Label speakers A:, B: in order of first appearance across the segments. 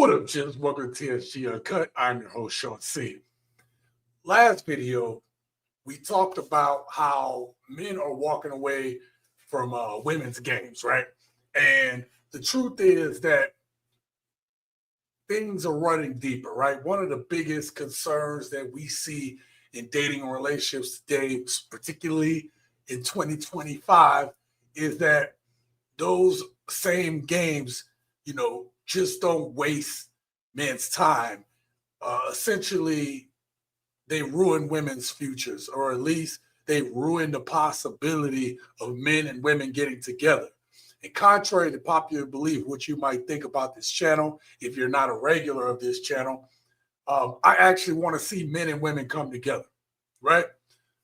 A: What up, gents? Welcome to TSG Uncut. I'm your host, Sean C. Last video, we talked about how men are walking away from women's games, right? And the truth is that things are running deeper, right? One of the biggest concerns that we see in dating and relationships today, particularly in 2025, is that those same games, just don't waste men's time. Essentially, they ruin women's futures, or at least they ruin the possibility of men and women getting together. And contrary to popular belief, what you might think about this channel, if you're not a regular of this channel, I actually want to see men and women come together, right?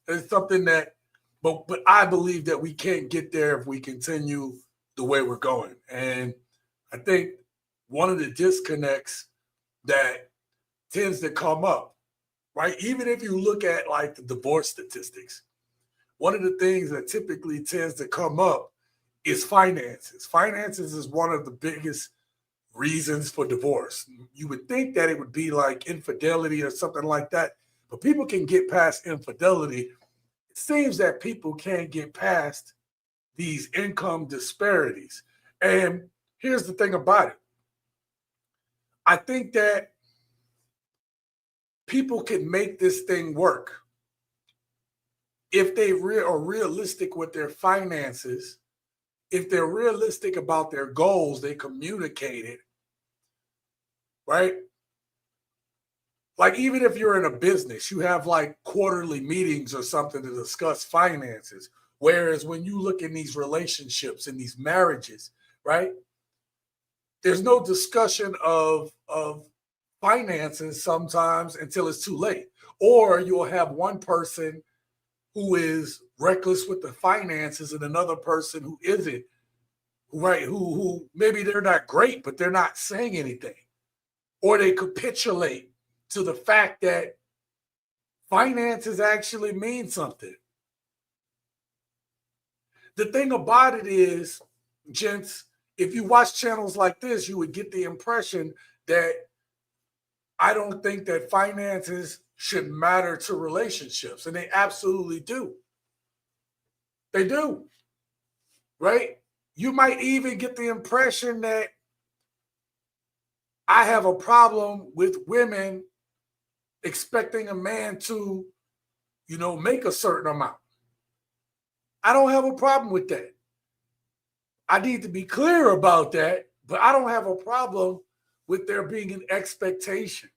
A: It's something that, but I believe that we can't get there if we continue the way we're going. And I think one of the disconnects that tends to come up, right? Even if you look at like the divorce statistics, one of the things that typically tends to come up is finances. Finances is one of the biggest reasons for divorce. You would think that it would be like infidelity or something like that, but people can get past infidelity. It seems that people can't get past these income disparities. And here's the thing about it. I think that people can make this thing work if they are realistic with their finances. If they're realistic about their goals, they communicate it, right? Like even if you're in a business, you have like quarterly meetings or something to discuss finances. Whereas when you look in these relationships and these marriages, right, there's no discussion of finances sometimes until it's too late. Or you'll have one person who is reckless with the finances and another person who isn't, right? Who maybe they're not great, but they're not saying anything. Or they capitulate to the fact that finances actually mean something. The thing about it is, gents, if you watch channels like this, you would get the impression that I don't think that finances should matter to relationships. And they absolutely do. They do. Right? You might even get the impression that I have a problem with women expecting a man to, make a certain amount. I don't have a problem with that. I need to be clear about that, but I don't have a problem with there being an expectation.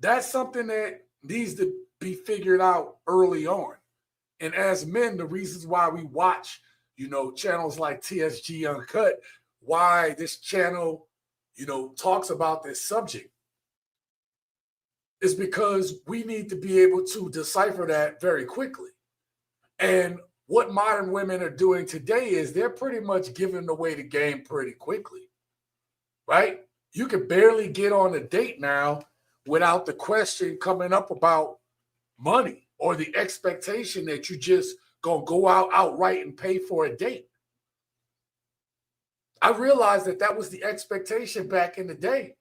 A: That's something that needs to be figured out early on. And as men, the reasons why we watch, channels like TSG Uncut, why this channel, talks about this subject, is because we need to be able to decipher that very quickly. And what modern women are doing today is they're pretty much giving away the game pretty quickly, right? You can barely get on a date now without the question coming up about money or the expectation that you just gonna go out outright and pay for a date. I realized that was the expectation back in the day,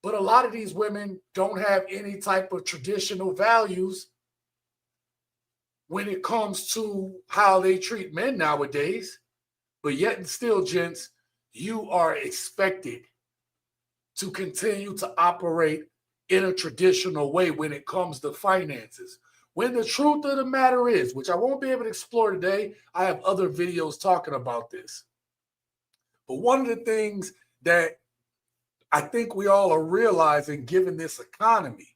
A: but a lot of these women don't have any type of traditional values when it comes to how they treat men nowadays. But yet and still, gents, you are expected to continue to operate in a traditional way when it comes to finances. When the truth of the matter is, which I won't be able to explore today, I have other videos talking about this. But one of the things that I think we all are realizing, given this economy,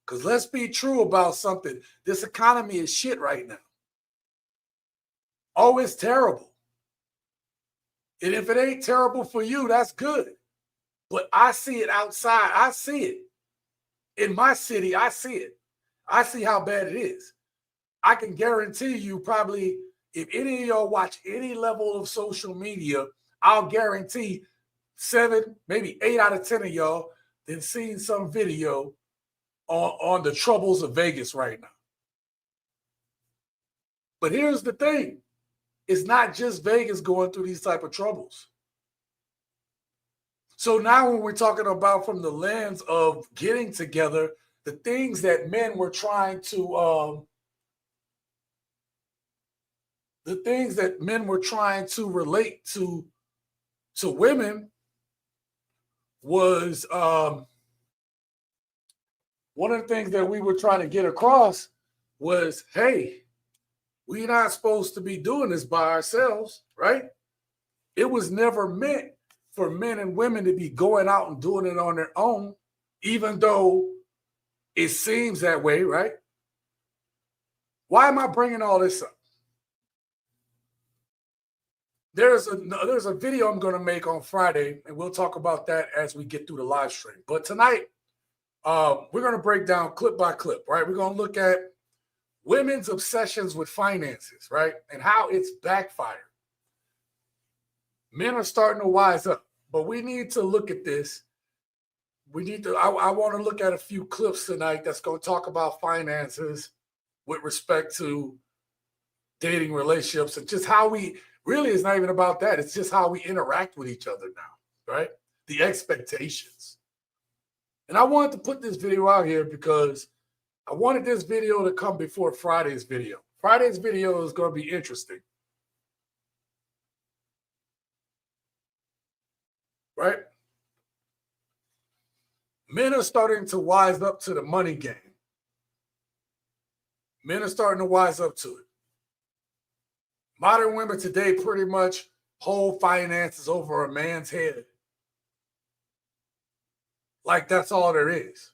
A: because let's be true about something, this economy is shit right now. Oh, it's terrible. And if it ain't terrible for you, that's good. But I see it outside. I see it. In my city, I see it. I see how bad it is. I can guarantee you probably if any of y'all watch any level of social media, I'll guarantee 7, maybe 8 out of 10 of y'all then seen some video on the troubles of Vegas right now. But here's the thing. It's not just Vegas going through these type of troubles. So now when we're talking about from the lens of getting together, the things that men were trying to relate to women was one of the things that we were trying to get across was, hey, we're not supposed to be doing this by ourselves, right? It was never meant for men and women to be going out and doing it on their own, even though it seems that way, right? Why am I bringing all this up? There's a video I'm going to make on Friday, and we'll talk about that as we get through the live stream. But tonight, we're going to break down clip by clip, right? We're going to look at women's obsessions with finances, right? And how it's backfired. Men are starting to wise up, but we need to look at this. I want to look at a few clips tonight that's going to talk about finances with respect to dating relationships and just how we really, it's not even about that. It's just how we interact with each other now, right? The expectations. And I wanted to put this video out here because I wanted this video to come before Friday's video. Friday's video is going to be interesting. Right? Men are starting to wise up to the money game. Men are starting to wise up to it. Modern women today pretty much hold finances over a man's head. Like that's all there is.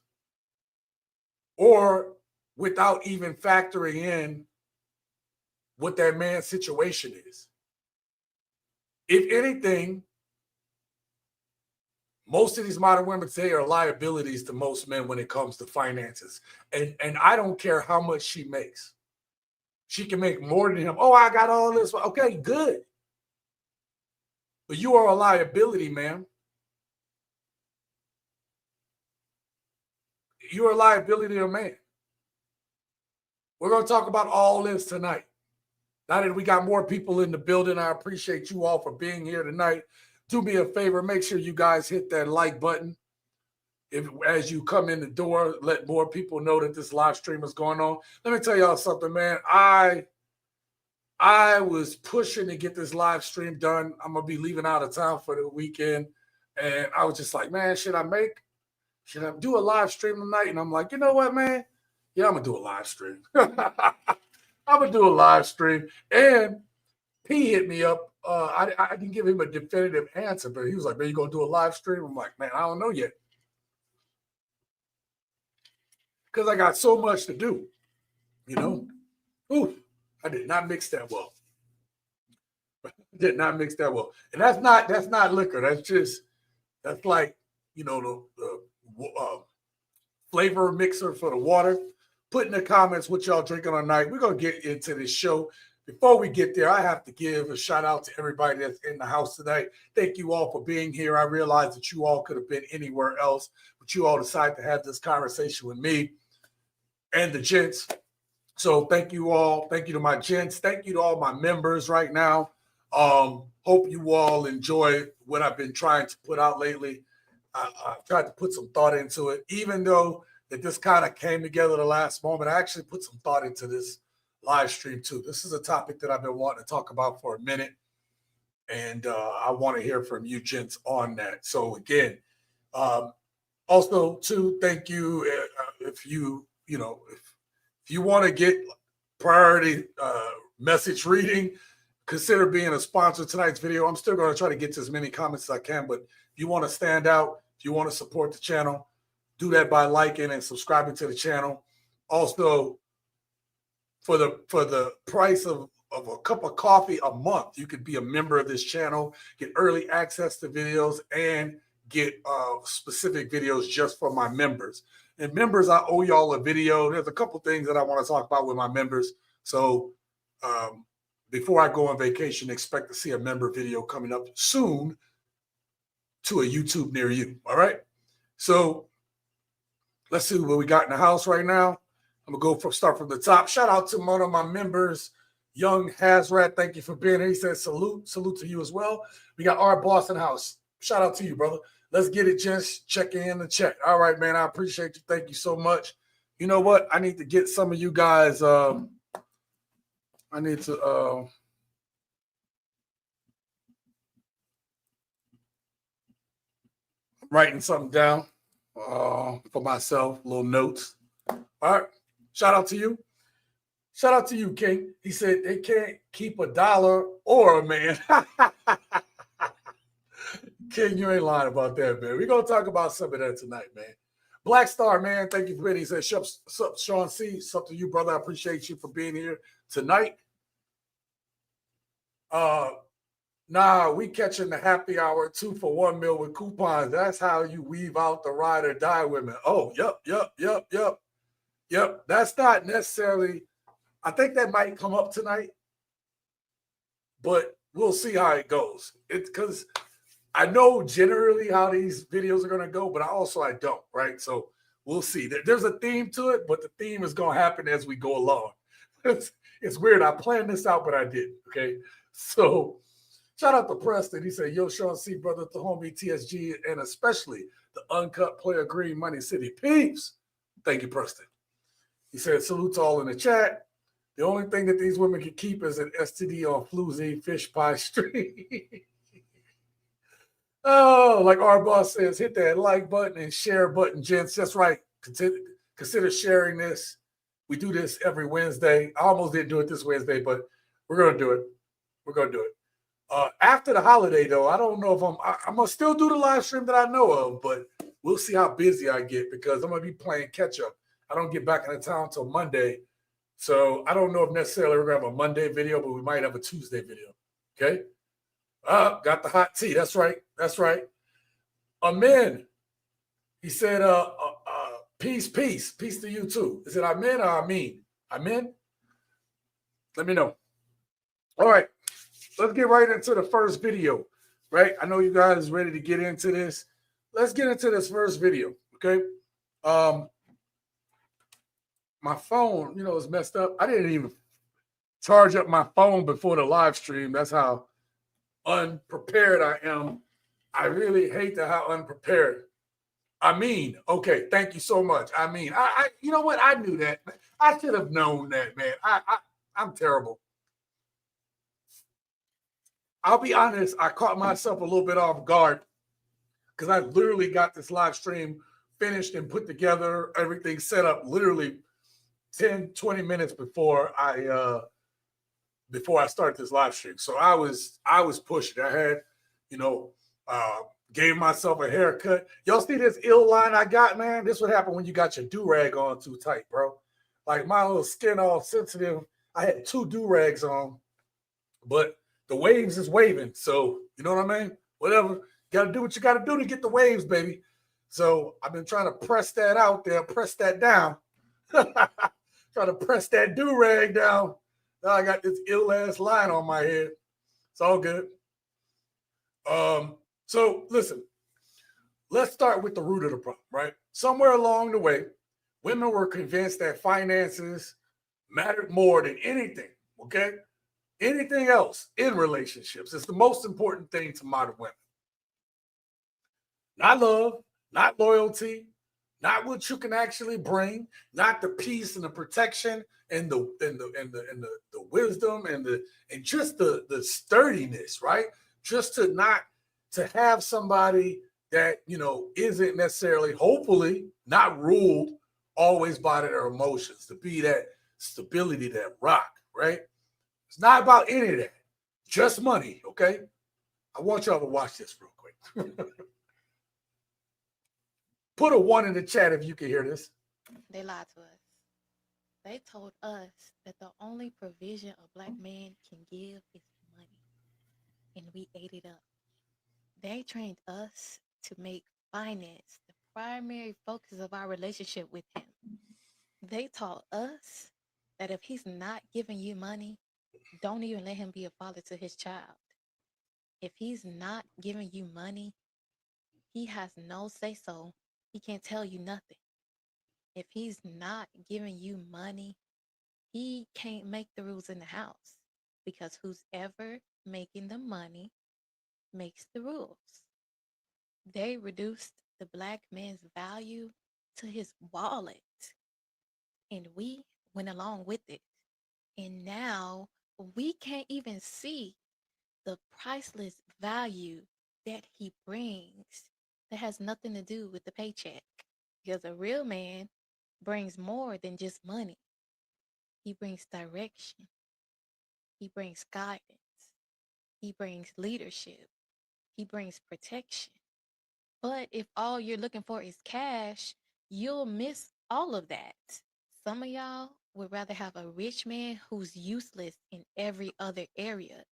A: Or without even factoring in what that man's situation is. If anything, most of these modern women today are liabilities to most men when it comes to finances. And I don't care how much she makes. She can make more than him. Oh, I got all this. Okay, good. But you are a liability, ma'am. You're a liability to a man. We're going to talk about all this tonight. Now that we got more people in the building, I appreciate you all for being here tonight. Do me a favor, make sure you guys hit that like button. If as you come in the door, let more people know that this live stream is going on. Let me tell y'all something, man. I was pushing to get this live stream done. I'm gonna be leaving out of town for the weekend, and I was just like, man, should I do a live stream tonight? And I'm like, you know what, man? Yeah, I'm gonna do a live stream. I'm gonna do a live stream. And P hit me up. I didn't give him a definitive answer, but he was like, man, you gonna do a live stream? I'm like, man, I don't know yet. Because I got so much to do, you know. Ooh, I did not mix that well. Did not mix that well. And that's not liquor. That's like, you know, the flavor mixer for the water. Put in the comments what y'all drinking tonight. We're gonna get into this show. Before we get there, I have to give a shout out to everybody that's in the house tonight. Thank you all for being here. I realize that you all could have been anywhere else, but you all decided to have this conversation with me and the gents. So thank you all. Thank you to my gents. Thank you to all my members right now. Hope you all enjoy what I've been trying to put out lately. I've tried to put some thought into it, even though that this kind of came together the last moment. I actually put some thought into this live stream too. This is a topic that I've been wanting to talk about for a minute, and I want to hear from you gents on that. So again, also too, thank you. If you want to get priority message reading, consider being a sponsor of tonight's video. I'm still going to try to get to as many comments as I can, but if you want to stand out, if you want to support the channel, do that by liking and subscribing to the channel. Also, for the price of a cup of coffee a month, you could be a member of this channel, get early access to videos, and get specific videos just for my members. And members, I owe y'all a video. There's a couple things that I want to talk about with my members. So before I go on vacation, expect to see a member video coming up soon to a YouTube near you. All right. So let's see what we got in the house right now. I'm going to start from the top. Shout out to one of my members, Young Hazrat. Thank you for being here. He says salute to you as well. We got our Boston house. Shout out to you, brother. Let's get it, just checking in the chat. All right, man. I appreciate you. Thank you so much. You know what? I need to get some of you guys. I need to writing something down for myself, little notes. All right. Shout out to you. Shout out to you, King. He said they can't keep a dollar or a man. King, you ain't lying about that, man. We're going to talk about some of that tonight, man. Black Star, man, thank you for being here. He said, sup, Sean C. Sup to you, brother. I appreciate you for being here tonight. Nah, we catching the happy hour 2 for $1 meal with coupons. That's how you weave out the ride or die women. Oh, yep. That's not necessarily, I think that might come up tonight, but we'll see how it goes. It's because I know generally how these videos are going to go, but I don't, right? So we'll see. There's a theme to it, but the theme is going to happen as we go along. It's weird. I planned this out, but I didn't, okay? So shout out to Preston. He said, yo, Sean C, brother, to homie TSG, and especially the Uncut Player Green Money City peeps. Thank you, Preston. He said, salute to all in the chat. The only thing that these women can keep is an STD on Floozy Fish Pie Street. Oh, like our boss says, hit that like button and share button, gents. That's right. Consider sharing this. We do this every Wednesday. I almost didn't do it this Wednesday, but we're going to do it. We're going to do it. After the holiday, though, I don't know if I'm going to still do the live stream that I know of, but we'll see how busy I get because I'm going to be playing catch up. I don't get back into town until Monday. So I don't know if necessarily we're going to have a Monday video, but we might have a Tuesday video. Okay? Got the hot tea. That's right. Amen. He said, peace to you too. Is it amen or amen? Amen? Let me know. All right. Let's get right into the first video, right? I know you guys ready to get into this. Let's get into this first video, okay? My phone, is messed up. I didn't even charge up my phone before the live stream. That's how unprepared I am. I really hate how unprepared. Okay, thank you so much. I you know what? I knew that. I should have known that, man. I'm terrible. I'll be honest, I caught myself a little bit off guard because I literally got this live stream finished and put together, everything set up literally 10, 20 minutes before I start this live stream. So I was pushing. I had, gave myself a haircut. Y'all see this ill line I got, man? This would happen when you got your do-rag on too tight, bro. Like my little skin all sensitive. I had 2 do-rags on, but the waves is waving. So, you know what I mean? Whatever. Got to do what you got to do to get the waves, baby. So I've been trying to press that out there, press that down. Trying to press that do-rag down. Now I got this ill-ass line on my head. It's all good. So listen, let's start with the root of the problem, right? Somewhere along the way, women were convinced that finances mattered more than anything, okay? Anything else in relationships is the most important thing to modern women. Not love, not loyalty, not what you can actually bring, not the peace and the protection and the wisdom and just the sturdiness, right? Just to have somebody that isn't necessarily, hopefully, not ruled always by their emotions, to be that stability, that rock, right? It's not about any of that. Just money, okay? I want y'all to watch this real quick. Put a 1 in the chat if you can hear this.
B: They lied to us. They told us that the only provision a Black man can give is money. And we ate it up. They trained us to make finance the primary focus of our relationship with him. They taught us that if he's not giving you money, don't even let him be a father to his child. If he's not giving you money, he has no say-so. He can't tell you nothing. If he's not giving you money, he can't make the rules in the house because who's ever making the money makes the rules. They reduced the black man's value to his wallet, and we went along with it. And now we can't even see the priceless value that he brings that has nothing to do with the paycheck. Because a real man brings more than just money, he brings direction, he brings guidance, he brings leadership, he brings protection. But if all you're looking for is cash, you'll miss all of that. Some of y'all would rather have a rich man who's useless in every other area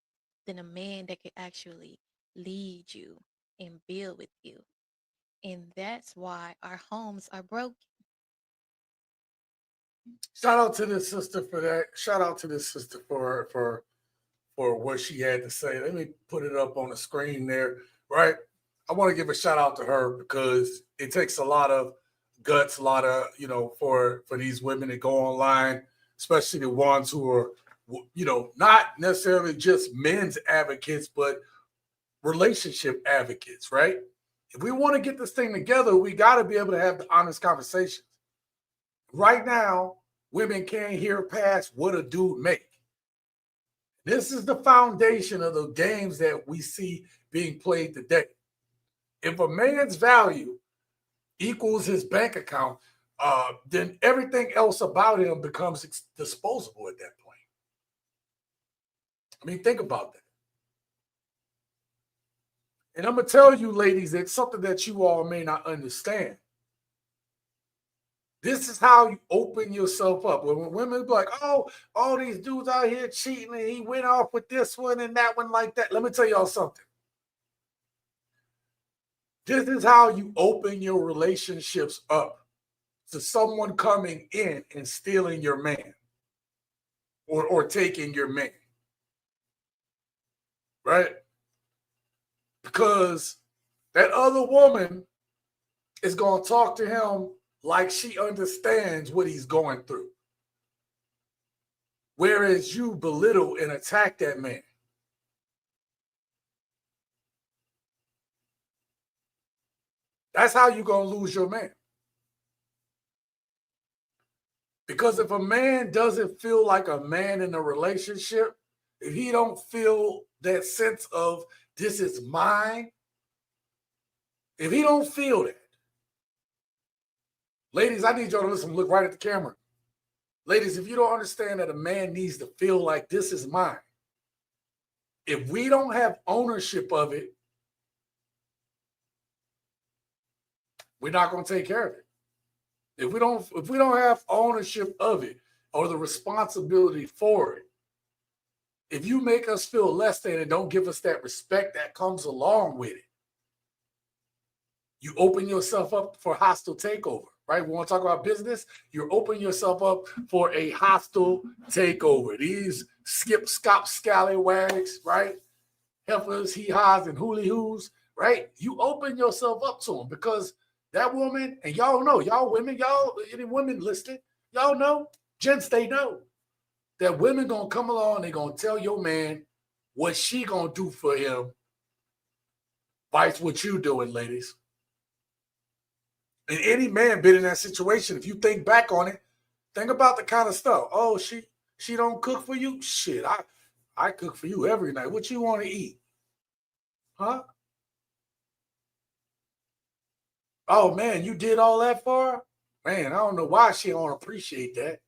B: than a man that could actually lead you and build with you. And that's why our homes are broken.
A: Shout out to this sister for that. Shout out to this sister for what she had to say. Let me put it up on the screen there, right? I want to give a shout out to her because it takes a lot of guts, a lot of, for these women that go online, especially the ones who are, not necessarily just men's advocates, but relationship advocates, right? If we want to get this thing together, we got to be able to have the honest conversations. Right now, women can't hear past what a dude make. This is the foundation of the games that we see being played today. If a man's value equals his bank account, then everything else about him becomes disposable at that point. I mean, think about that. And I'm going to tell you, ladies, that something that you all may not understand. This is how you open yourself up. When women be like, oh, all these dudes out here cheating and he went off with this one and that one like that. Let me tell y'all something. This is how you open your relationships up to someone coming in and stealing your man or taking your man. Right? Because that other woman is going to talk to him like she understands what he's going through. Whereas you belittle and attack that man. That's how you're going to lose your man. Because if a man doesn't feel like a man in a relationship, if he don't feel that sense of this is mine, if he don't feel that, ladies, I need y'all to listen, look right at the camera. Ladies, if you don't understand that a man needs to feel like this is mine, if we don't have ownership of it, we're not going to take care of it. If we don't have ownership of it or the responsibility for it, if you make us feel less than and don't give us that respect that comes along with it, you open yourself up for hostile takeover, right? We want to talk about business. You're opening yourself up for a hostile takeover. These skip, scop, scallywags, right? Heifers, hee-haws, and hooly-hoos, right? You open yourself up to them because that woman, and y'all know, y'all women, y'all, any women listening, y'all know, gents, they know that women gonna come along, they gonna tell your man what she gonna do for him, vice what you doing, ladies. And any man been in that situation, if you think back on it, think about the kind of stuff. Oh, she don't cook for you? Shit, I cook for you every night. What you want to eat? Huh? Oh, man, you did all that for her? Man, I don't know why she don't appreciate that.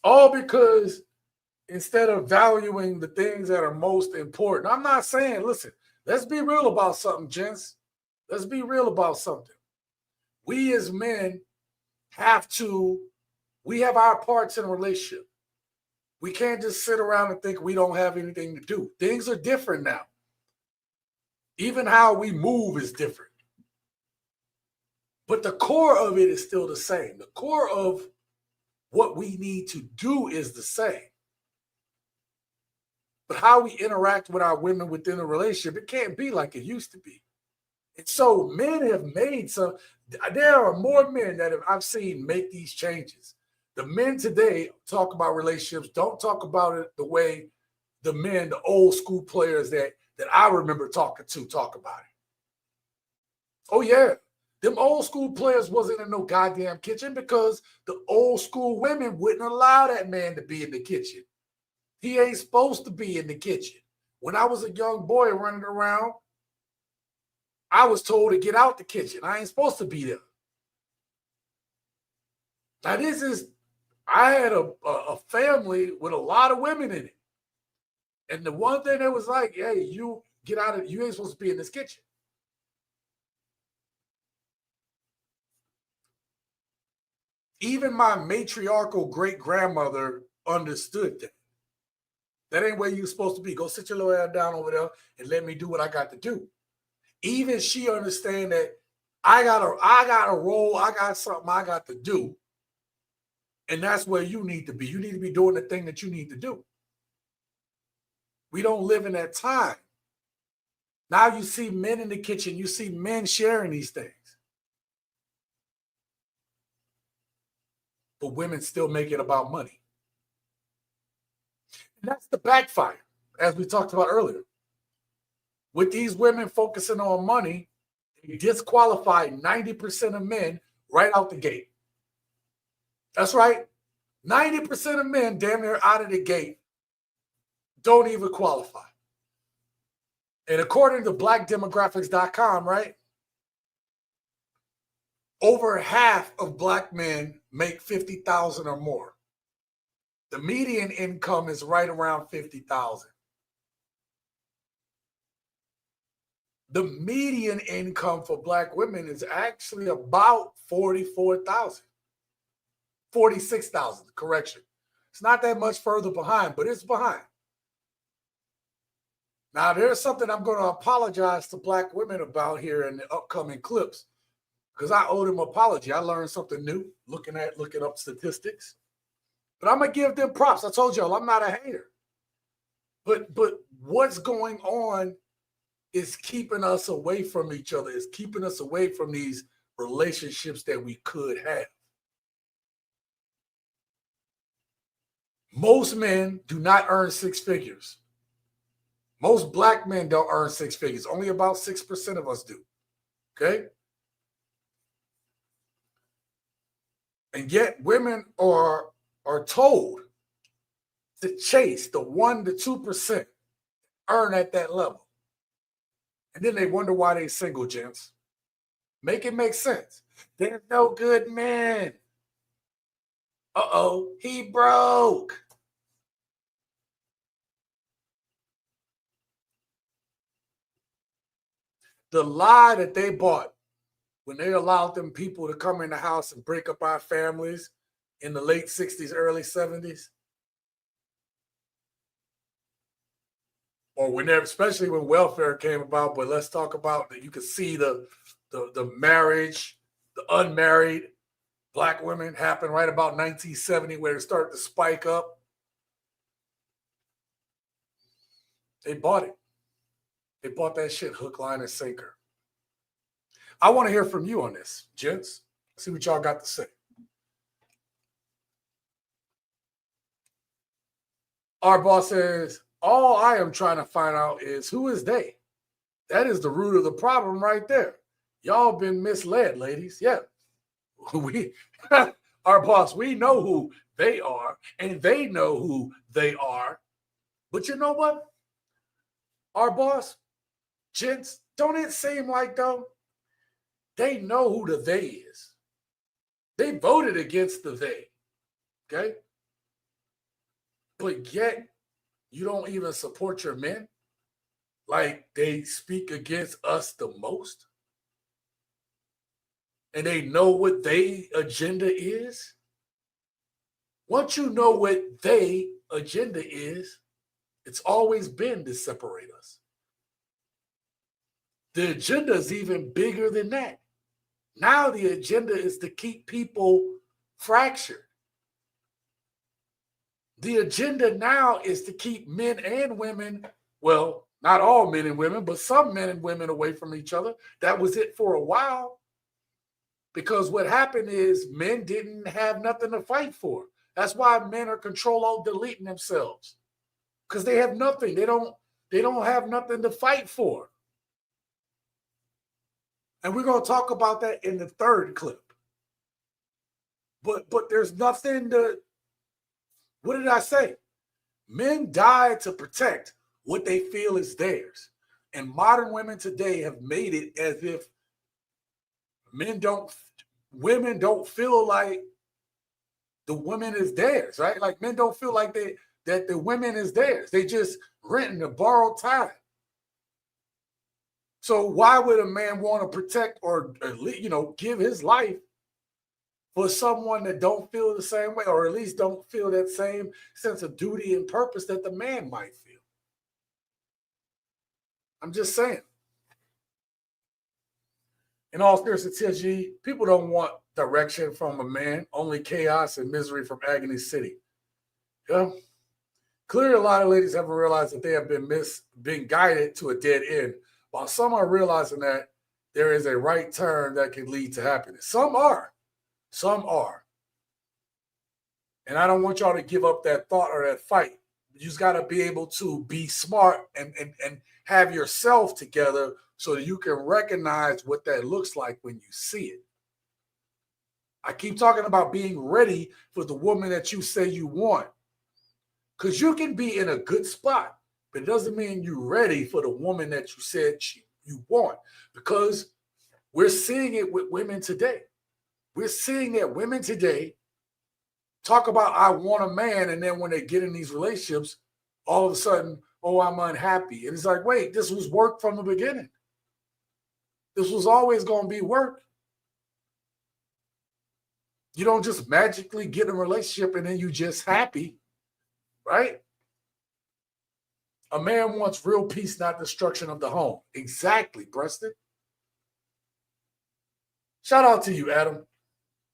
A: All because instead of valuing the things that are most important, I'm not saying, listen, let's be real about something, gents. Let's be real about something. We as men we have our parts in a relationship. We can't just sit around and think we don't have anything to do. Things are different now. Even how we move is different. But the core of it is still the same. The core of what we need to do is the same. But how we interact with our women within a relationship, it can't be like it used to be. And so men have made there are more men that I've seen make these changes. The men today talk about relationships, don't talk about it the way the old school players that that I remember talking to talk about it. Oh, yeah. Them old school players wasn't in no goddamn kitchen because the old school women wouldn't allow that man to be in the kitchen. He ain't supposed to be in the kitchen. When I was a young boy running around, I was told to get out the kitchen. I ain't supposed to be there. Now, I had a family with a lot of women in it. And the one thing that was like, hey, you get out of, you ain't supposed to be in this kitchen. Even my matriarchal great-grandmother understood that. That ain't where you're supposed to be. Go sit your little ass down over there and let me do what I got to do. Even she understand that I got a role, I got something I got to do. And that's where you need to be. You need to be doing the thing that you need to do. We don't live in that time. Now you see men in the kitchen, you see men sharing these things. But women still make it about money. And that's the backfire, as we talked about earlier. With these women focusing on money, they disqualify 90% of men right out the gate. That's right. 90% of men damn near out of the gate don't even qualify. And according to blackdemographics.com, right, over half of black men make $50,000 or more. The median income is right around $50,000. The median income for black women is actually about $44,000. 46,000, correction. It's not that much further behind, but it's behind. Now, there's something I'm going to apologize to black women about here in the upcoming clips because I owe them an apology. I learned something new looking up statistics. But I'm going to give them props. I told y'all I'm not a hater. But what's going on is keeping us away from each other. It's keeping us away from these relationships that we could have. Most men do not earn six figures. Most black men don't earn six figures. Only about 6% of us do. Okay? And yet women are told to chase the 1% to 2% earn at that level. And then they wonder why they single, gents. Make it make sense. There's no good men. Uh-oh, he broke. The lie that they bought when they allowed them people to come in the house and break up our families in the late 60s, early 70s, or whenever, especially when welfare came about, but let's talk about that. You could see the marriage, the unmarried black women happen right about 1970 where it started to spike up. They bought it. They bought that shit hook, line, and sinker. I want to hear from you on this, gents. See what y'all got to say. Our boss says, all I am trying to find out is who is they? That is the root of the problem right there. Y'all been misled, ladies. Yeah. Our boss, we know who they are, and they know who they are. But you know what? Our boss, gents, don't it seem like, though, they know who the they is. They voted against the they, okay? But yet, you don't even support your men like they speak against us the most. And they know what their agenda is. Once you know what their agenda is, it's always been to separate us. The agenda is even bigger than that. Now the agenda is to keep people fractured. The agenda now is to keep men and women, well, not all men and women, but some men and women away from each other. That was it for a while. Because what happened is men didn't have nothing to fight for. That's why men are control-alt deleting themselves. Because they have nothing. They don't They don't have nothing to fight for. And we're going to talk about that in the third clip. But there's nothing to, what did I say? Men die to protect what they feel is theirs. And modern women today have made it as if women don't feel like the woman is theirs, right? Like men don't feel like that the women is theirs. They just renting a borrowed time. So why would a man want to protect or give his life for someone that don't feel the same way, or at least don't feel that same sense of duty and purpose that the man might feel? I'm just saying. In all seriousness, TSG, people don't want direction from a man, only chaos and misery from Agony City. Yeah. Clearly, a lot of ladies haven't realized that they have been guided to a dead end, while some are realizing that there is a right turn that can lead to happiness. Some are. And I don't want y'all to give up that thought or that fight. You just got to be able to be smart and have yourself together so that you can recognize what that looks like when you see it. I keep talking about being ready for the woman that you say you want. Because you can be in a good spot, but it doesn't mean you're ready for the woman that you said you want. Because we're seeing it with women today. We're seeing that women today talk about, I want a man, and then when they get in these relationships, all of a sudden, oh, I'm unhappy. And it's like, wait, this was work from the beginning. This was always going to be work. You don't just magically get in a relationship and then you just happy, right? A man wants real peace, not destruction of the home. Exactly, Preston. Shout out to you, Adam.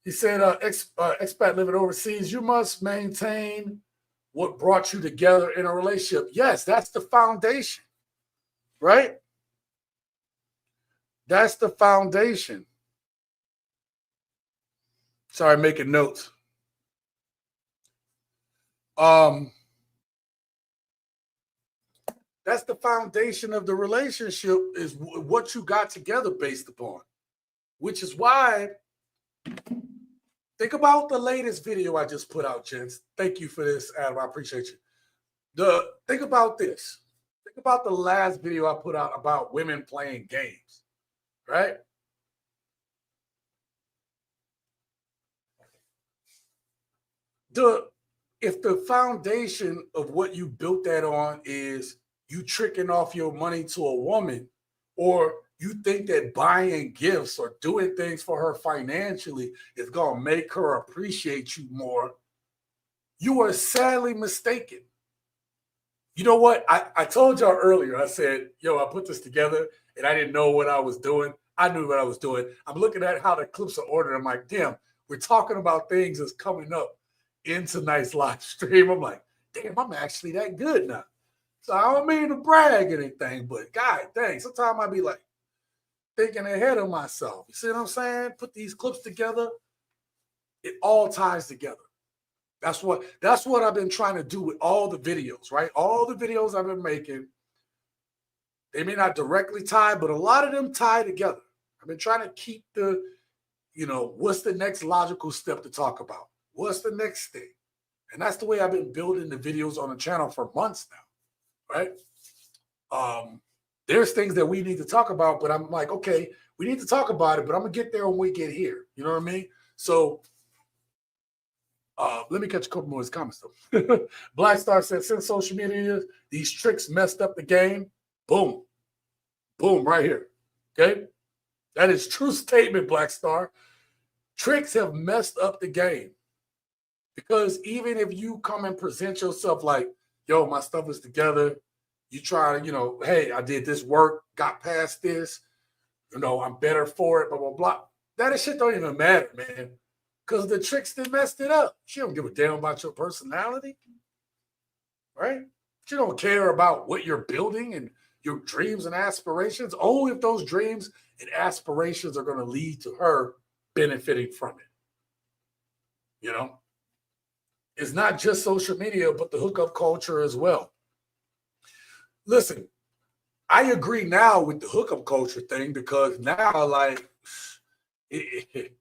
A: He said, expat living overseas, you must maintain what brought you together in a relationship. Yes, that's the foundation, right? That's the foundation. Sorry, making notes. That's the foundation of the relationship, is what you got together based upon, which is why, think about the latest video I just put out, gents. Thank you for this, Adam. I appreciate you. Think about this. Think about the last video I put out about women playing games, right? If the foundation of what you built that on is you tricking off your money to a woman, or you think that buying gifts or doing things for her financially is going to make her appreciate you more, you are sadly mistaken. You know what? I told y'all earlier, I said, yo, I put this together and I didn't know what I was doing. I knew what I was doing. I'm looking at how the clips are ordered. I'm like, damn, we're talking about things that's coming up in tonight's live stream. I'm like, damn, I'm actually that good now. So I don't mean to brag or anything, but God dang, sometimes I be like thinking ahead of myself. You see what I'm saying? Put these clips together, it all ties together. That's what I've been trying to do with all the videos, right? All the videos I've been making, they may not directly tie, but a lot of them tie together. I've been trying to keep what's the next logical step to talk about? What's the next thing? And that's the way I've been building the videos on the channel for months now, right? There's things that we need to talk about, but I'm like, okay, we need to talk about it, but I'm going to get there when we get here. You know what I mean? So let me catch a couple more of his comments, though. Black Star said, since social media, these tricks messed up the game. Boom. Boom, right here. Okay? That is true statement, Black Star. Tricks have messed up the game. Because even if you come and present yourself like, yo, my stuff is together, you try to, hey, I did this work, got past this, I'm better for it, blah, blah, blah. That shit don't even matter, man. Because the tricks that messed it up. She don't give a damn about your personality, right? She don't care about what you're building and your dreams and aspirations. Only if those dreams and aspirations are going to lead to her benefiting from it. It's not just social media, but the hookup culture as well. listen, I agree now with the hookup culture thing because now, like, it,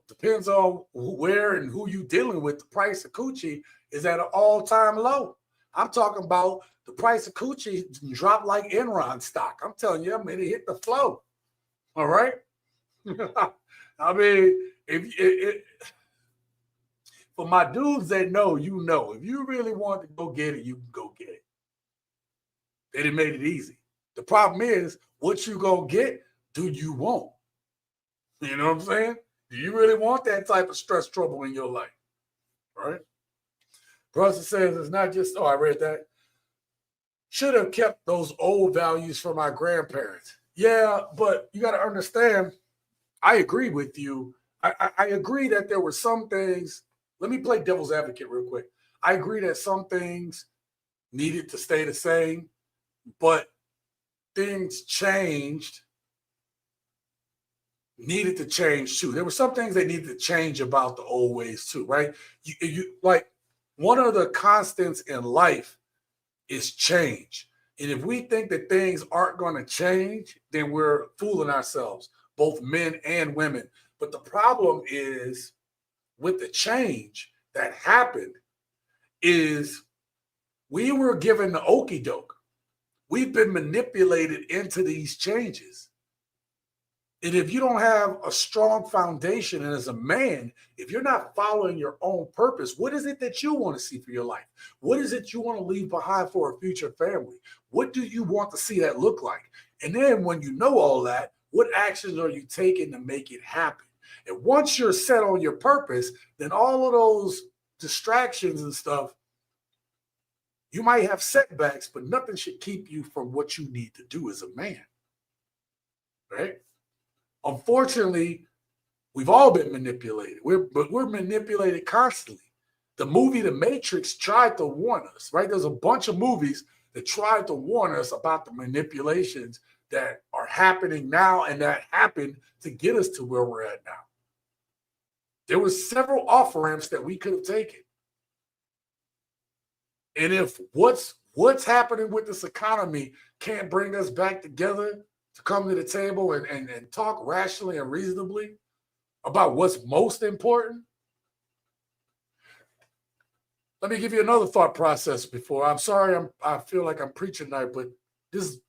A: depends on where and who you dealing with. The price of coochie is at an all-time low. I'm talking about the price of coochie dropped like Enron stock. I'm telling you, I mean, it hit the flow. All right. I mean, for my dudes that know, if you really want to go get it, you can go get it. They done made it easy. The problem is, what you gonna get, do you want? You know what I'm saying? Do you really want that type of stress trouble in your life? Right? Brother says it's not just, I read that. Should have kept those old values from my grandparents. Yeah, but you got to understand, I agree with you. I agree that there were some things. Let me play devil's advocate real quick. I agree that some things needed to stay the same, but things needed to change too. There were some things they needed to change about the old ways too, right? You like one of the constants in life is change. And if we think that things aren't going to change, then we're fooling ourselves, both men and women. But the problem is with the change that happened is we were given the okie doke. We've been manipulated into these changes. And if you don't have a strong foundation, and as a man, if you're not following your own purpose, what is it that you want to see for your life? What is it you want to leave behind for a future family? What do you want to see that look like? And then when you know all that, what actions are you taking to make it happen? And once you're set on your purpose, then all of those distractions and stuff, you might have setbacks, but nothing should keep you from what you need to do as a man, right? Unfortunately, we've all been manipulated. We're manipulated constantly. The movie The Matrix tried to warn us, right? There's a bunch of movies that tried to warn us about the manipulations that are happening now and that happened to get us to where we're at now. There were several off ramps that we could have taken. And if what's happening with this economy can't bring us back together to come to the table and talk rationally and reasonably about what's most important. Let me give you another thought process before. I'm sorry, I feel like I'm preaching tonight, but this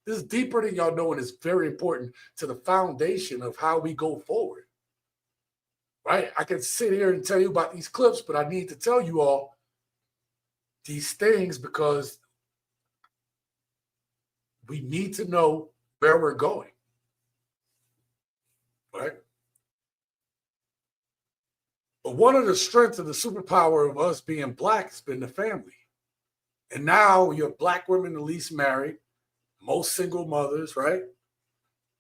A: is deeper than y'all know, and it's very important to the foundation of how we go forward. Right? I can sit here and tell you about these clips, but I need to tell you all these things because we need to know where we're going. Right? But one of the strengths of the superpower of us being black has been the family. And now you have black women the least married, most single mothers, right?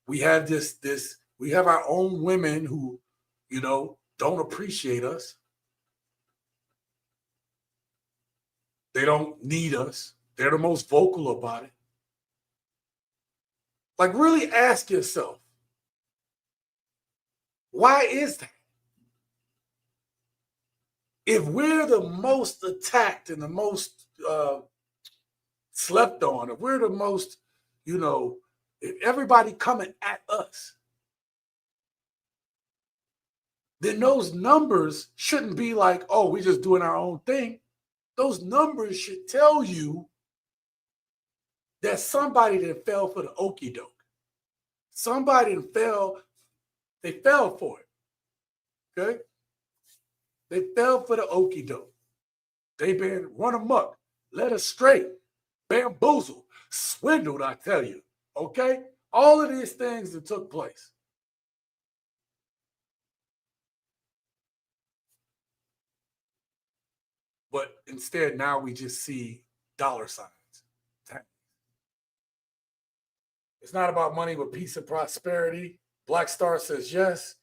A: We have we have our own women who, don't appreciate us. They don't need us. They're the most vocal about it. Like, really ask yourself, why is that? If we're the most attacked and the most slept on, if we're the most, if everybody coming at us, then those numbers shouldn't be like, oh, we're just doing our own thing. Those numbers should tell you that somebody that fell for the okie doke. Somebody that they fell for it. Okay? They fell for the okie doke. They've been run amok, led astray, bamboozled, swindled, I tell you. Okay? All of these things that took place. But instead, now we just see dollar signs. It's not about money, but peace and prosperity. Black Star says yes.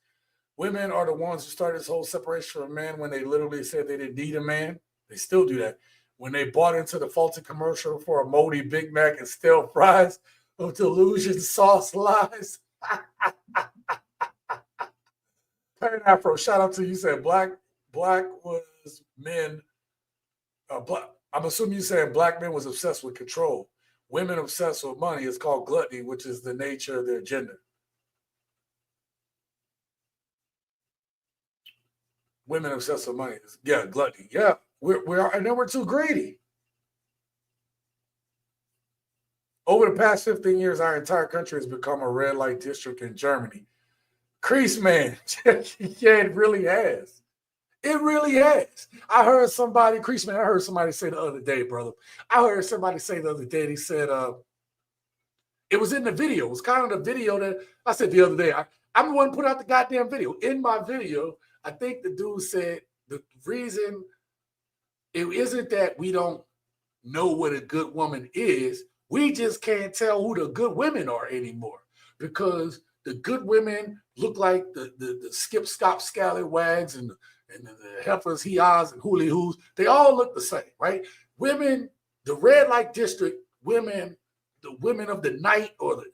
A: Women are the ones who started this whole separation from men when they literally said they didn't need a man. They still do that. When they bought into the faulty commercial for a moldy Big Mac and stale fries of delusion, sauce, lies. Parent Afro, shout out to you. Said black was men. I'm assuming you saying black men was obsessed with control. Women obsessed with money is called gluttony, which is the nature of their gender. Women obsessed with money is, yeah, gluttony. Yeah, and then we're too greedy. Over the past 15 years, our entire country has become a red light district in Germany. Crease man. Yeah, it really has. It really has. I heard somebody, Crease man, I heard somebody say the other day, brother. I heard somebody say the other day, he said, it was in the video. It was kind of the video that I said the other day. I'm the one who put out the goddamn video. In my video, I think the dude said the reason it isn't that we don't know what a good woman is. We just can't tell who the good women are anymore because the good women look like the skip, skop, scallywags and the heifers, he-ahs, and hooly-hoos. They all look the same, right? Women, the red light district, women, the women of the night or the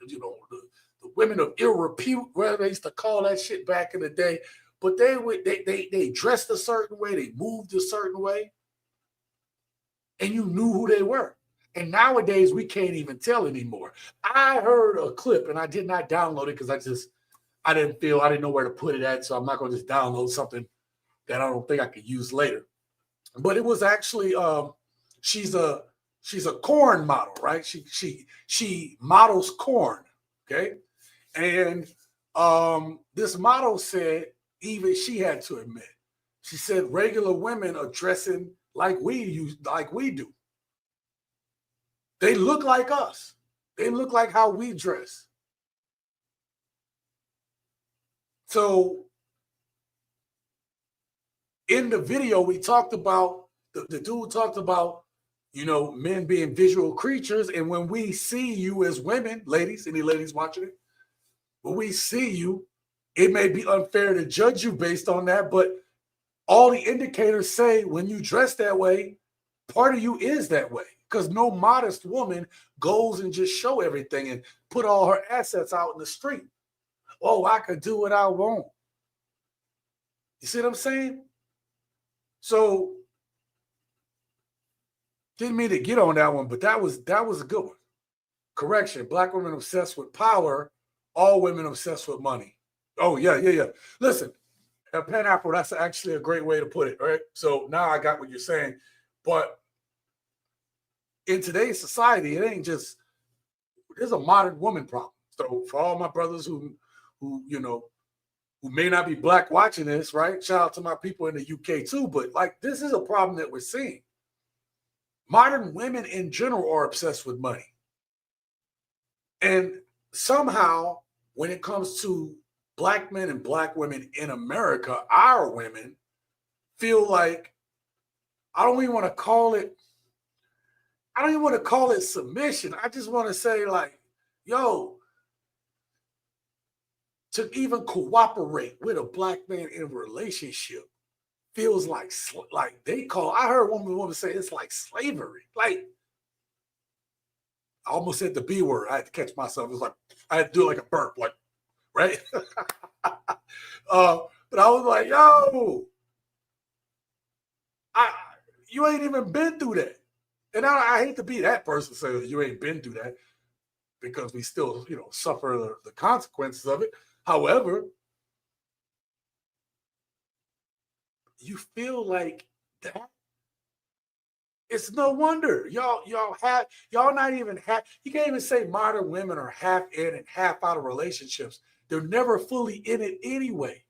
A: women of ill repute, whatever they used to call that shit back in the day. But they dressed a certain way, they moved a certain way, and you knew who they were. And nowadays we can't even tell anymore. I heard a clip and I did not download it because I didn't know where to put it at, so I'm not going to just download something that I don't think I could use later. But it was actually she's a corn model, right? She models corn, okay? And this model said, even she had to admit, she said regular women are dressing like we do. They look like us. They look like how we dress. So in the video, we talked about, the dude talked about, men being visual creatures. And when we see you as women, ladies, any ladies watching it, when we see you, it may be unfair to judge you based on that, but all the indicators say when you dress that way, part of you is that way. Because no modest woman goes and just show everything and put all her assets out in the street. Oh, I could do what I want. You see what I'm saying? So, didn't mean to get on that one, but that was a good one. Correction, black women obsessed with power, all women obsessed with money. Oh, yeah. Listen, pineapple, that's actually a great way to put it, right? So now I got what you're saying. But in today's society, it ain't just, there's a modern woman problem. So for all my brothers who may not be black watching this, right? Shout out to my people in the UK too. But like, this is a problem that we're seeing. Modern women in general are obsessed with money. And somehow, when it comes to black men and black women in America, our women feel like, I don't even want to call it submission. I just want to say, like, yo, to even cooperate with a black man in a relationship feels like I heard one woman say it's like slavery. Like, I almost said the B word. I had to catch myself. It was like, I had to do it like a burp, like, right? But I was like, yo, you ain't even been through that. And I hate to be that person saying you ain't been through that because we still, suffer the consequences of it. However, you feel like that. It's no wonder y'all not even half. You can't even say modern women are half in and half out of relationships. They're never fully in it anyway.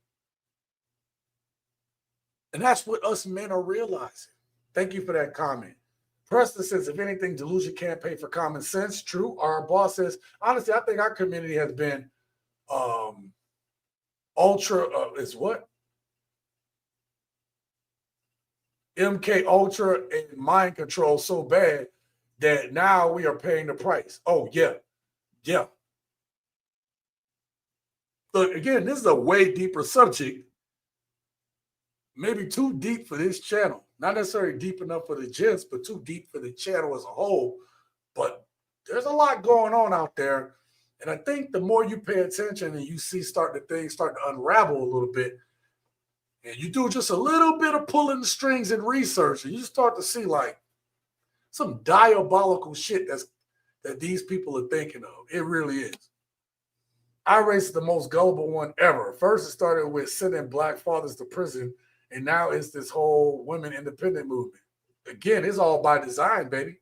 A: And that's what us men are realizing. Thank you for that comment. Preston says, if anything, delusion can't pay for common sense. True. Our boss says, honestly, I think our community has been ultra, is what? MK Ultra and mind control so bad that now we are paying the price. Oh, yeah. Look, again, this is a way deeper subject. Maybe too deep for this channel. Not necessarily deep enough for the gents, but too deep for the channel as a whole. But there's a lot going on out there. And I think the more you pay attention and you see things start to unravel a little bit, and you do just a little bit of pulling the strings and research, and you start to see, like, some diabolical shit that these people are thinking of. It really is. iRace is the most gullible one ever. First, it started with sending black fathers to prison, and now it's this whole women independent movement. Again, it's all by design, baby.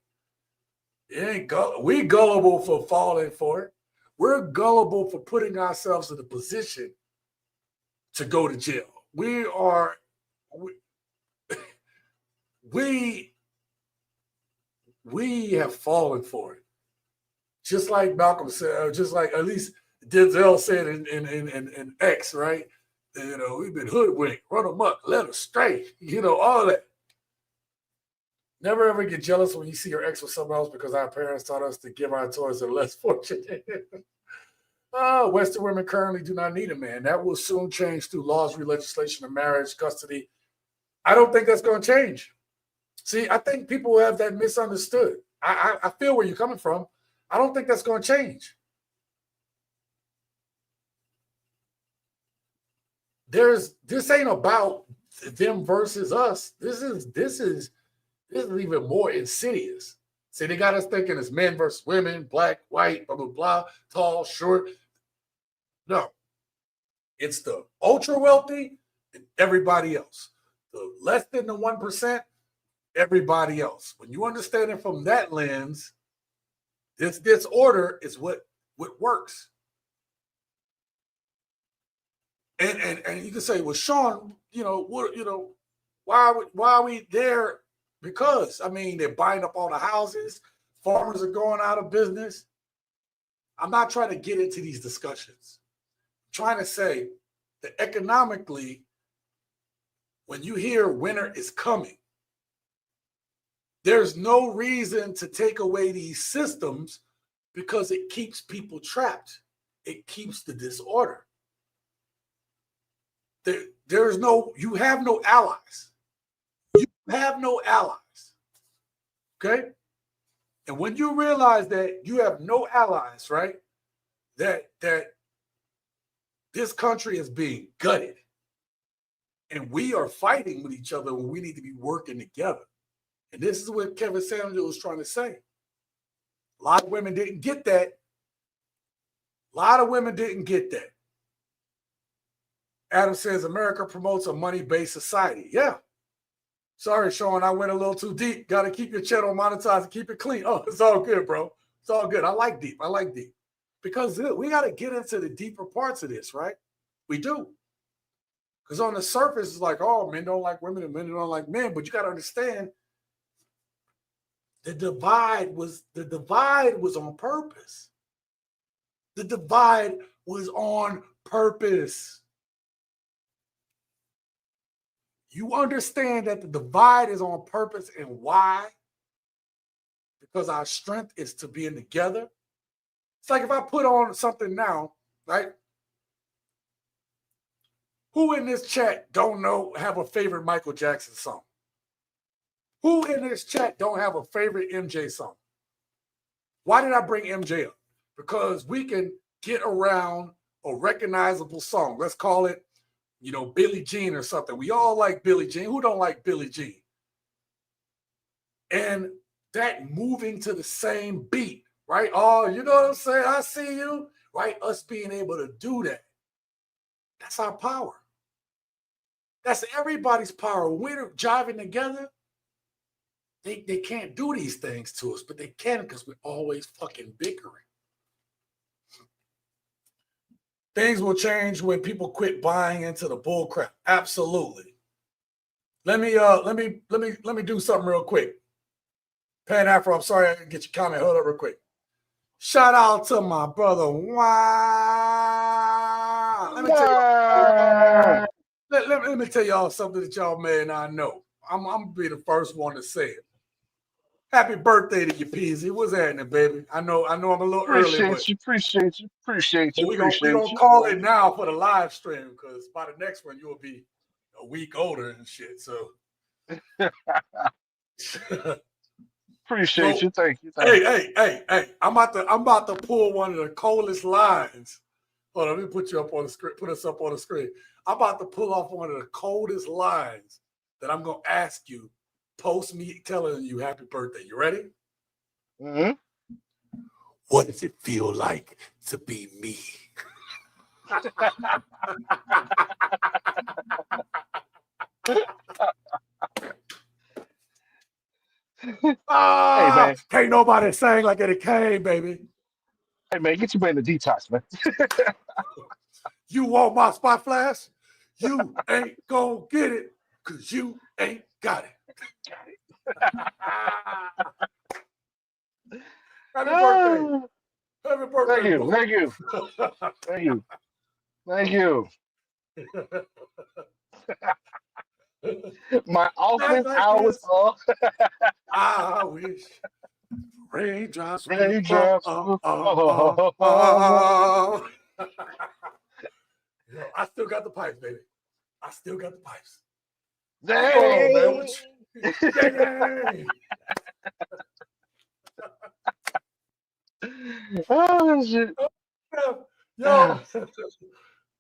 A: It ain't we gullible for falling for it. We're gullible for putting ourselves in a position to go to jail. We have fallen for it. Just like Malcolm said, just like at least Denzel said in X, right? You know, we've been hoodwinked, run amok, led astray, you know, all that. Never ever get jealous when you see your ex with someone else because our parents taught us to give our toys to the less fortunate. Western women currently do not need a man. That will soon change through laws, legislation of marriage, custody. I don't think that's going to change. See, I think people have that misunderstood. I feel where you're coming from. I don't think that's going to change. This ain't about them versus us. This is even more insidious. See, they got us thinking it's men versus women, black, white, blah, blah, blah, tall, short. No. It's the ultra wealthy and everybody else. The less than the 1%, everybody else. When you understand it from that lens, this disorder is what works. And you can say, well, Sean, why are we there? Because, I mean, they're buying up all the houses. Farmers are going out of business. I'm not trying to get into these discussions. I'm trying to say that economically, when you hear winter is coming, there's no reason to take away these systems because it keeps people trapped. It keeps the disorder. You have no allies. You have no allies. Okay? And when you realize that you have no allies, right? That this country is being gutted. And we are fighting with each other when we need to be working together. And this is what Kevin Samuel was trying to say. A lot of women didn't get that. Adam says America promotes a money-based society. Yeah. Sorry, Sean, I went a little too deep. Got to keep your channel monetized and keep it clean. Oh, it's all good, bro. It's all good. I like deep. Because we got to get into the deeper parts of this, right? We do. Because on the surface, it's like, oh, men don't like women and women don't like men. But you got to understand, the divide was on purpose. The divide was on purpose. You understand that the divide is on purpose and why? Because our strength is to being together. It's like if I put on something now, right? Who in this chat have a favorite Michael Jackson song? Who in this chat don't have a favorite MJ song? Why did I bring MJ up? Because we can get around a recognizable song. Let's call it, Billie Jean or something. We all like Billie Jean. Who don't like Billie Jean? And that moving to the same beat, right? Oh, you know what I'm saying? I see you, right? Us being able to do that. That's our power. That's everybody's power. When we're jiving together, they can't do these things to us, but they can because we're always fucking bickering. Things will change when people quit buying into the bull crap. Absolutely. Let me do something real quick. Pan Afro, I'm sorry I didn't get your comment. Hold up real quick. Shout out to my brother. Wow. Let me tell y'all something that y'all may not know. I'm gonna be the first one to say it. Happy birthday to you, Peasy. What's happening, baby? I know I'm a little early, but
C: Appreciate you.
A: we're gonna call it now for the live stream because by the next one you'll be a week older and shit. So
C: Appreciate you. Thank you.
A: Hey! I'm about to pull one of the coldest lines. Hold on, let me put you up on the screen. Put us up on the screen. I'm about to pull off one of the coldest lines that I'm gonna ask you post me telling you happy birthday. You ready?
C: Mm-hmm.
A: What does it feel like to be me?
C: Hey man,
A: Can't nobody sing like it came, baby.
C: get your man the detox, man.
A: You want my spot flash? You ain't gonna get it because you ain't got it. Happy birthday.
C: Ah,
A: Happy
C: thank
A: birthday,
C: you,
A: boo.
C: thank you, thank you, thank you. My
A: Night
C: office
A: like
C: hours
A: this,
C: are
A: I wish raindrops would
C: raindrops.
A: Yo, I still got the pipes, baby. I still got the pipes. What's going on, man?
C: Dang.
A: Yeah.
C: Oh shit.
A: Yo,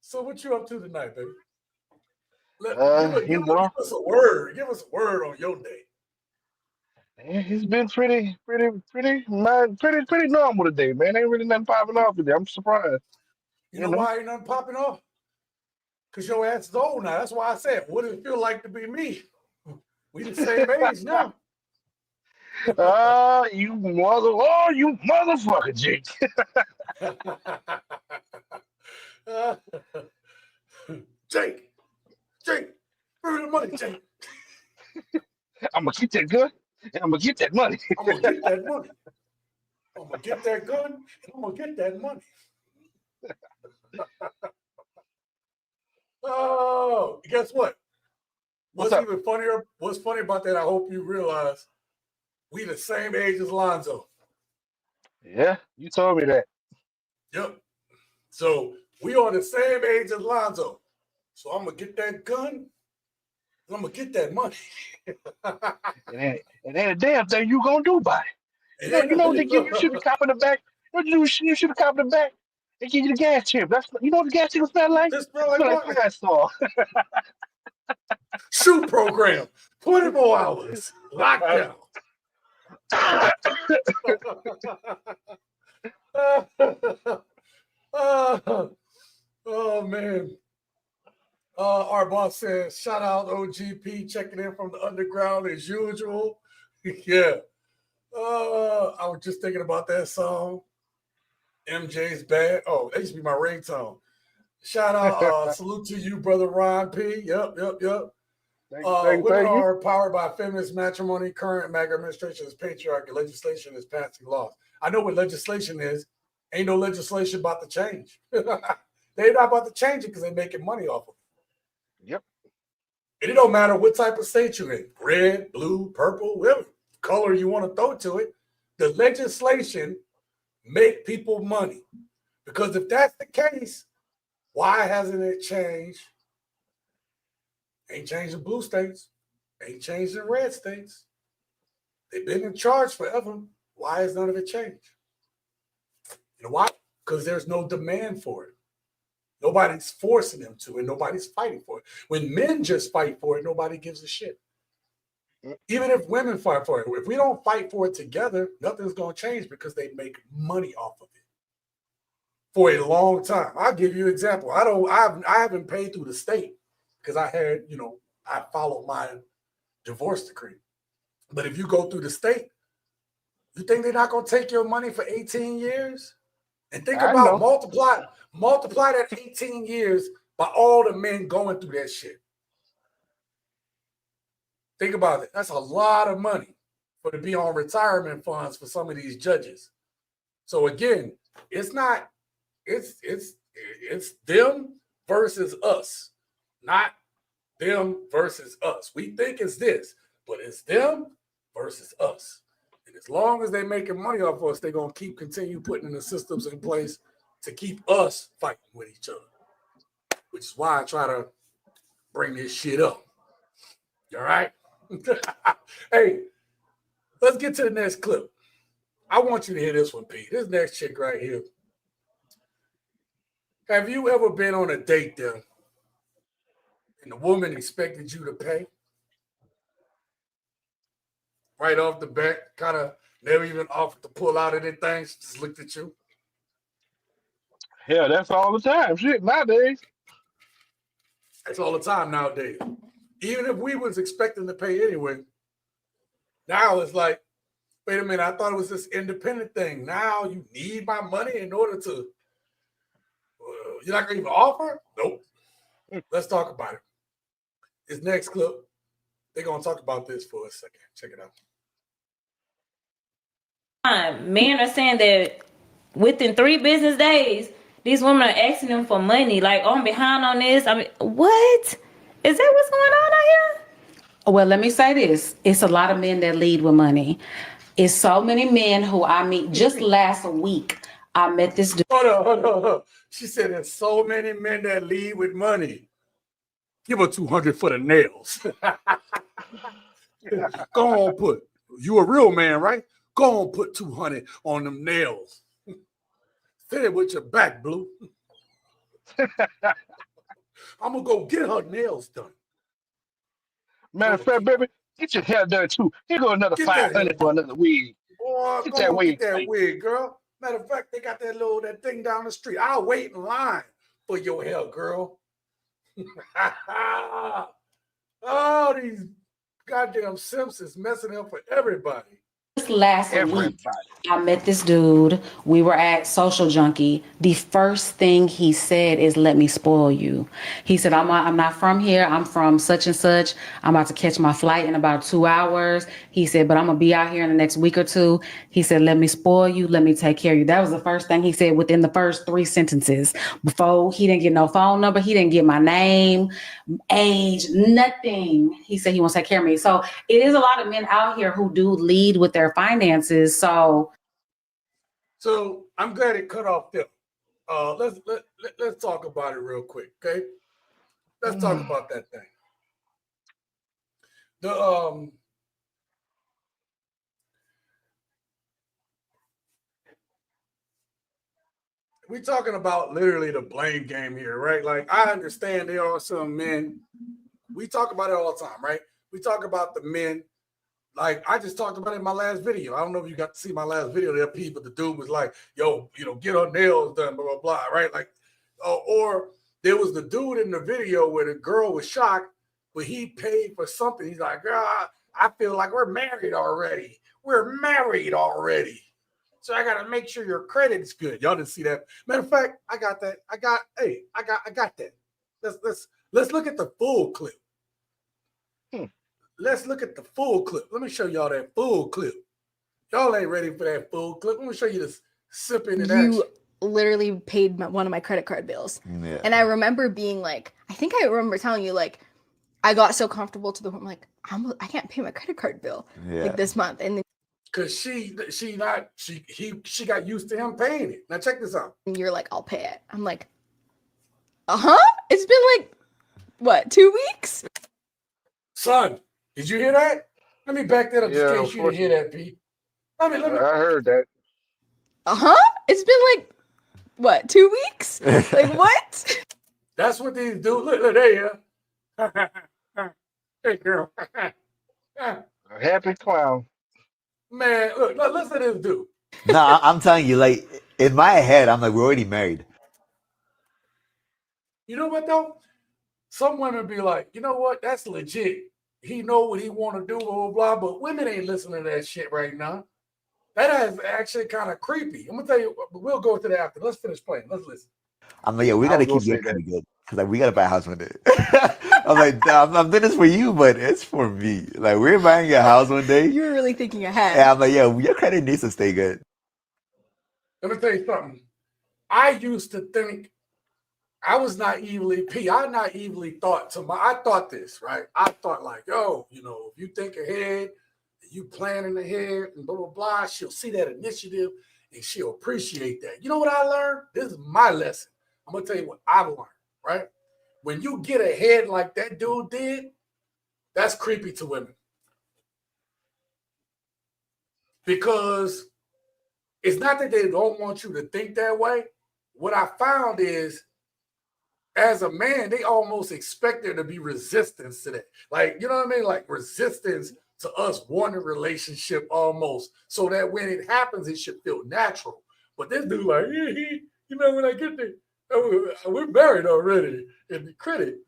A: so what you up to tonight, baby?
C: You
A: Give
C: know,
A: us a word. Give us a word on your day.
C: it's been pretty normal today, man. Ain't really nothing popping off today. I'm surprised.
A: You
C: You
A: know
C: know.
A: why ain't nothing popping off? Because your ass is old now. That's why I said, what does it feel like to be me? We the same age now.
C: You motherfucker, Jake.
A: Jake, Jake, bring me the money, Jake.
C: I'm gonna keep that gun and I'm gonna get that money.
A: I'm gonna get that money. I'm gonna get that gun and I'm gonna get that money. Oh, guess what?
C: What's
A: What's
C: up?
A: even funnier? What's funny about that? I hope you realize we the same age as Lonzo.
C: Yeah, you told me that.
A: Yep. So we are the same age as Lonzo. So I'm gonna get that gun and I'm gonna get that money.
C: It ain't a damn thing you gonna do about it.
A: It ain't
C: You know what
A: nothing.
C: they give you? Shoot the cop in the back. You shoot the cop in the back. They give you the gas chip. You know what the gas chip smell like?
A: This smell like
C: Smell like
A: what?
C: pine saw.
A: Shoot program. 24 hours. Lockdown. Oh man. Our boss says, shout out OGP checking in from the underground as usual. Yeah. I was just thinking about that song. MJ's Bad. Oh, that used to be my ringtone. Shout out, salute to you, brother Ron P. Yep. Women
C: Thank you.
A: are powered by feminist matrimony. Current MAGA administration is patriarchy. Legislation is passing laws. I know what legislation is. Ain't no legislation about to change. They're not about to change it because they're making money off of it.
C: Yep.
A: And it don't matter what type of state you're in, red, blue, purple, whatever color you want to throw to it. The legislation make people money. Because if that's the case, why hasn't it changed? Ain't changed in blue states. Ain't changed in red states. They've been in charge forever. Why has none of it changed? You know why? Because there's no demand for it. Nobody's forcing them to, and nobody's fighting for it. When men just fight for it, nobody gives a shit. Even if women fight for it, if we don't fight for it together, nothing's going to change because they make money off of it for a long time. I'll give you an example. I haven't paid through the state because I followed my divorce decree. But if you go through the state, you think they're not going to take your money for 18 years? And think
C: I
A: about
C: know.
A: multiply that 18 years by all the men going through that shit. Think about it. That's a lot of money for to be on retirement funds for some of these judges. So again, it's not it's them versus us, not them versus us. We think it's this, but it's them versus us. And as long as they're making money off us, they're gonna continue putting the systems in place to keep us fighting with each other. Which is why I try to bring this shit up. All right. Hey, let's get to the next clip. I want you to hear this one, Pete. This next chick right here. Have you ever been on a date there and the woman expected you to pay? right off the bat, kind of never even offered to pull out anything. She just looked at you.
C: Hell, that's all the time. Shit, nowadays.
A: That's all the time nowadays. Even if we was expecting to pay anyway, now it's like, wait a minute, I thought it was this independent thing. Now you need my money in order to, you're not going to even offer? Nope. Let's talk about it. This next clip, they're going to talk about this for a second. Check it out.
D: Men are saying that within 3 business days, these women are asking them for money. Like, oh, I'm behind on this. I mean, what? Is that what's going on out here?
E: Well, let me say this. It's a lot of men that lead with money. It's so many men who I meet. Just last week, I met this dude.
A: Hold on. She said there's so many men that lead with money. Give her 200 for the nails. Go on, put. You a real man, right? Go on, put 200 on them nails. Say it with your back, Blue. I'm going to go get her nails done.
C: Matter of fact, baby, get your hair done too. Here go another
A: Get
C: 500 for another wig.
A: Boy,
C: Get
A: go
C: that
A: on,
C: wig.
A: get that wig, girl. Matter of fact, they got that thing down the street. I'll wait in line for your hair, girl. Oh, these goddamn Simpsons messing up for everybody.
E: Just last week,
C: Everybody.
E: I met this dude. We were at Social Junkie. The first thing he said is, let me spoil you. He said, I'm not from here. I'm from such and such. I'm about to catch my flight in about 2 hours. He said, but I'm going to be out here in the next week or two. He said, let me spoil you. Let me take care of you. That was the first thing he said within the first 3 sentences. Before, he didn't get no phone number. He didn't get my name, age, nothing. He said he wants to take care of me. So it is a lot of men out here who do lead with their finances. So
A: I'm glad it cut off there. Let's talk about it real quick, okay? Let's talk about that thing. We're talking about literally the blame game here, right? Like, I understand there are some men. We talk about it all the time, right? We talk about the men. Like, I just talked about it in my last video. I don't know if you got to see my last video there, Pete, but the dude was like, yo, get her nails done, blah, blah, blah, right? Like, or there was the dude in the video where the girl was shocked, but he paid for something. He's like, girl, I feel like we're married already. We're married already. So I got to make sure your credit's good. Y'all didn't see that. Matter of fact, I got that. I got that. Let's look at the full clip. Let's look at the full clip. Let me show y'all that full clip. Y'all ain't ready for that full clip. Let me show you this sipping in action.
F: You literally paid one of my credit card bills.
G: Yeah.
F: And I remember being like, I think I remember telling you, like, I got so comfortable to the point, like, I can't pay my credit card bill like this month. And then
A: Cause she got used to him paying it. Now check this out.
F: you're like, I'll pay it. I'm like, it's been like, what, 2 weeks?
A: Son, did you hear that? Let me back that up
C: Yeah,
A: in case you didn't hear that, Pete. Let me.
C: I heard that.
F: It's been like, what, 2 weeks? Like, what?
A: That's what these dudes. Look, there you. Hey, girl.
C: A happy clown.
A: Man, look, listen to this dude.
G: No, I'm telling you, like, in my head, I'm like, we're already married.
A: You know what though? Some women be like, you know what? That's legit. He know what he want to do, blah, blah, blah. But women ain't listening to that shit right now. That is actually kind of creepy. I'm gonna tell you, but we'll go to that after. Let's finish playing. Let's listen.
G: I'm like, yeah, we
C: I
G: gotta
C: was
G: keep
C: gonna
G: getting
C: say
G: kind of good. Cause like, we gotta buy a house one day. I'm like, I'm doing this for you, but it's for me. Like, we're buying a house one day.
F: You were really thinking ahead.
G: And I'm like, yeah, your credit needs to stay good.
A: Let me tell you something. I used to think I was naively I naively thought I thought this, right? I thought like, yo, if you think ahead, you planning ahead and blah, blah, blah, she'll see that initiative and she'll appreciate that. You know what I learned? This is my lesson. I'm going to tell you what I've learned, right? When you get ahead like that dude did, that's creepy to women. Because it's not that they don't want you to think that way. What I found is, as a man, they almost expect there to be resistance to that. Like, you know what I mean? Like resistance to us wanting a relationship almost, so that when it happens, it should feel natural. But this dude like, you know, when I get there, we're married already. And the credit,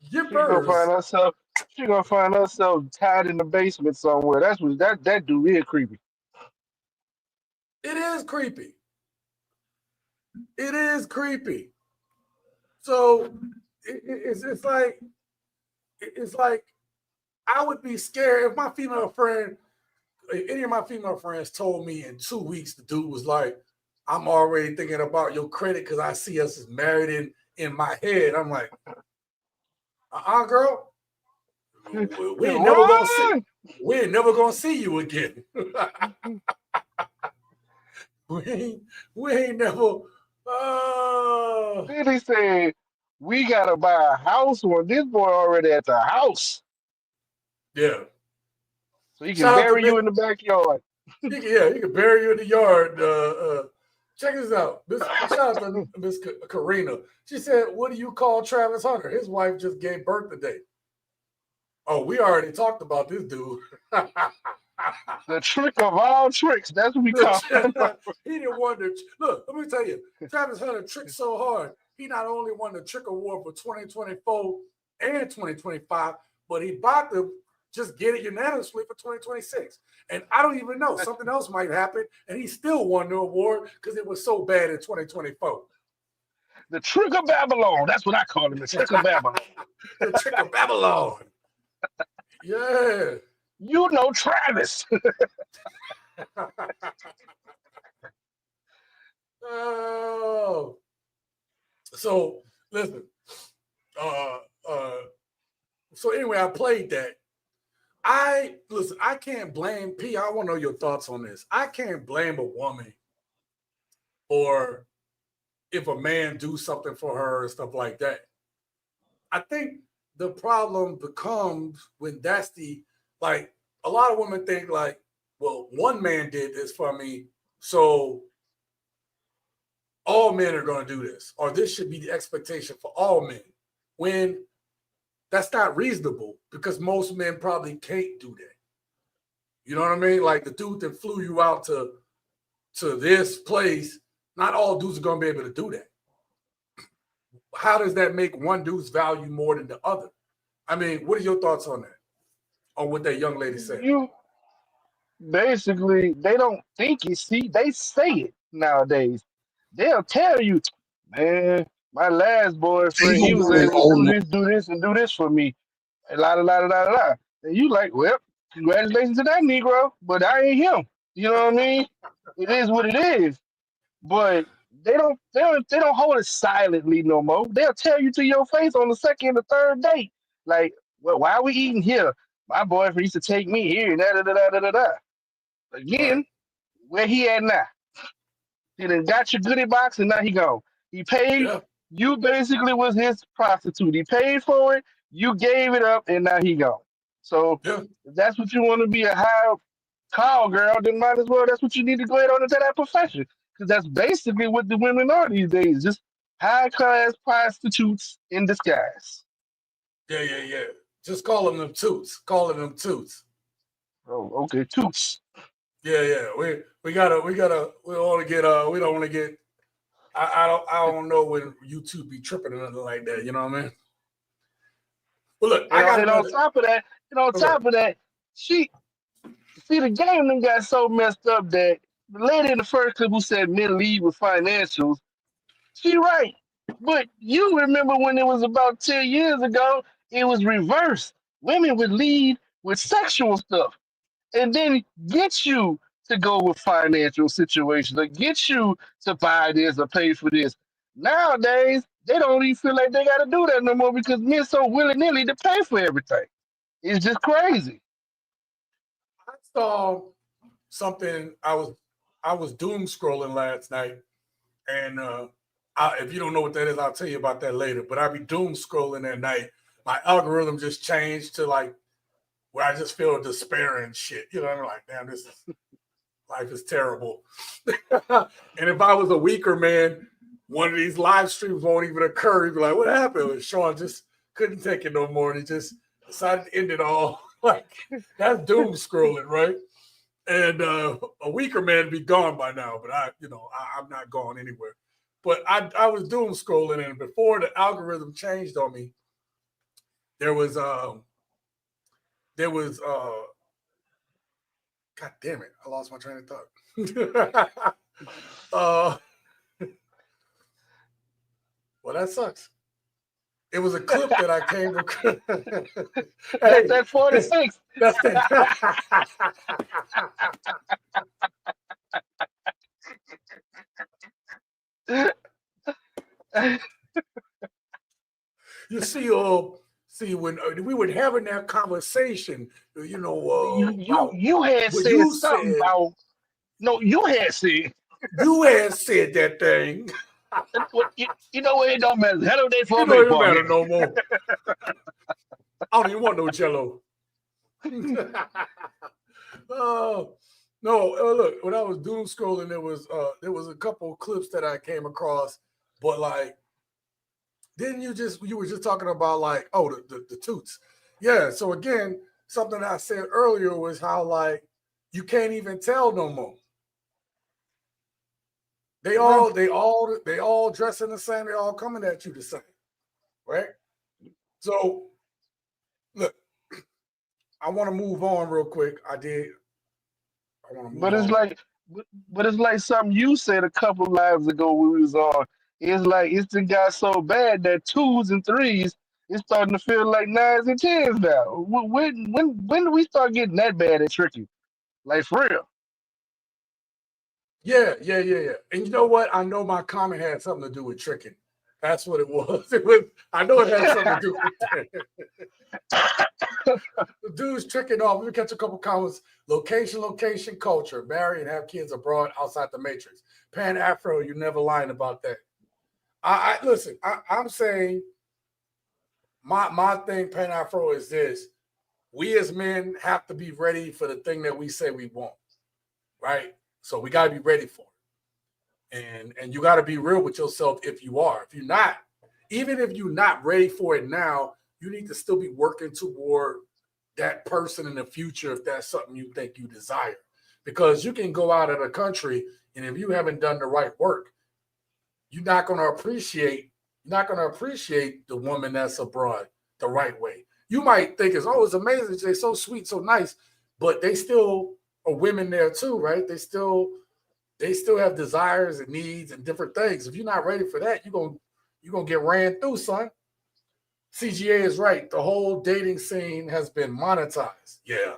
C: She gonna find
A: yippers.
C: herself. She gonna find herself tied in the basement somewhere. That's what that dude is creepy.
A: It is creepy. It is creepy. So it's like I would be scared if my female friend, if any of my female friends told me in 2 weeks, the dude was like, I'm already thinking about your credit because I see us as married in my head. I'm like, girl, we ain't never gonna see.
C: What?
A: We ain't never gonna see you again. we ain't never.
C: Then he said, "We gotta buy a house when this boy already at the house,
A: Yeah.
C: so he can
A: Shout out to
C: bury you in the backyard."
A: he can bury you in the yard. Check this out. Shout out to Miss Karina. She said, "What do you call Travis Hunter? His wife just gave birth today." Oh, we already talked about this dude.
C: The trick of all tricks. That's what we call him.
A: He didn't won the look. Let me tell you, Travis Hunter tricked so hard. He not only won the Trick Award for 2024 and 2025, but he about to just get it unanimously for 2026. And I don't even know, something else might happen, and he still won the award because it was so bad in 2024.
C: The trick of Babylon. That's what I call him. The trick of Babylon.
A: The Trick of Babylon. Yeah.
C: You know Travis.
A: Oh. So listen. So anyway, I played that. I can't blame P. I want to know your thoughts on this. I can't blame a woman or if a man do something for her and stuff like that. I think the problem becomes when that's like a lot of women think like, well, one man did this for me, so all men are going to do this, or this should be the expectation for all men. When that's not reasonable because most men probably can't do that. You know what I mean? Like the dude that flew you out to this place, not all dudes are going to be able to do that. How does that make one dude's value more than the other? I mean, what are your thoughts on that? On what that young lady said?
C: You basically they don't think it. See, they say it nowadays. They'll tell you, man, my last boyfriend, he was able to do this, and do this for me. And la da la da da da. Da. And you like, well, congratulations to that Negro, but I ain't him. You know what I mean? It is what it is. But they don't hold it silently no more. They'll tell you to your face on the second or third date. Like, well, why are we eating here? My boyfriend used to take me here and da da da da da da da.
A: Right.
C: Again, where he at now? He done got your goodie box and now he gone. He paid,
A: Yeah.
C: you basically was his prostitute. He paid for it, you gave it up, and now he gone. So
A: Yeah.
C: if that's what you want to be a high call girl, then might as well that's what you need to go ahead on into that profession. Because that's basically what the women are these days, just high class prostitutes in disguise.
A: Yeah. Just calling them toots. Calling them toots.
C: Oh, okay, toots.
A: Yeah. We don't want to get I don't know when YouTube be tripping or nothing like that. You know what I mean? Well, look, I got
C: And on
A: another.
C: top of that, she see the game then got so messed up that the lady in the first clip who said men lead with financials, she right. But you remember when it was about 10 years ago, it was reversed. Women would lead with sexual stuff and then get you to go with financial situations or get you to buy this or pay for this. Nowadays, they don't even feel like they got to do that no more because men so willy-nilly to pay for everything. It's just crazy.
A: I saw something. I was doom scrolling last night, and if you don't know what that is, I'll tell you about that later. But I be doom scrolling that night. My algorithm just changed to like where I just feel despair and shit. You know, I'm like, damn, life is terrible. And if I was a weaker man, one of these live streams won't even occur. He'd be like, what happened? And Sean just couldn't take it no more, and he just decided to end it all. Like that's doom scrolling, right? And a weaker man be gone by now, but I'm not going anywhere. But I was doom scrolling, and before the algorithm changed on me, there was God damn it, I lost my train of thought. Well, that sucks. It was a clip that I came across.
C: That's that 46.
A: That's it. You see, when we were having that conversation, about
C: you had
A: what
C: said
A: you
C: something
A: said.
C: about no, you had said.
A: You had said that thing.
C: You know what? It don't matter. Hello day for
A: You
C: a
A: know it don't
C: baseball
A: matter
C: game.
A: no more. I don't even want no Jello. Oh no! Look, when I was doom scrolling, there was a couple of clips that I came across, but like, didn't you were just talking about like, oh, the toots, yeah. So again, something I said earlier was how like you can't even tell no more. They all dressing the same. They all coming at you the same, right? So look, I want to move on real quick. I want to move
C: But it's
A: on.
C: like, but it's like something you said a couple lives ago when we was on. It's like it's the got so bad that twos and threes it's starting to feel like nines and tens now. When do we start getting that bad and tricky? Like for real?
A: Yeah. And you know what? I know my comment had something to do with tricking. That's what it was. It was. I know it had something to do with that. The dude's tricking off. Let me catch a couple comments. Location, culture. Marry and have kids abroad outside the matrix. Pan Afro, you never lying about that. I listen. I'm saying my thing, Pan Afro, is this: we as men have to be ready for the thing that we say we want, right? So we got to be ready for it. And you got to be real with yourself if you are. If you're not, even if you're not ready for it now, you need to still be working toward that person in the future if that's something you think you desire. Because you can go out of the country, and if you haven't done the right work, you're not going to appreciate the woman that's abroad the right way. You might think it's amazing, they're so sweet, so nice, but they still are women there too, right? They still have desires and needs and different things. If you're not ready for that, you're gonna get ran through, son. CGA is right. The whole dating scene has been monetized. Yeah.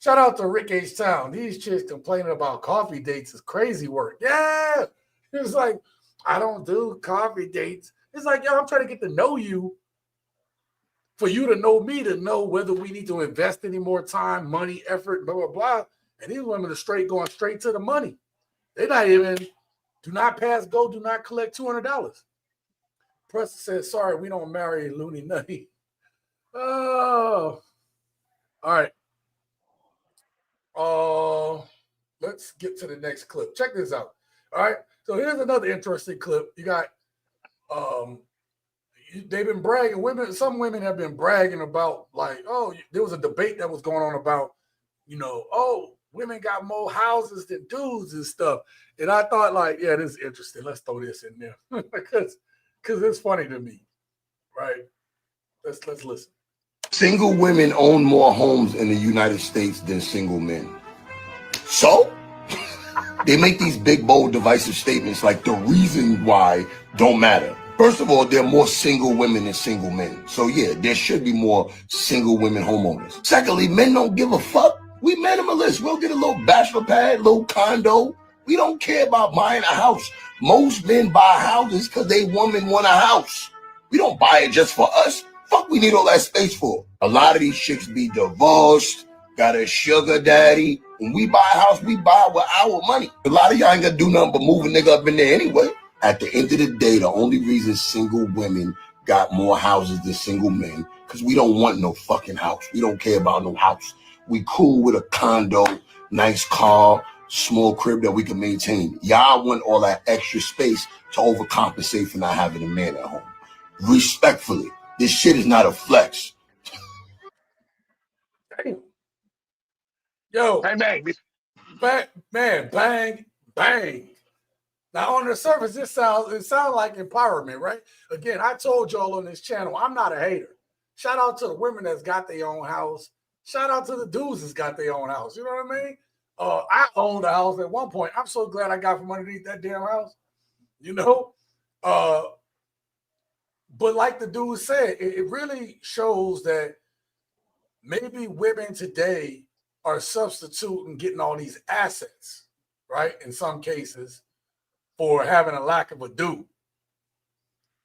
A: Shout out to Rick H. Town. These chicks complaining about coffee dates is crazy work. Yeah. It's like, I don't do coffee dates. It's like, yo, I'm trying to get to know you for you to know me, to know whether we need to invest any more time, money, effort, blah, blah, blah. And these women are going straight to the money. They're not even, do not pass go, do not collect $200. Preston says, sorry, we don't marry Looney Nutty. Oh, all right. Let's get to the next clip. Check this out. All right. So here's another interesting clip. You got they've been bragging. Some women have been bragging about like, oh, there was a debate that was going on about, women got more houses than dudes and stuff. And I thought like, yeah, this is interesting. Let's throw this in there because it's funny to me, right? Let's listen.
H: Single women own more homes in the United States than single men. So they make these big, bold, divisive statements like the reason why don't matter. First of all, there are more single women than single men. So yeah, there should be more single women homeowners. Secondly, men don't give a fuck. We minimalists. We'll get a little bachelor pad, little condo. We don't care about buying a house. Most men buy houses because they woman want a house. We don't buy it just for us. Fuck, we need all that space for. A lot of these chicks be divorced, got a sugar daddy. When we buy a house, we buy it with our money. A lot of y'all ain't gonna do nothing but move a nigga up in there anyway. At the end of the day, the only reason single women got more houses than single men, because we don't want no fucking house. We don't care about no house. We cool with a condo, nice car, small crib that we can maintain. Y'all want all that extra space to overcompensate for not having a man at home. Respectfully, this shit is not a flex.
A: Yo,
C: Bang, bang.
A: bang, man, bang, bang. Now, on the surface, it sounds like empowerment, right? Again, I told y'all on this channel, I'm not a hater. Shout out to the women that's got their own house. Shout out to the dudes that's got their own house. You know what I mean? I owned a house at one point. I'm so glad I got from underneath that damn house. You know? But like the dude said, it really shows that maybe women today are substituting getting all these assets, right? In some cases, for having a lack of a dude,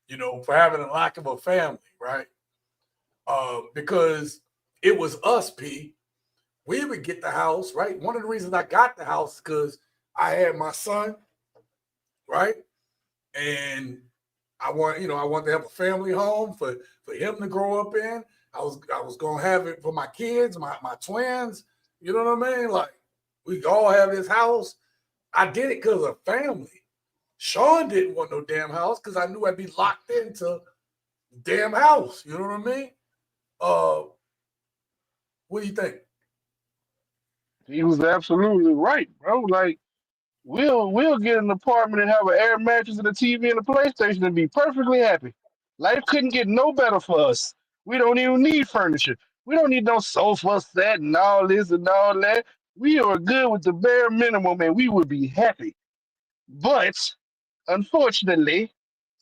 A: you know, for having a lack of a family, right? Because it was us, P. We would get the house, right? One of the reasons I got the house is because I had my son, right? And I want to have a family home for him to grow up in. I was gonna have it for my kids, my twins. You know what I mean? Like we all have this house. I did it because of family. Sean didn't want no damn house because I knew I'd be locked into the damn house. You know what I mean? What do you think?
C: He was absolutely right, bro. Like, we'll get an apartment and have an air mattress and a TV and a PlayStation and be perfectly happy. Life couldn't get no better for us. We don't even need furniture. We don't need no sofa set and all this and all that. We are good with the bare minimum and we would be happy. But unfortunately,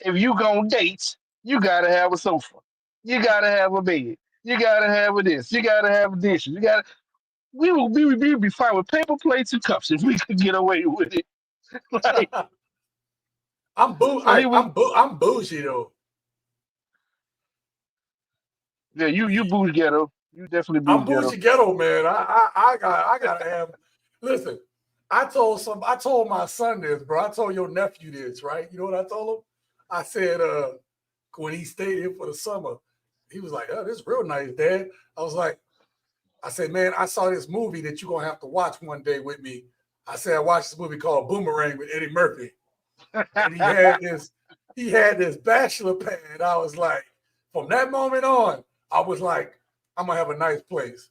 C: if you gonna date, you gotta have a sofa. You gotta have a bed. You gotta have a this. You gotta have dishes. We would be fine with paper plates and cups if we could get away with it. Like, so he was,
A: I'm bougie though.
C: yeah, you booze ghetto. You definitely
A: I'm
C: booze ghetto.
A: bougie ghetto, man. I gotta have. Listen, I told my son this, bro. I told your nephew this, right? You know what I told him? I said, when he stayed here for the summer, he was like, "Oh, this is real nice, Dad." I said, "Man, I saw this movie that you're gonna have to watch one day with me." I said, "I watched this movie called Boomerang with Eddie Murphy," and he had this bachelor pad. I was like, from that moment on, I was like, I'm gonna have a nice place.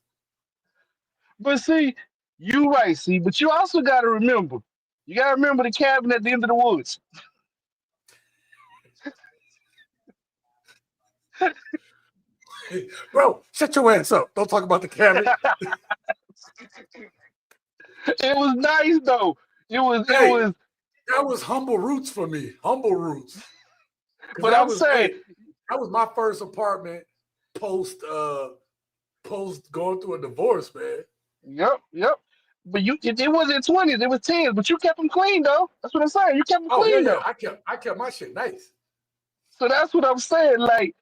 C: But see, you right, see, but you also gotta remember, the cabin at the end of the woods.
A: Bro, shut your ass up. Don't talk about the cabin.
C: It was nice though. It
A: Hey,
C: was,
A: that was humble roots for me. Humble roots. Because
C: but I'm saying,
A: that was my first apartment post going through a divorce, man.
C: yep. But it wasn't 20s, it was 10s, but you kept them clean though. That's what I'm saying. You kept them
A: Oh yeah,
C: clean
A: yeah.
C: though.
A: I kept my shit nice.
C: So that's what I'm saying. Like,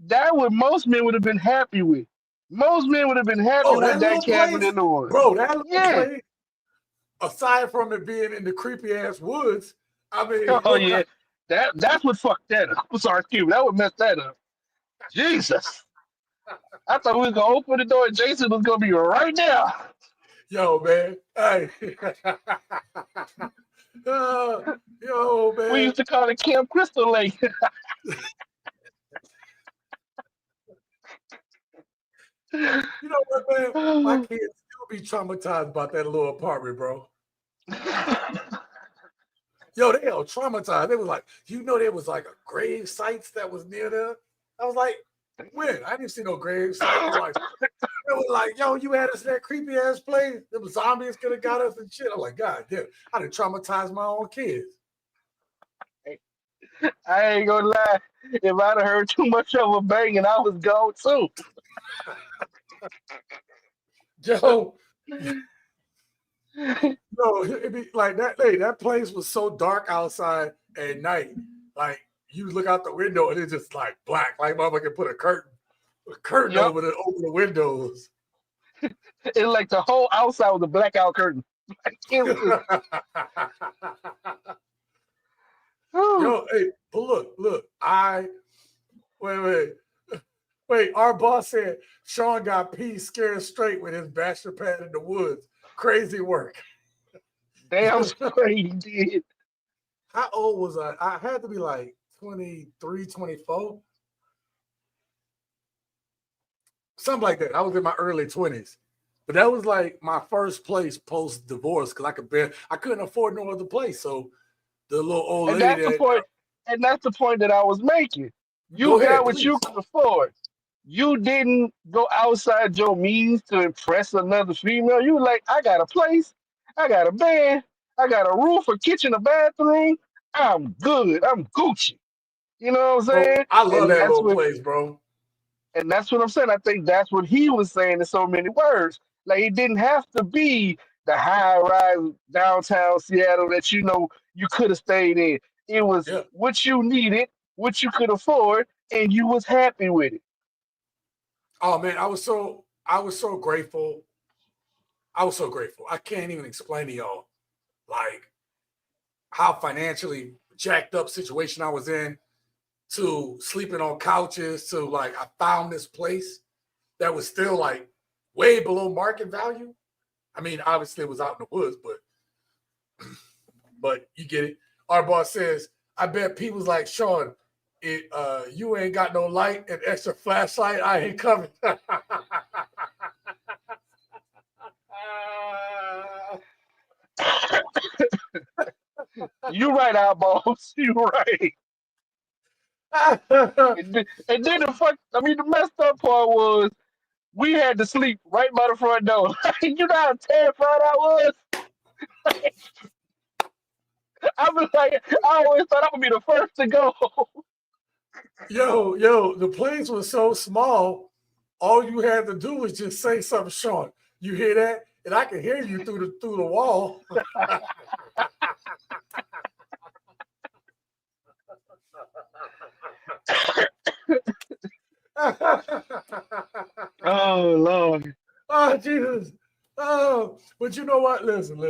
C: that what most men would have been happy with. Most men would have been happy
A: Oh,
C: with
A: that
C: that
A: little
C: cabin
A: place,
C: in the woods.
A: bro. That little
C: Yeah.
A: place. Aside from it being in the creepy ass woods, I mean,
C: Oh yeah. That's what fucked that up. I'm sorry, Cuban. That would mess that up. Jesus. I thought we was gonna open the door and Jason was gonna be right there.
A: yo, man. Hey, yo,
C: We
A: man.
C: used to call it Camp Crystal Lake.
A: You know what, man? My kids still be traumatized about that little apartment, bro. Yo, they are traumatized. They was like, there was like a grave sites that was near there. I was like, when? I didn't see no grave site. They was like, yo, you had us in that creepy ass place. Them zombies could have got us and shit. I'm like, God damn, I done traumatized my own kids.
C: I ain't gonna lie. If I'd have heard too much of a banging, I was gone too.
A: Yo, no, it'd be like that. Hey, that place was so dark outside at night. Like you look out the window and it's just like black. Like motherfucker put a curtain
C: Yep.
A: over the windows.
C: It's like the whole outside was a blackout curtain. It was just, whew.
A: Yo, hey, but look, wait. Wait, our boss said Sean got P scared straight with his bachelor pad in the woods. Crazy work.
C: Damn straight he did.
A: How old was I? I had to be like 23, 24. Something like that. I was in my early 20s. But that was like my first place post divorce because I couldn't afford no other place. So the little old
C: And
A: lady
C: that's the
A: that
C: point. And that's the point that I was making. You
A: go
C: got
A: ahead,
C: what you
A: please.
C: could afford. You didn't go outside your means to impress another female. You were like, I got a place, I got a bed, I got a roof, a kitchen, a bathroom. I'm good. I'm Gucci. You know what I'm
A: Bro,
C: saying?
A: I love
C: And
A: that
C: that's
A: little
C: what
A: place, bro.
C: and that's what I'm saying. I think that's what he was saying in so many words. Like it didn't have to be the high rise downtown Seattle that you could have stayed in. It was
A: Yeah.
C: what you needed, what you could afford, and you was happy with it.
A: Oh man, I was so grateful. I was so grateful. I can't even explain to y'all like how financially jacked up situation I was in to sleeping on couches to like I found this place that was still like way below market value. I mean, obviously it was out in the woods, but you get it. Our boss says, I bet people's like, Sean, you ain't got no light and extra flashlight. I ain't coming.
C: You right, our boss. You right. And then the messed up part was we had to sleep right by the front door. You know how terrified I was? I was like, I always thought I would be the first to go.
A: Yo, the place was so small. All you had to do was just say something, Sean. You hear that? And I can hear you through the wall.
C: Oh Lord.
A: Oh, Jesus. Oh, but you know what? Listen.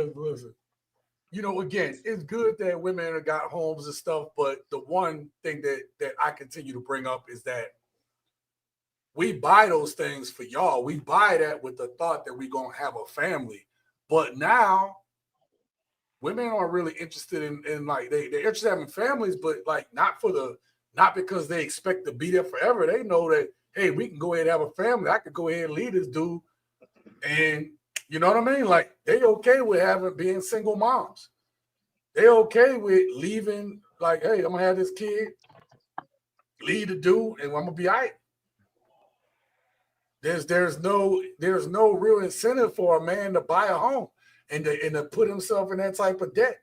A: Again, it's good that women have got homes and stuff, but the one thing that I continue to bring up is that we buy those things for y'all. We buy that with the thought that we're gonna have a family. But now women are really interested in like they're interested in having families, but like not because they expect to be there forever. They know that hey, we can go ahead and have a family. I could go ahead and lead this dude, and you know what I mean? Like they okay with being single moms. They okay with leaving. Like, hey, I'm gonna have this kid, lead the dude, and I'm gonna be all right. There's no real incentive for a man to buy a home and to put himself in that type of debt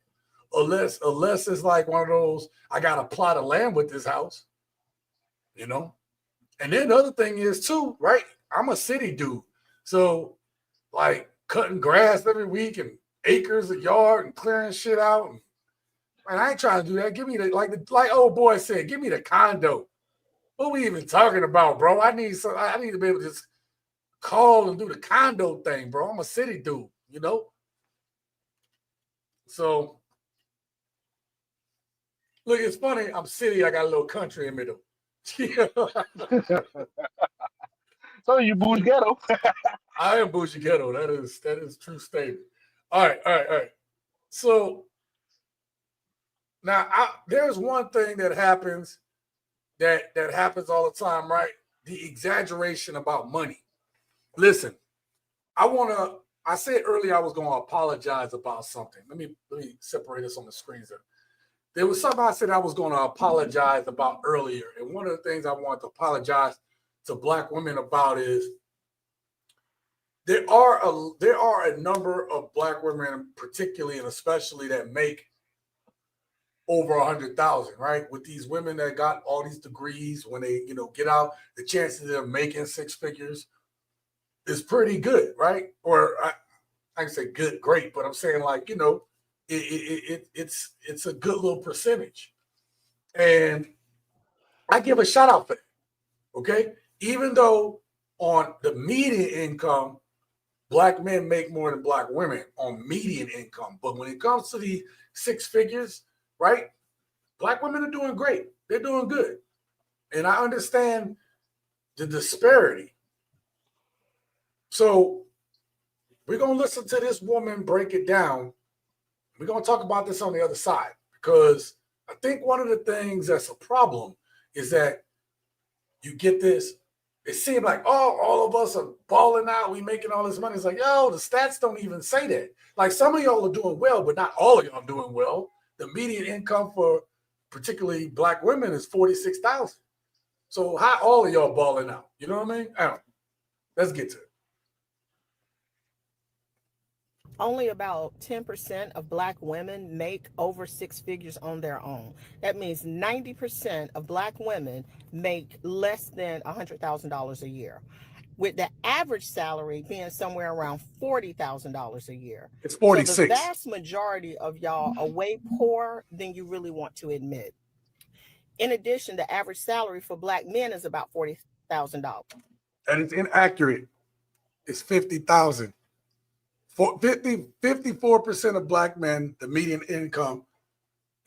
A: unless it's like one of those I got a plot of land with this house, you know. And then the other thing is too, right? I'm a city dude, so like cutting grass every week and acres of yard and clearing shit out. And I ain't trying to do that. Give me like old boy said, give me the condo. What we even talking about, bro? I need to be able to just call and do the condo thing, bro. I'm a city dude, you know? So look, it's funny. I'm city, I got a little country in the middle.
C: So you booze ghetto.
A: I am bougie ghetto. That is true statement. All right. So now there's one thing that happens that happens all the time, right? The exaggeration about money. Listen, I said earlier I was gonna apologize about something. Let me separate this on the screens there. There was something I said I was gonna apologize about earlier. And one of the things I want to apologize to black women about is there are a number of black women, particularly and especially that make over 100,000, right? With these women that got all these degrees, when they get out, the chances of them making six figures is pretty good, right? Or I can say good, great, but I'm saying like it's a good little percentage, and I give a shout out for that. Okay, even though on the median income black men make more than black women on median income. But when it comes to the six figures, right? Black women are doing great. They're doing good. And I understand the disparity. So we're going to listen to this woman break it down. We're going to talk about this on the other side because I think one of the things that's a problem is that you get this. it seemed like, oh, all of us are balling out. We making all this money. It's like, yo, the stats don't even say that. Like some of y'all are doing well, but not all of y'all doing well. The median income for particularly Black women is 46,000. So how all of y'all balling out? You know what I mean? I don't know. Let's get to it.
I: Only about 10% of Black women make over six figures on their own. That means 90% of Black women make less than $100,000 a year, with the average salary being somewhere around $40,000 a year.
A: It's
I: So
A: 46.
I: the vast majority of y'all are way poorer than you really want to admit. In addition, the average salary for Black men is about $40,000.
A: And it's inaccurate. It's 50,000. 54% of Black men, the median income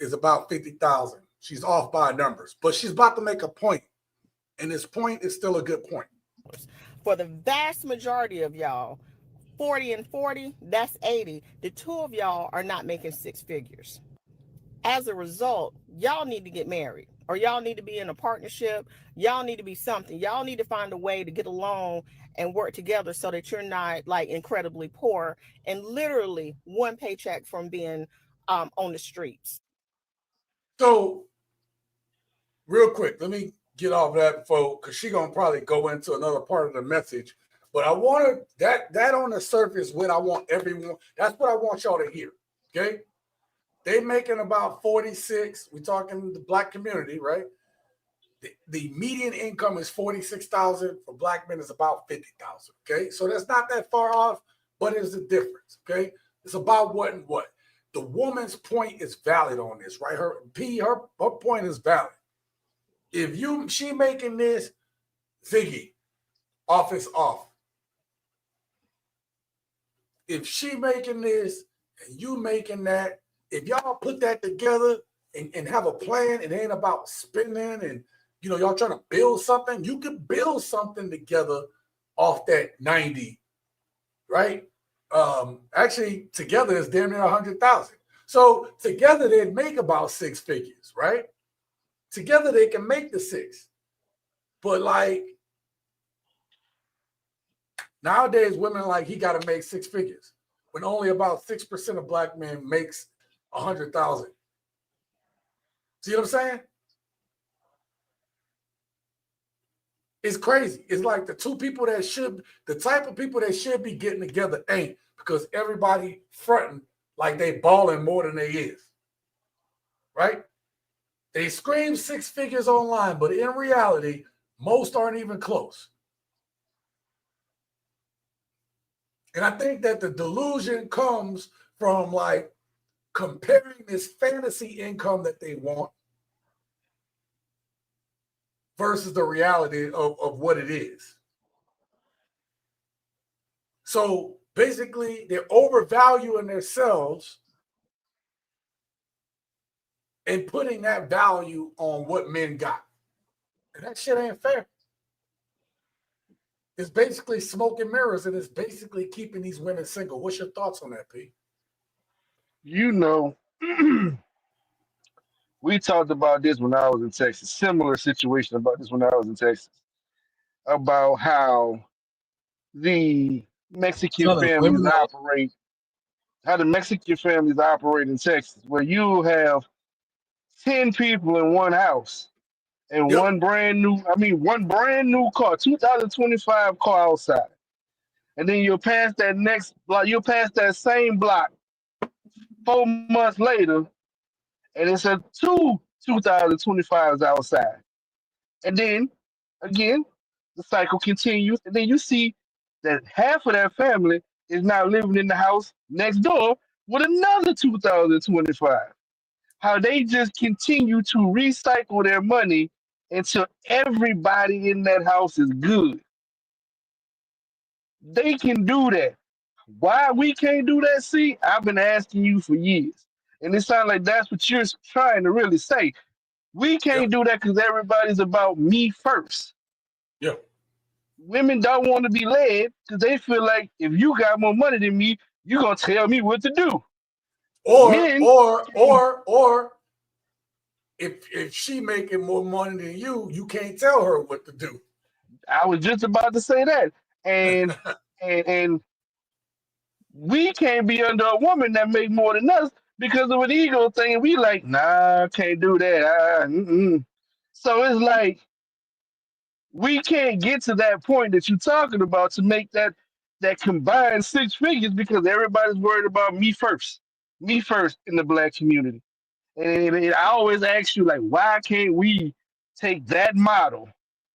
A: is about 50,000. She's off by numbers, but she's about to make a point, and this point is still a good point.
I: For the vast majority of y'all, 40 and 40, that's 80. The two of y'all are not making six figures. As a result, y'all need to get married, or y'all need to be in a partnership. Y'all need to be something. Y'all need to find a way to get along and work together so that you're not like incredibly poor and literally one paycheck from being on the streets.
A: So real quick, let me get off that before, because she's gonna probably go into another part of the message. But I wanted that on the surface, what I want everyone, that's what I want y'all to hear. Okay. They making about 46. We're talking the Black community, right? The median income is 46,000. For Black men, is about 50,000. Okay, so that's not that far off, but it's a difference. Okay, it's about what and what. The woman's point is valid on this, right? Her point is valid. If she making this, Ziggy, office off. If she making this and you making that, if y'all put that together and have a plan, it ain't about spending and y'all trying to build something, you can build something together off that 90, right? Actually, together is damn near 100,000. So together they'd make about six figures, right? Together they can make the six. But like nowadays, women like, he got to make six figures when only about 6% of Black men makes 100,000. See what I'm saying? It's crazy. It's like the type of people that should be getting together ain't, because everybody fronting like they balling more than they is. Right? They scream six figures online, but in reality, most aren't even close. And I think that the delusion comes from like comparing this fantasy income that they want versus the reality of what it is. So basically, they're overvaluing themselves and putting that value on what men got. And that shit ain't fair. It's basically smoke and mirrors, and it's basically keeping these women single. What's your thoughts on that, P?
C: We talked about this when I was in Texas. Similar situation about this when I was in Texas. About how the Mexican
A: Telling women
C: families operate, how the Mexican families operate in Texas, where you have 10 people in one house and
A: Yep.
C: one brand new car, 2025 car outside. And then you'll pass that next block, you'll pass that same block 4 months later, and it's a 2025s outside. And then again, the cycle continues, and then you see that half of that family is now living in the house next door with another 2025. How they just continue to recycle their money until everybody in that house is good. They can do that. Why we can't do that? See, I've been asking you for years. And it sounds like that's what you're trying to really say. We can't do that because everybody's about me first.
A: Yeah.
C: Women don't want to be led because they feel like if you got more money than me, you're gonna tell me what to do.
A: Or if she making more money than you can't tell her what to do.
C: I was just about to say that. And and we can't be under a woman that make more than us because of an ego thing. And we like, nah, can't do that. So it's like we can't get to that point that you're talking about to make that combined 6 figures because everybody's worried about me first in the black community. And I always ask you, like, why can't we take that model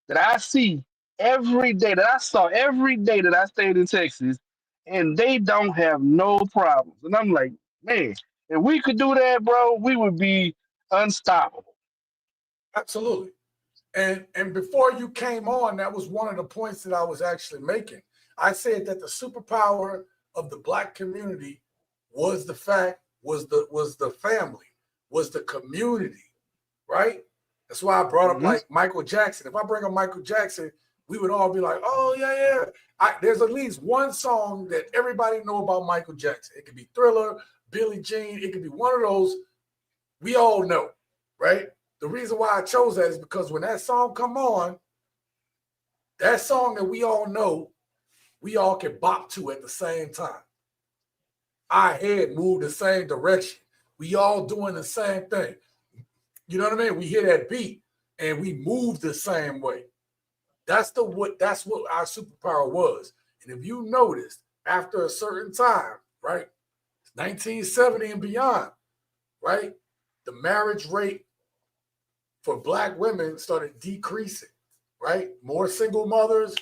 C: that I see every day, that I saw every day that I stayed in Texas, and they don't have no problems? And I'm like, man, if we could do that, bro, we would be unstoppable.
A: Absolutely. And before you came on, that was one of the points that I was actually making. I said that the superpower of the black community was the family, was the community, right? That's why I brought up like Michael Jackson. If I bring up Michael Jackson, we would all be like, oh, yeah. There's at least one song that everybody know about Michael Jackson. It could be Thriller, Billie Jean. It could be one of those we all know, right? The reason why I chose that is because when that song come on, that song that we all know, we all can bop to at the same time. Our head move the same direction. We all doing the same thing. You know what I mean? We hear that beat and we move the same way. That's what our superpower was. And if you noticed, after a certain time, right, 1970 and beyond, right, the marriage rate for black women started decreasing, right? More single mothers,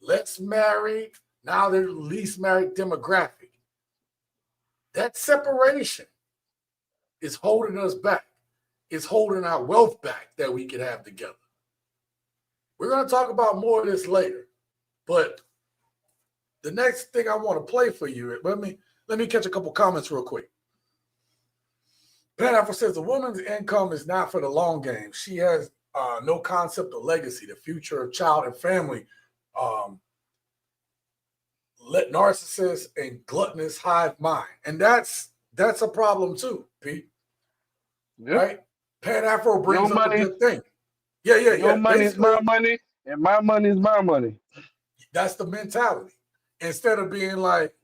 A: less married. Now they're the least married demographic. That separation is holding us back. It's holding our wealth back that we can have together. We're going to talk about more of this later. But the next thing I want to play for you, let me catch a couple comments real quick. Pan Afro says the woman's income is not for the long game. She has no concept of legacy, the future of child and family. Let narcissists and gluttonous hive mind. And that's a problem too, Pete.
C: Yep.
A: Right? Pan Afro brings up a good thing. Yeah.
C: Your money is my money, and my money is my money.
A: That's the mentality. Instead of being like,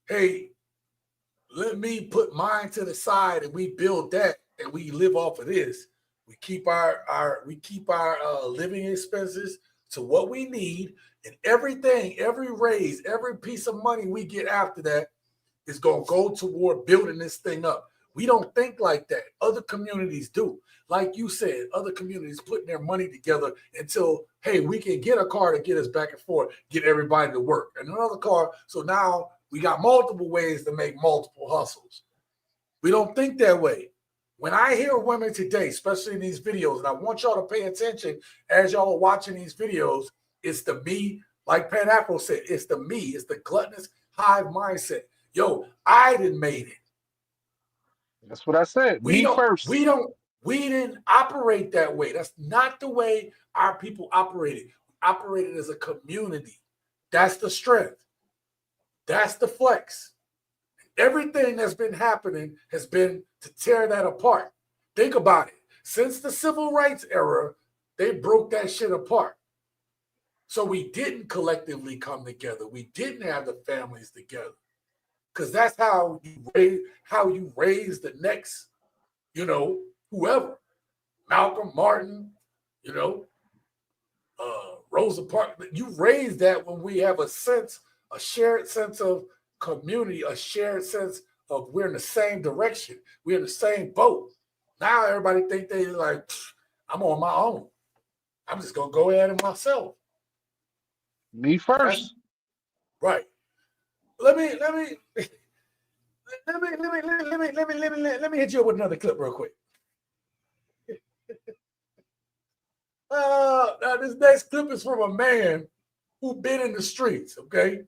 A: hey, let me put mine to the side and we build that and we live off of this. We keep our living expenses to what we need, and everything, every raise, every piece of money we get after that is going to go toward building this thing up. We don't think like that. Other communities do. Like you said, other communities putting their money together until, hey, we can get a car to get us back and forth, get everybody to work, and another car. So now we got multiple ways to make multiple hustles. We don't think that way. When I hear women today, especially in these videos, and I want y'all to pay attention as y'all are watching these videos, it's the me, like Pan Afro said, it's the me, it's the gluttonous hive mindset. Yo, I done made it.
C: That's what I said.
A: We didn't operate that way. That's not the way our people operated. We operated as a community. That's the strength. That's the flex. Everything that's been happening has been to tear that apart. Think about it. Since the civil rights era, they broke that shit apart. So we didn't collectively come together. We didn't have the families together. Because that's how you raise the next, whoever. Malcolm, Martin, Rosa Parks. You raise that when we have a shared sense of community, a shared sense of we're in the same direction. We're in the same boat. Now everybody think they like, I'm on my own. I'm just gonna go at it myself.
C: Me first.
A: Right. Let me hit you up with another clip real quick. Now this next clip is from a man who been in the streets, okay?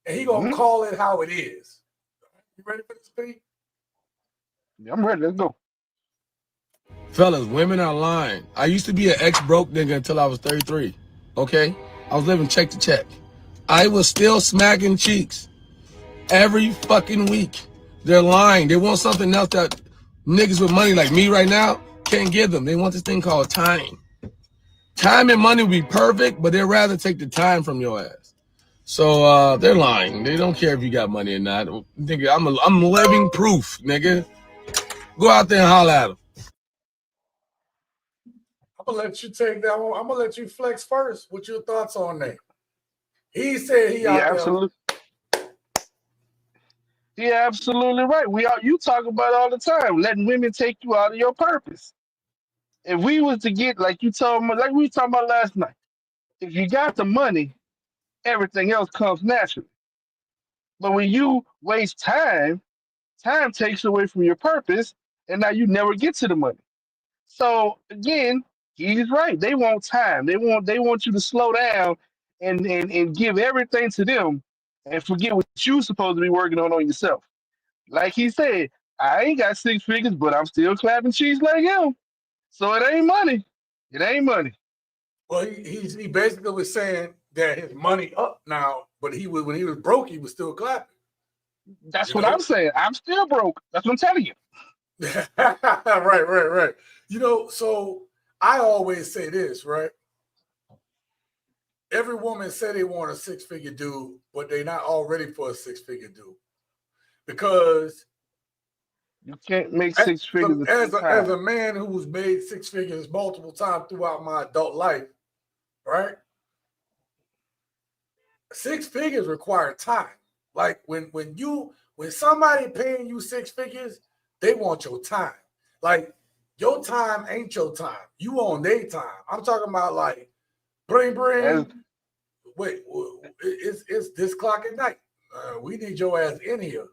A: And he gonna call it how it is. You ready for this, Pete?
C: Yeah, I'm ready. Let's go.
J: Fellas, women are lying. I used to be an ex-broke nigga until I was 33, okay? I was living check to check. I was still smacking cheeks every fucking week. They're lying. They want something else that niggas with money like me right now can't give them. They want this thing called time. time and money would be perfect, but they'd rather take the time from your ass. So they're lying. They don't care if you got money or not. Nigga, I'm living proof, nigga. Go out there and holler at them.
A: I'm gonna let you take that one. I'm gonna let you flex first. What's your thoughts on that? He said he out
C: absolutely. Yeah, absolutely right. You talk about it all the time, letting women take you out of your purpose. If we was to get like you told me, like we were talking about last night, if you got the money, everything else comes naturally. But when you waste time, time takes away from your purpose, and now you never get to the money. So again, he's right. They want time. They want you to slow down and give everything to them and forget what you're supposed to be working on yourself. Like he said, I ain't got 6 figures, but I'm still clapping cheeks like him. So it ain't money. It ain't money.
A: Well, he basically was saying that his money up now, but when he was broke, he was still clapping.
C: That's what I'm saying. I'm still broke. That's what I'm telling you.
A: Right. You know, so I always say this, right? Every woman say they want a 6-figure dude, but they're not all ready for a 6-figure dude. Because
C: you can't make 6 figures
A: as a man who's made 6 figures multiple times throughout my adult life, right? 6 figures require time. Like when somebody paying you 6 figures, they want your time. Like your time ain't your time. You on their time. I'm talking about like bring. Wait, it's this clock at night. We need your ass in here.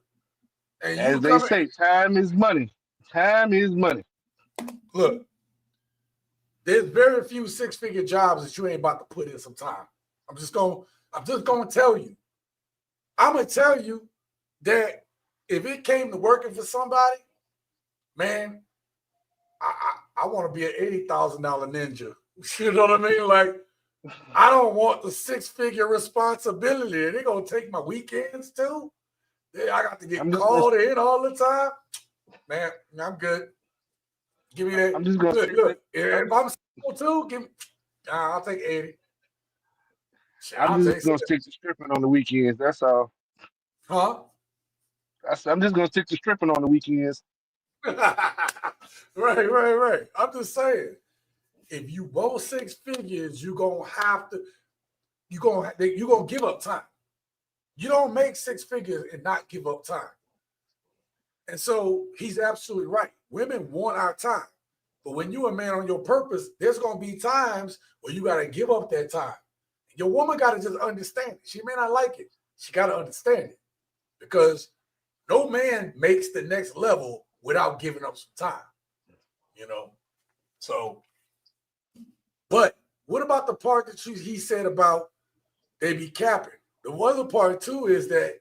A: And
C: as they say, time is money. Time is money.
A: Look, there's very few 6-figure jobs that you ain't about to put in some time. I'm just gonna tell you. I'm gonna tell you that if it came to working for somebody, man, I want to be an $80,000 ninja. You know what I mean? Like, I don't want the 6-figure responsibility. They're gonna take my weekends too. Yeah, I got to get called in all the time. Man, I'm good. Give me that.
C: I'm just gonna
A: look. If I'm single too, I'll take 80.
C: I'm just gonna stick to stripping on the weekends. That's all.
A: Huh?
C: I'm just gonna stick to stripping on the weekends.
A: Right. I'm just saying, if you want 6 figures, you're gonna give up time. You don't make 6 figures and not give up time. And so he's absolutely right. Women want our time. But when you're a man on your purpose, there's going to be times where you got to give up that time. Your woman got to just understand it. She may not like it. She got to understand it. Because no man makes the next level without giving up some time. You know? So, but what about the part that he said about they be capping? The other part too is that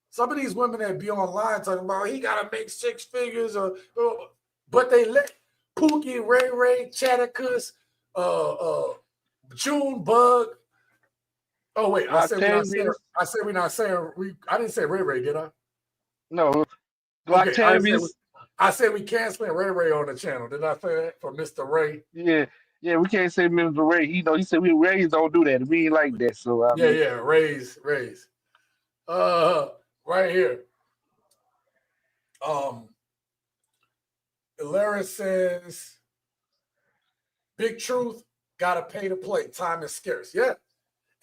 A: some of these women that be online talking about he gotta make 6 figures, but they let Pookie, Ray, Chatticus, June Bug. Oh wait, I said we're not saying. I didn't say Ray, did I?
C: No.
A: Okay, I said we canceling Ray on the channel. Did I say that for Mr. Ray?
C: Yeah, we can't say Mr. Ray. He said we Rays don't do that. We ain't like that. So
A: Rays. Right here. Hilaris says, big truth, gotta pay to play. Time is scarce. Yeah.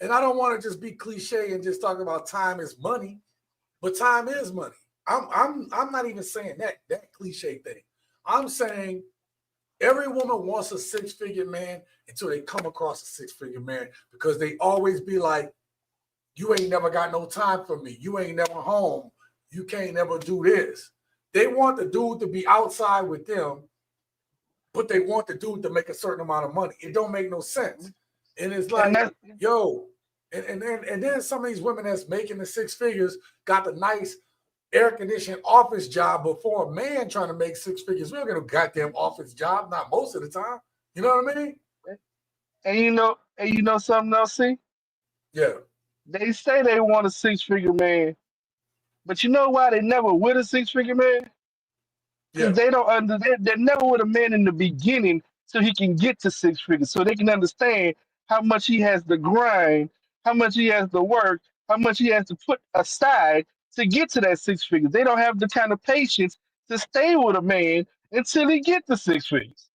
A: And I don't want to just be cliche and just talk about time is money, but time is money. I'm not even saying that cliche thing. I'm saying every woman wants a 6-figure man until they come across a 6-figure man, because they always be like, you ain't never got no time for me. You ain't never home. You can't never do this. They want the dude to be outside with them, but they want the dude to make a certain amount of money. It don't make no sense. And it's like, and then some of these women that's making the 6 figures got the nice air-conditioned office job before a man trying to make 6 figures. We don't get a goddamn office job, not most of the time. You know what I mean?
C: And you know something else, see?
A: Yeah.
C: They say they want a 6-figure man, but you know why they never with a 6-figure man? Because they don't they're never with a man in the beginning so he can get to six figures, so they can understand how much he has to grind, how much he has to work, how much he has to put aside to get to that six figures. They don't have the kind of patience to stay with a man until he get to six figures.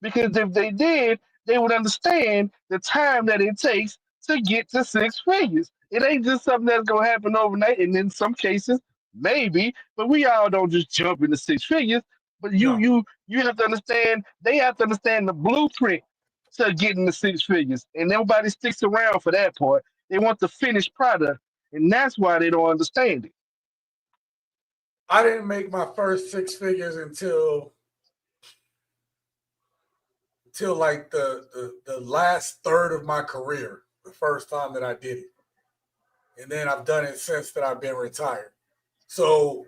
C: Because if they did, they would understand the time that it takes to get to six figures. It ain't just something that's gonna happen overnight, and in some cases, maybe, but we all don't just jump into six figures. But
A: No.
C: you have to understand, they have to understand the blueprint to getting the six figures. And nobody sticks around for that part. They want the finished product, and that's why they don't understand it.
A: I didn't make my first six figures until like the last third of my career, the first time that I did it. And then I've done it since that I've been retired. So,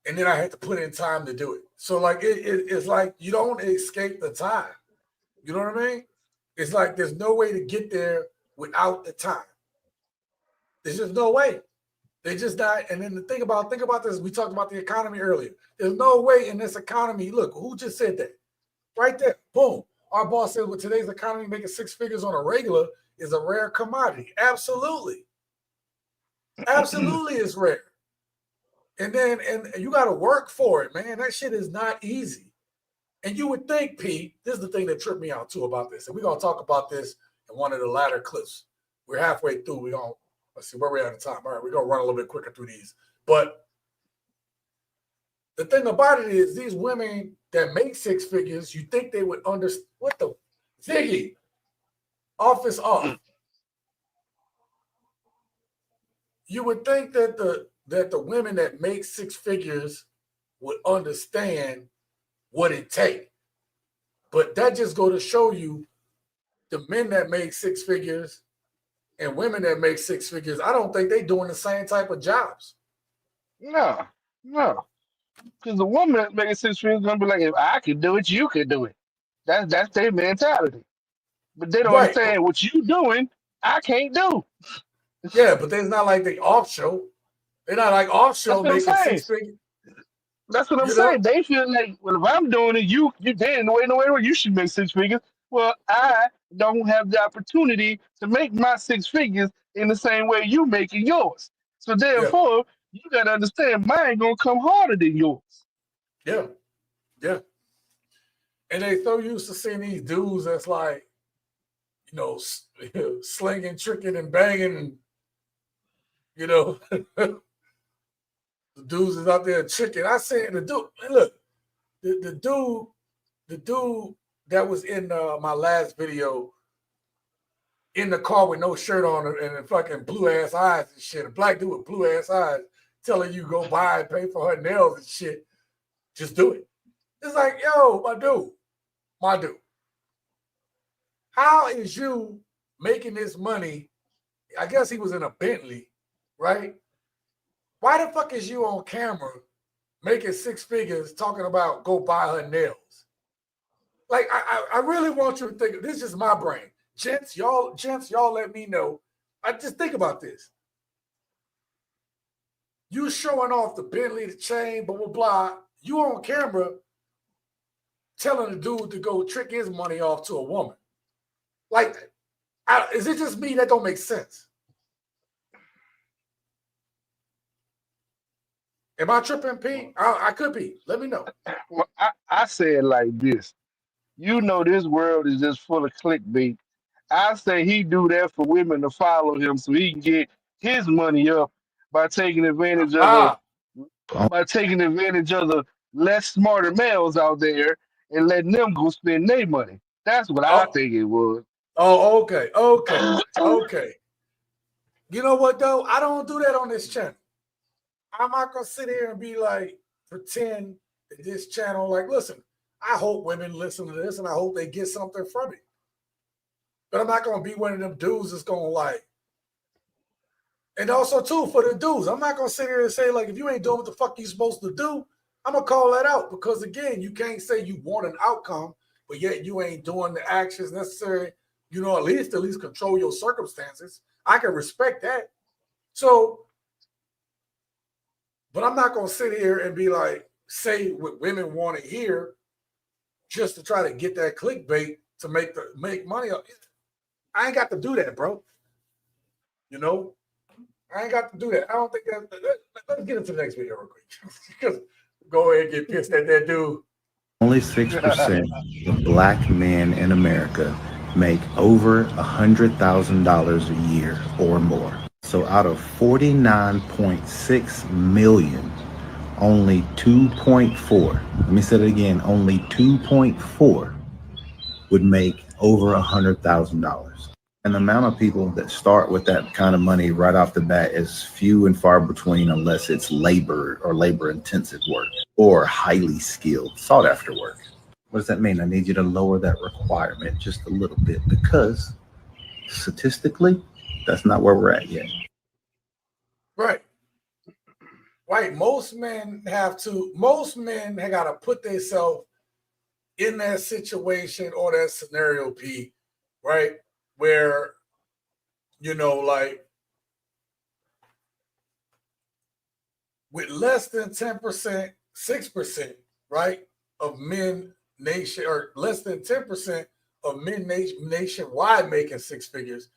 A: and then I had to put in time to do it. So like it's like you don't escape the time. You know what I mean? It's like there's no way to get there without the time. There's just no way. They just died. And then think about this. We talked about the economy earlier. There's no way in this economy. Look, who just said that? Right there. Boom. Our boss said with today's economy, making six figures on a regular is a rare commodity. Absolutely. Absolutely is rare. And you got to work for it, man. That shit is not easy. And you would think, P, this is the thing that tripped me out too about this. And we're going to talk about this in one of the latter clips. We're halfway through. Let's see where we're at in time. All right, we're going to run a little bit quicker through these. But the thing about it is these women that make six figures, you think they would understand. What the? Ziggy, office off. You would think that the women that make six figures would understand what it takes. But that just go to show you the men that make six figures and women that make six figures, I don't think they're doing the same type of jobs.
C: No. Because the woman that's making six figures is gonna be like, if I can do it, you can do it. That's their mentality. But they don't
A: Right.
C: understand what you doing, I can't do.
A: Yeah, but it's not like they offshore. They're not like offshore
C: That's what I'm
A: making
C: saying.
A: six figures.
C: That's what I'm
A: You know?
C: saying. They feel like, well, if I'm doing it, you dead no way where you should make six figures. Well, I don't have the opportunity to make my six figures in the same way you making yours. So
A: Yeah.
C: therefore, you gotta understand mine gonna come harder than yours.
A: Yeah. Yeah. And they so used to seeing these dudes that's like, slinging, tricking, and banging, and the dudes is out there tricking. I said the dude, look, the dude that was in my last video in the car with no shirt on and fucking blue ass eyes and shit, a black dude with blue ass eyes telling you go buy and pay for her nails and shit. Just do it. It's like, yo, my dude. How is you making this money? I guess he was in a Bentley, right? Why the fuck is you on camera making six figures talking about go buy her nails? Like, I really want you to think, this is just my brain. Gents, y'all let me know. I just think about this. You showing off the Bentley, the chain, blah, blah, blah. You on camera telling the dude to go trick his money off to a woman. Like, is it just me that don't make sense? Am I tripping, P? I could be. Let me know.
C: Well, I say it like this. You know this world is just full of clickbait. I say he do that for women to follow him so he can get his money up by taking advantage of the less smarter males out there and letting them go spend their money. That's what I think it was.
A: Oh, okay. You know what though? I don't do that on this channel. I'm not gonna sit here and be like pretend that this channel, like, listen, I hope women listen to this and I hope they get something from it. But I'm not gonna be one of them dudes that's gonna like. And also too, for the dudes, I'm not gonna sit here and say, like, if you ain't doing what the fuck you supposed to do, I'm gonna call that out. Because again, you can't say you want an outcome, but yet you ain't doing the actions necessary, at least control your circumstances. I can respect that. So, but I'm not gonna sit here and be like, say what women want to hear just to try to get that clickbait to make money. I ain't got to do that, bro. You know, I ain't got to do that. I don't think that. Let's get into the next video real quick. Go ahead and get pissed at that dude.
K: Only 6% of black men in America make over $100,000 a year or more. So out of 49.6 million, only 2.4, let me say it again, only 2.4 would make over $100,000. And the amount of people that start with that kind of money right off the bat is few and far between, unless it's labor or labor intensive work or highly skilled, sought after work. What does that mean? I need you to lower that requirement just a little bit, because statistically, that's not where we're at yet.
A: Right. Right. Most men got to put themselves in that situation or that scenario, P, right? Where, you know, like with less than 10%, 6%, right, of men nation, or less than 10% of men nationwide making six figures,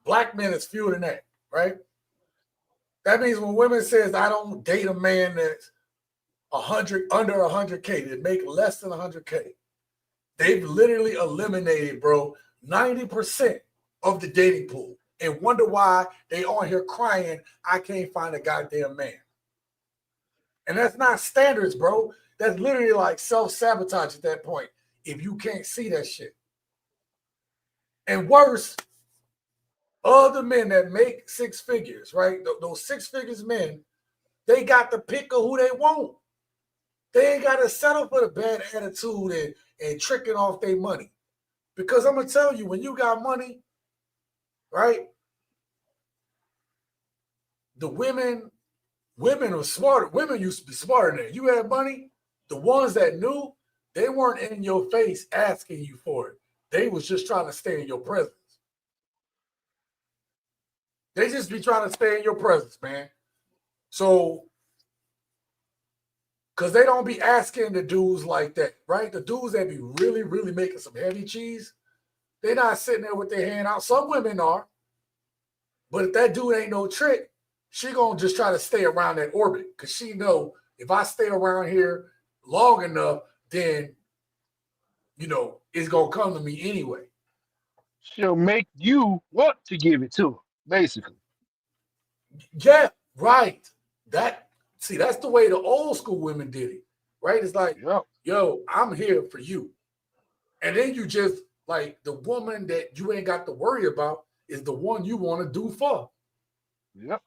A: black men is fewer than that, right? That means when women says, I don't date a man that's under 100K, that make less than 100K, they've literally eliminated, bro, 90% of the dating pool, and wonder why they on here crying, I can't find a goddamn man. And that's not standards, bro. That's literally like self-sabotage at that point, if you can't see that shit. And worse, other men that make six figures, right? Those six figures men, they got to pick of who they want. They ain't got to settle for the bad attitude and tricking off their money. Because I'm going to tell you, when you got money, right? The women were smarter. Women used to be smarter than that. You had money, the ones that knew, they weren't in your face asking you for it. They was just trying to stay in your presence. They just be trying to stay in your presence, man. So, because they don't be asking the dudes like that, right? The dudes that be really, really making some heavy cheese, they're not sitting there with their hand out. Some women are. But if that dude ain't no trick, she going to just try to stay around that orbit, because she know if I stay around here long enough, then, you know, it's going to come to me anyway.
C: She'll make you want to give it to her, basically.
A: Yeah, right. That's the way the old school women did it, right? It's like, yo, I'm here for you. And then you just, like, the woman that you ain't got to worry about is the one you want to do for.
C: Yep.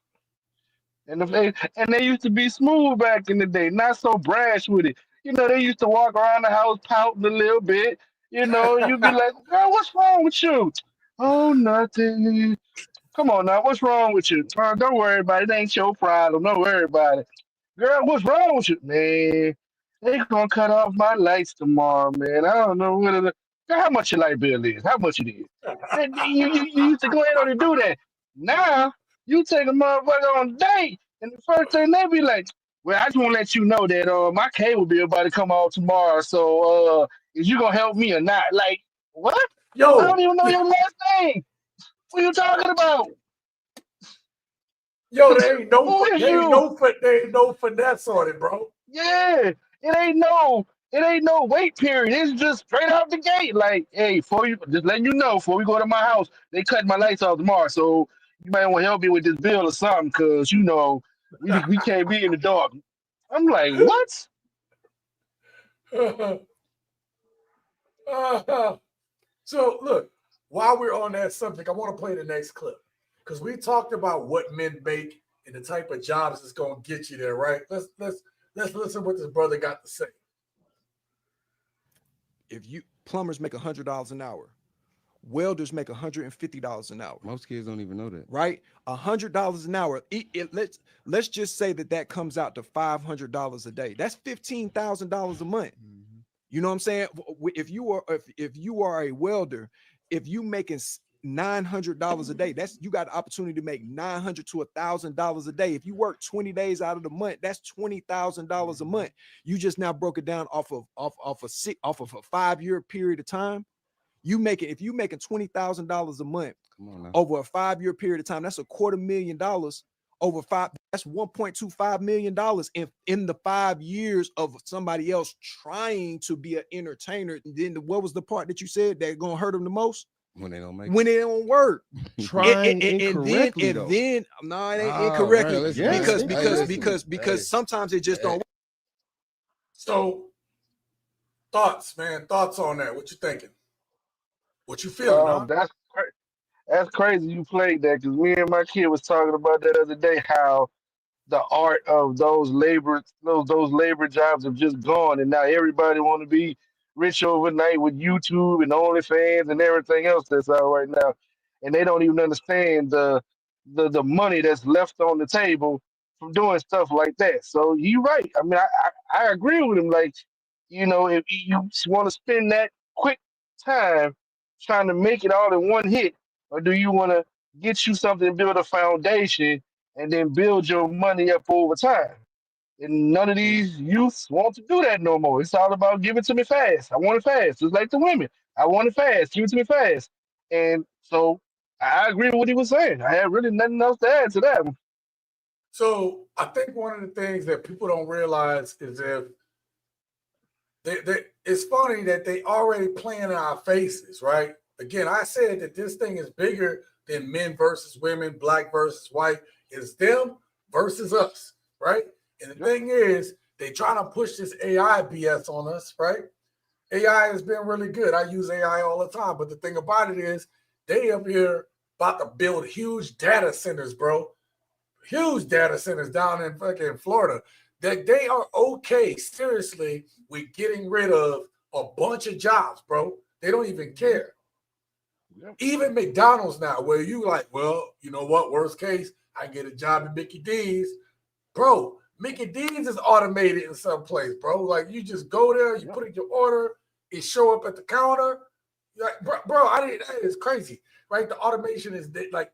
C: And they used to be smooth back in the day, not so brash with it. You know, they used to walk around the house pouting a little bit. You know, you'd be like, girl, what's wrong with you? Oh, nothing. Come on now, what's wrong with you? Don't worry about it. It ain't your problem. Don't worry about it. Girl, what's wrong with you? Man, they gonna cut off my lights tomorrow, man. I don't know what it is. Girl, how much your light bill is? How much it is? You used to go ahead on and do that. Now, you take a motherfucker on a date, and the first thing they be like, well, I just want to let you know that my cable bill about to come out tomorrow, so is you gonna help me or not? Like, what?
A: Yo,
C: I don't even know your last name. What are you talking about?
A: Yo, there ain't no finesse on it, bro.
C: Yeah, it ain't no wait period. It's just straight out the gate. Like, hey, before you just letting you know, before we go to my house, they cut my lights off tomorrow. So you might want to help me with this bill or something, because you know we can't be in the dark. I'm like, what?
A: So look, while we're on that subject, I want to play the next clip, because we talked about what men make and the type of jobs that's going to get you there, right? Let's listen what this brother got to say.
L: If you plumbers make $100 an hour, welders make $150 an hour.
M: Most kids don't even know that,
L: right? $100 an hour. Let's just say that comes out to $500 a day. That's $15,000 a month. You know what I'm saying? If you are a welder, if you making $900 a day. That's you got the opportunity to make $900 to $1,000 a day. If you work 20 days out of the month, that's $20,000 a month. You just now broke it down off of a 5-year period of time. If you making $20,000 a month over a 5-year period of time, that's $250,000 over 5. That's $1.25 million in the 5 years of somebody else trying to be an entertainer. And then what was the part that you said that gonna hurt them the most?
M: When they don't make
L: When it don't work.
N: Trying incorrectly, though.
L: No, it ain't
M: Oh,
L: incorrectly.
M: man, listen,
L: Because sometimes it just don't work.
A: So, thoughts, man. Thoughts on that. What you thinking? What you feeling, huh?
C: That's crazy you played that, because me and my kid was talking about that other day, how the art of those labor jobs have just gone, and now everybody want to be rich overnight with YouTube and OnlyFans and everything else that's out right now, and they don't even understand the money that's left on the table from doing stuff like that. So you're right. I mean, I agree with him. Like, if you want to spend that quick time trying to make it all in one hit, or do you want to get you something, build a foundation, and then build your money up over time? And none of these youths want to do that no more. It's all about give it to me fast. I want it fast. Just like the women. I want it fast. Give it to me fast. And so I agree with what he was saying. I had really nothing else to add to that.
A: So I think one of the things that people don't realize is it's funny that they already playing in our faces, right? Again, I said that this thing is bigger than men versus women, black versus white. It's them versus us, right? And the thing is, they trying to push this AI BS on us, right? AI has been really good. I use AI all the time. But the thing about it is, they up here about to build huge data centers, bro. Huge data centers down in fucking Florida. That they are okay, seriously, with getting rid of a bunch of jobs, bro. They don't even care. Even McDonald's now, where you like, well, you know what? Worst case, I get a job at Mickey D's. Bro, Mickey D's is automated in some place, bro. Like, you just go there, you put in your order, it show up at the counter. Like, bro, it's crazy, right? The automation is like,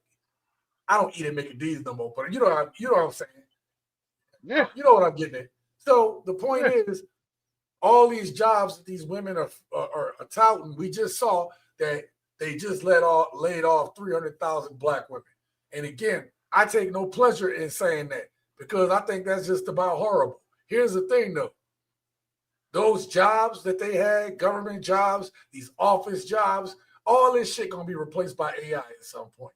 A: I don't eat at Mickey D's no more, but you know what I'm saying?
C: Yeah.
A: You know what I'm getting at. So the point is, all these jobs that these women are touting, we just saw that they just laid off 300,000 black women. And again, I take no pleasure in saying that, because I think that's just about horrible. Here's the thing, though. Those jobs that they had, government jobs, these office jobs, all this shit going to be replaced by AI at some point,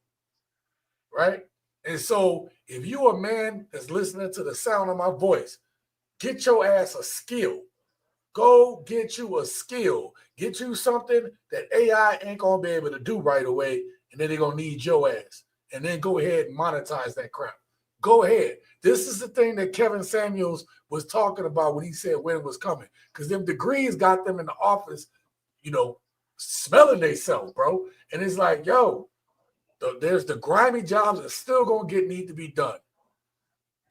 A: right? And so if you a man that's listening to the sound of my voice, get your ass a skill. Go get you a skill. Get you something that AI ain't going to be able to do right away, and then they're going to need your ass. And then go ahead and monetize that crap. Go ahead. This is the thing that Kevin Samuels was talking about when he said when it was coming. Because them degrees got them in the office, smelling themselves, bro. And it's like, yo, there's the grimy jobs that still going to need to be done.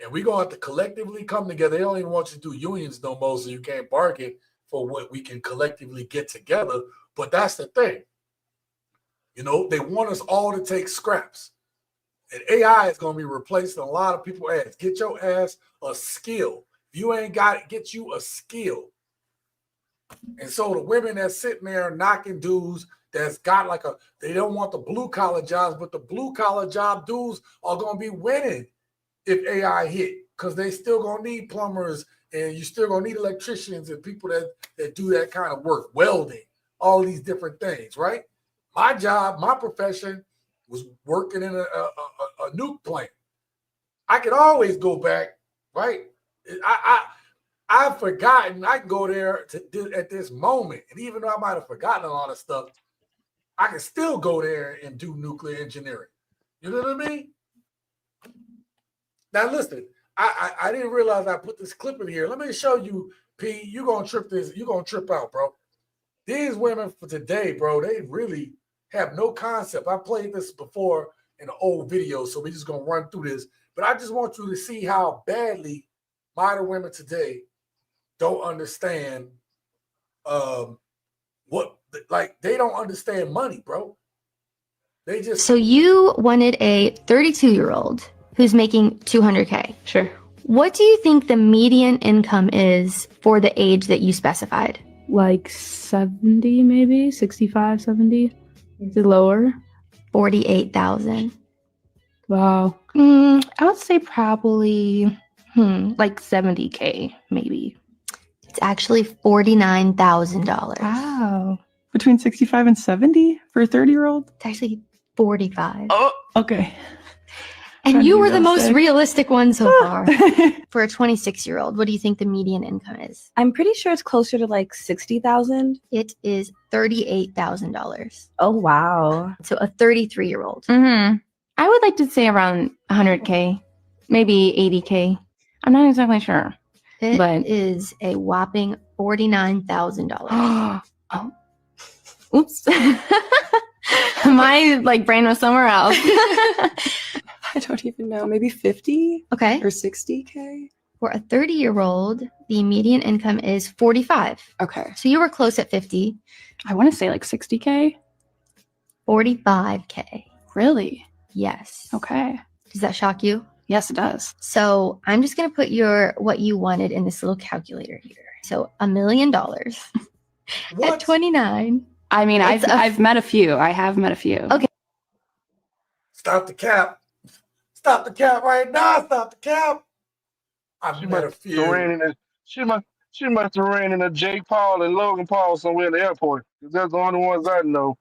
A: And we're going to have to collectively come together. They don't even want you to do unions no more, so you can't bargain for what we can collectively get together. But that's the thing. They want us all to take scraps. And AI is going to be replacing a lot of people's ass. Get your ass a skill. If you ain't got it, get you a skill. And so the women that's sitting there knocking dudes that's got they don't want the blue collar jobs, but the blue collar job dudes are going to be winning if AI hit, because they still going to need plumbers, and you still going to need electricians and people that do that kind of work, welding, all these different things, right? My job, my profession was working in a nuke plant. I could always go back, right? I've forgotten. I can go there at this moment, and even though I might have forgotten a lot of stuff, I can still go there and do nuclear engineering. You know what I mean? Now listen, I didn't realize I put this clip in here. Let me show you, P. You're gonna trip out, bro. These women for today, bro, they really have no concept. I played this before in an old video, so we're just gonna run through this. But I just want you to see how badly modern women today don't understand they don't understand money, bro. They just
F: So you wanted a 32-year-old who's making 200K.
O: Sure.
F: What do you think the median income is for the age that you specified?
O: Like 70, maybe 65, 70. Is it lower?
F: 48,000.
O: Wow. I would say probably like 70K, maybe.
F: It's actually $49,000.
O: Wow. Between 65 and 70 for a 30-year-old?
F: It's actually 45.
O: Oh, okay.
F: And you were the most
O: realistic.
F: realistic one so far. For a 26-year-old, what do you think the median income is?
O: I'm pretty sure it's closer to like 60,000.
F: It is $38,000.
O: Oh, wow.
F: So a 33-year-old.
O: I would like to say around 100K, maybe 80K. I'm not exactly sure.
F: It
O: But-
F: is a whopping $49,000.
O: Oh. Oops. My like brain was somewhere else. I don't even know. Maybe 50
F: Okay.
O: or 60K.
F: For a 30-year-old, the median income is 45.
O: Okay.
F: So you were close at 50.
O: I want to say like 60K.
F: 45K.
O: Really?
F: Yes.
O: Okay.
F: Does that shock you?
O: Yes, it does.
F: So I'm just going to put what you wanted in this little calculator here. So $1 million at 29.
O: I mean,
F: It's a-
O: I've met a few. I have met a few.
F: Okay.
A: stop the cap. Stop the cap right now. Stop the cap. I've met a few.
C: She must have ran into Jake Paul and Logan Paul somewhere in the airport. 'Cause that's the only ones I know.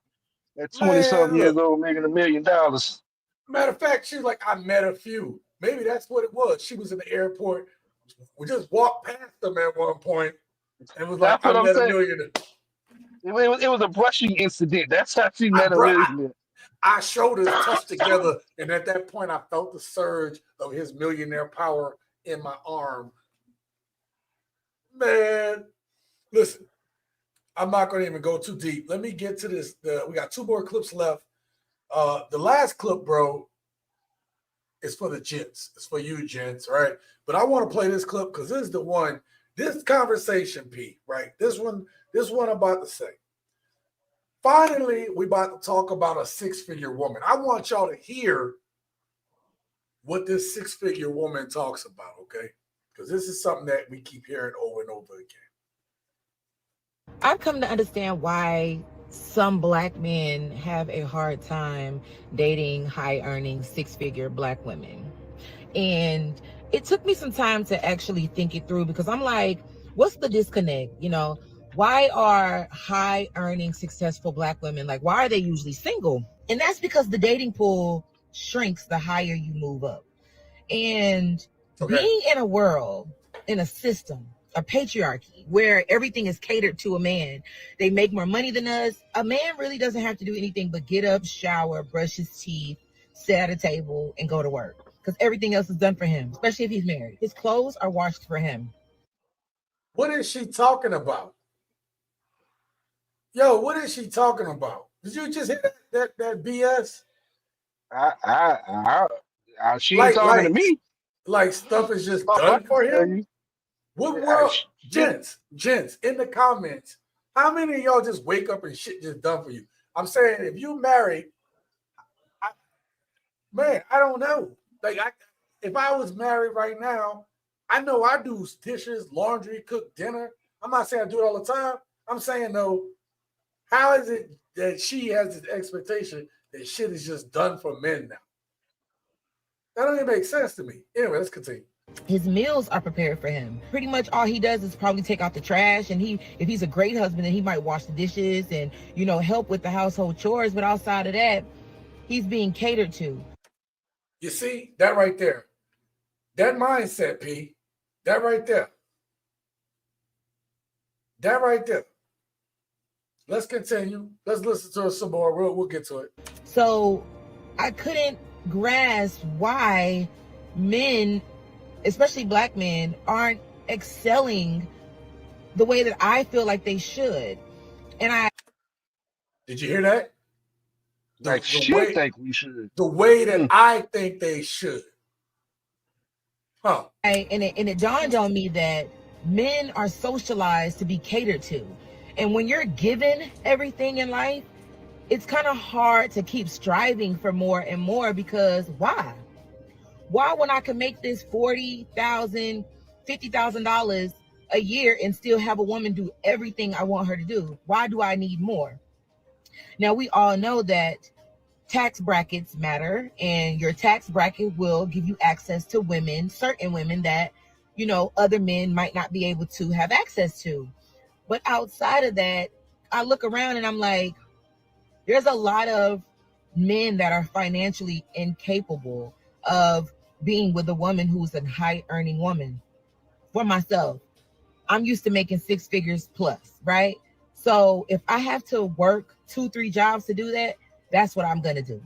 C: At 20-something years old, making $1 million.
A: Matter of fact, she was like, I met a few. Maybe that's what it was. She was in the airport. We just walked past them at one point and was like,
C: That's what
A: I
C: I'm
A: met a
C: saying.
A: million.
C: It was a brushing incident. That's how she met a
A: Bruh,
C: millionaire.
A: Our shoulders touched together, and at that point, I felt the surge of his millionaire power in my arm. Man, listen, I'm not going to even go too deep. Let me get to this. We got 2 more clips left. The last clip, bro, is for the gents. It's for you, gents, right? But I want to play this clip because this is the one. This conversation, Pete, right? This one I'm about to say. Finally, we about to talk about a 6-figure woman. I want y'all to hear what this 6-figure woman talks about, okay? Because this is something that we keep hearing over and over again.
P: I've come to understand why some Black men have a hard time dating high-earning 6-figure Black women. And it took me some time to actually think it through because I'm like, what's the disconnect? You know, why are high-earning, successful Black women, like, why are they usually single? And that's because the dating pool shrinks the higher you move up. And being in a world, in a system, a patriarchy, where everything is catered to a man, they make more money than us. A man really doesn't have to do anything but get up, shower, brush his teeth, sit at a table, and go to work. Because everything else is done for him, especially if he's married. His clothes are washed for him.
A: What is she talking about? Yo, what is she talking about? Did you just hear that BS?
C: She ain't talking to me.
A: Like stuff is just done for him? What world? Gents, in the comments, how many of y'all just wake up and shit just done for you? I'm saying if you married, I don't know. Like, if I was married right now, I know I do dishes, laundry, cook dinner. I'm not saying I do it all the time. I'm saying, though, how is it that she has this expectation that shit is just done for men now? That don't even make sense to me. Anyway, let's continue.
P: His meals are prepared for him. Pretty much all he does is probably take out the trash, and if he's a great husband, then he might wash the dishes and, help with the household chores. But outside of that, he's being catered to.
A: You see, that right there. That mindset, P. That right there. That right there. Let's continue. Let's listen to it some more. We'll get to it.
P: So I couldn't grasp why men, especially Black men, aren't excelling the way that I feel like they should. And
A: Did you hear that?
C: Think we should.
A: The way that I think they should. Huh.
P: And it dawned on me that men are socialized to be catered to. And when you're given everything in life, it's kind of hard to keep striving for more and more, because why? Why, when I can make this $40,000, $50,000 a year and still have a woman do everything I want her to do? Why do I need more? Now, we all know that tax brackets matter, and your tax bracket will give you access to women, certain women that, you know, other men might not be able to have access to. But outside of that, I look around and I'm like, there's a lot of men that are financially incapable of being with a woman who's a high earning woman. For myself, I'm used to making six figures plus, right? So if I have to work 2-3 jobs to do that, that's what I'm going to do.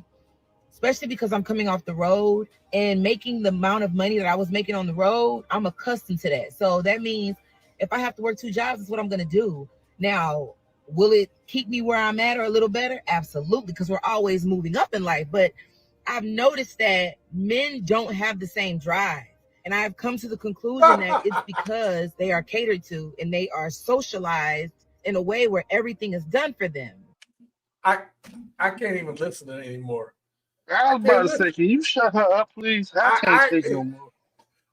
P: Especially because I'm coming off the road and making the amount of money that I was making on the road. I'm accustomed to that. So that means if I have to work 2 jobs, that's what I'm going to do. Now, will it keep me where I'm at or a little better? Absolutely, because we're always moving up in life. But I've noticed that men don't have the same drive. And I've come to the conclusion that it's because they are catered to and they are socialized in a way where everything is done for them.
A: I can't even listen to it anymore.
C: I was about to say, can you shut her up, please? I can't take no more.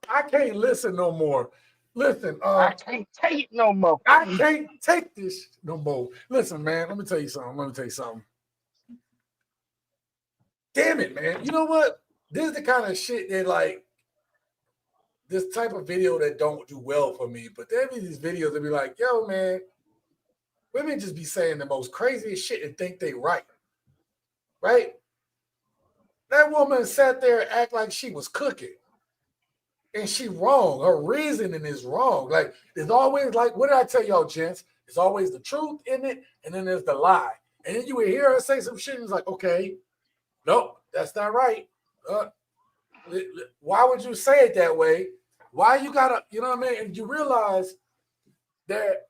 A: I can't listen no more. Listen,
C: I can't take no more.
A: I can't take this no more. Listen, man, let me tell you something. Damn it, man. You know what? This is the kind of shit that, like, this type of video that don't do well for me. But there be these videos that be like, yo, man, women just be saying the most craziest shit and think they right. Right? That woman sat there and act like she was cooking. And she wrong. Her reasoning is wrong. Like, there's always, like, what did I tell y'all, gents? There's always the truth in it, and then there's the lie. And then you would hear her say some shit, and it's like, okay, nope, that's not right. Why would you say it that way? Why you gotta, you know what I mean? And you realize that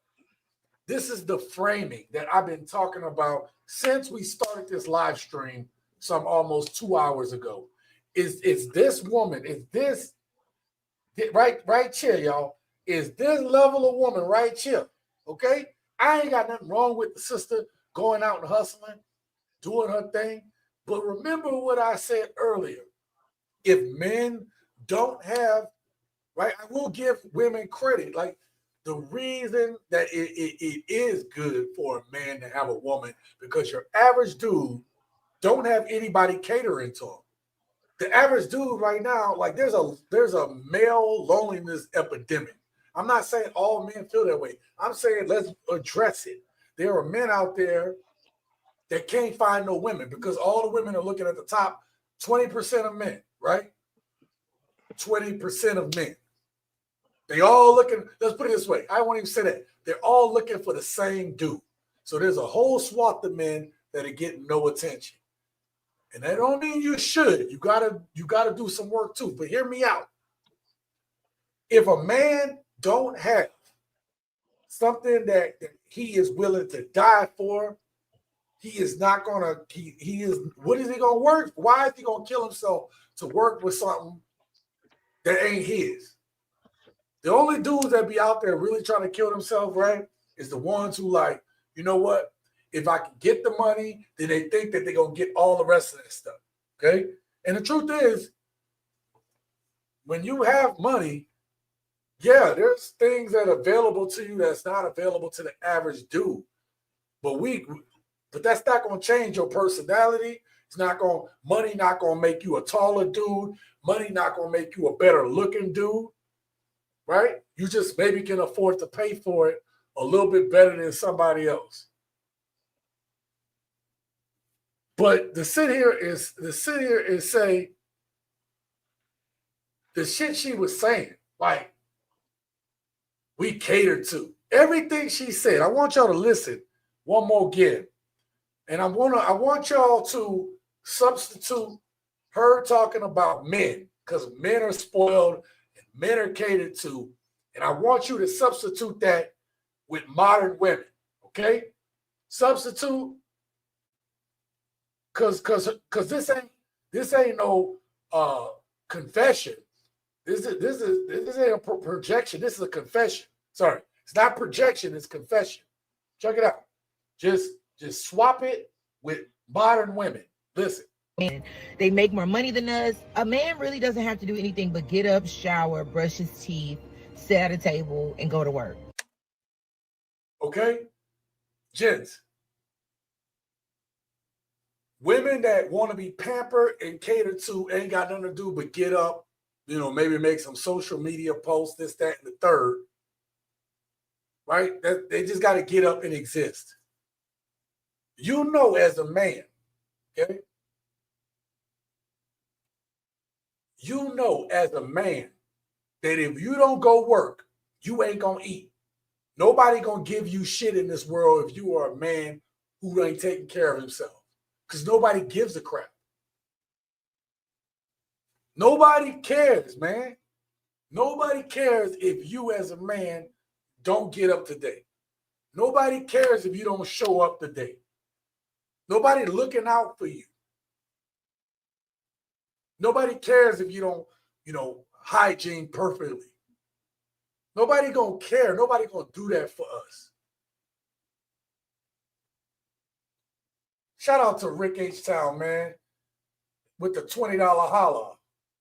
A: this is the framing that I've been talking about since we started this live stream some almost 2 hours ago. Is this woman, is this right here, y'all, is this level of woman right here, okay? I ain't got nothing wrong with the sister going out and hustling, doing her thing. But remember what I said earlier. If men don't have, right, I will give women credit. Like, the reason that it is good for a man to have a woman, because your average dude don't have anybody catering to him. The average dude right now, like, there's a male loneliness epidemic. I'm not saying all men feel that way. I'm saying let's address it. There are men out there that can't find no women because all the women are looking at the top 20% of men, right? 20% of men. They all looking, let's put it this way. I won't even say that. They're all looking for the same dude. So there's a whole swath of men that are getting no attention. And that don't mean you should. You gotta do some work too. But hear me out. If a man don't have something that he is willing to die for, he is not gonna, he is, what is he gonna work? Why is he gonna kill himself to work with something that ain't his? The only dudes that be out there really trying to kill themselves, right, is the ones who, like, you know what? If I can get the money, then they think that they're going to get all the rest of that stuff, okay? And the truth is, when you have money, yeah, there's things that are available to you that's not available to the average dude. But that's not going to change your personality. Money not going to make you a taller dude. Money not going to make you a better looking dude. Right? You just maybe can afford to pay for it a little bit better than somebody else. But to sit here and say the shit she was saying, like, we catered to. Everything she said, I want y'all to listen one more again. And I want y'all to substitute her talking about men, because men are spoiled and men are catered to. And I want you to substitute that with modern women, okay? Substitute, because this ain't no confession. This ain't a projection. This is a confession. Sorry, it's not projection. It's confession. Check it out. Just swap it with modern women. Listen.
P: And they make more money than us. A man really doesn't have to do anything but get up, shower, brush his teeth, sit at a table, and go to work.
A: Okay? Gents, women that want to be pampered and catered to ain't got nothing to do but get up, you know, maybe make some social media posts, this, that, and the third. Right? They just got to get up and exist. You know, as a man, okay? You know, as a man, that if you don't go work, you ain't gonna eat. Nobody gonna give you shit in this world if you are a man who ain't taking care of himself. Because nobody gives a crap. Nobody cares, man. Nobody cares if you as a man don't get up today. Nobody cares if you don't show up today. Nobody looking out for you. Nobody cares if you don't, you know, hygiene perfectly. Nobody gonna care. Nobody gonna do that for us. Shout out to Rick H-Town, man, with the $20 holla.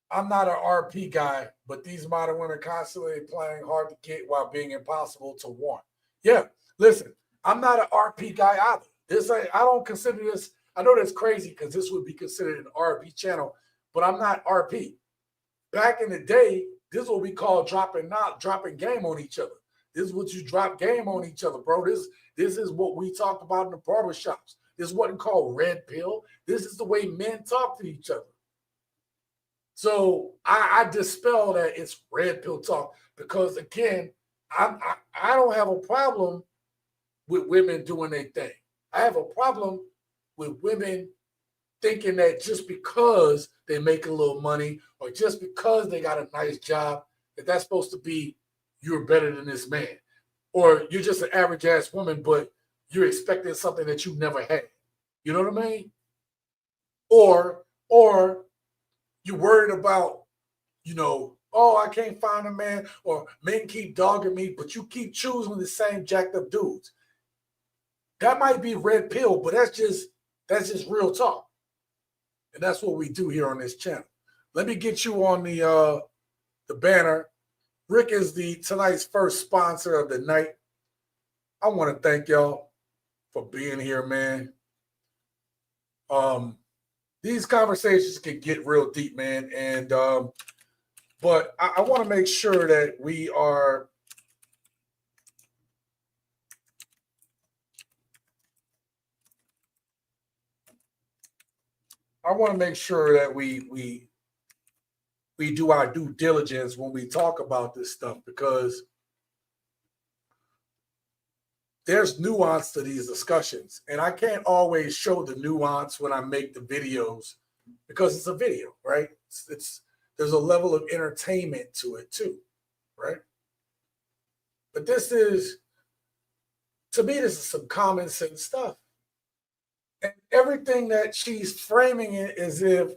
A: I'm not an RP guy, but these modern women constantly playing hard to get while being impossible to want. Yeah, listen, I'm not an RP guy either. I don't consider this, I know that's crazy because this would be considered an RP channel, but I'm not RP. Back in the day, this is what we call dropping game on each other. This is what you drop game on each other, bro. This is what we talked about in the barbershops. This wasn't called red pill. This is the way men talk to each other. So I dispel that it's red pill talk because, again, I don't have a problem with women doing their thing. I have a problem with women thinking that just because they make a little money or just because they got a nice job, that that's supposed to be you're better than this man. Or you're just an average ass woman, but you're expecting something that you never had. You know what I mean? Or you're worried about, you know, oh, I can't find a man, or men keep dogging me, but you keep choosing the same jacked up dudes. That might be red pill, but that's just real talk. And that's what we do here on this channel. Let me get you on the banner. Rick is tonight's first sponsor of the night. I want to thank y'all for being here, man. These conversations can get real deep, man. And but I want to make sure that we are we do our due diligence when we talk about this stuff, because there's nuance to these discussions, and I can't always show the nuance when I make the videos because it's a video, right? There's a level of entertainment to it too, right? But to me, this is some common sense stuff. And everything that she's framing it as if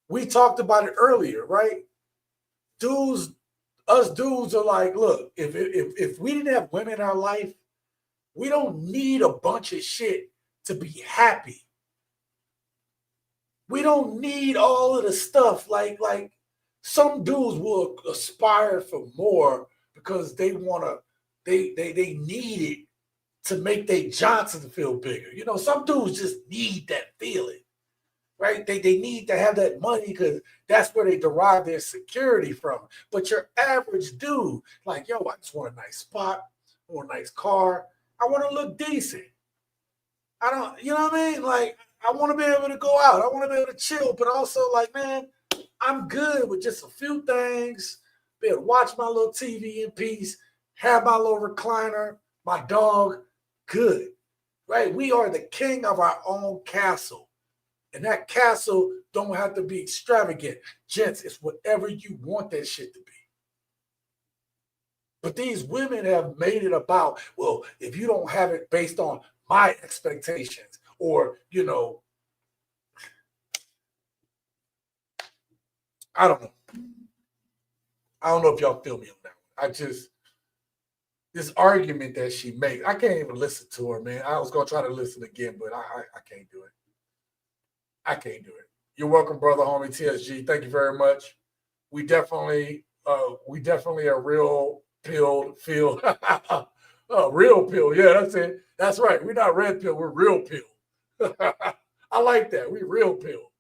A: we talked about it earlier, right? Us dudes are like, look, if we didn't have women in our life, we don't need a bunch of shit to be happy. We don't need all of the stuff. Like some dudes will aspire for more because they need it to make their Johnson feel bigger. You know, some dudes just need that feeling, right? They need to have that money because that's where they derive their security from. But your average dude, like, yo, I just want a nice spot, I want a nice car, I want to look decent. I don't, you know what I mean? Like, I want to be able to go out. I want to be able to chill, but also like, man, I'm good with just a few things. Be able to watch my little TV in peace, have my little recliner, my dog, good, right? We are the king of our own castle. And that castle don't have to be extravagant. Gents, it's whatever you want that shit to be. But these women have made it about, well, if you don't have it based on my expectations, or, you know, I don't know. I don't know if y'all feel me on that one. This argument that she makes, I can't even listen to her, man. I was going to try to listen again, but I can't do it. I can't do it. You're welcome, brother, homie TSG. Thank you very much. We definitely a real pill feel. Real pill. Yeah, that's it. That's right. We're not red pill. We're real pill. I like that. We real pill.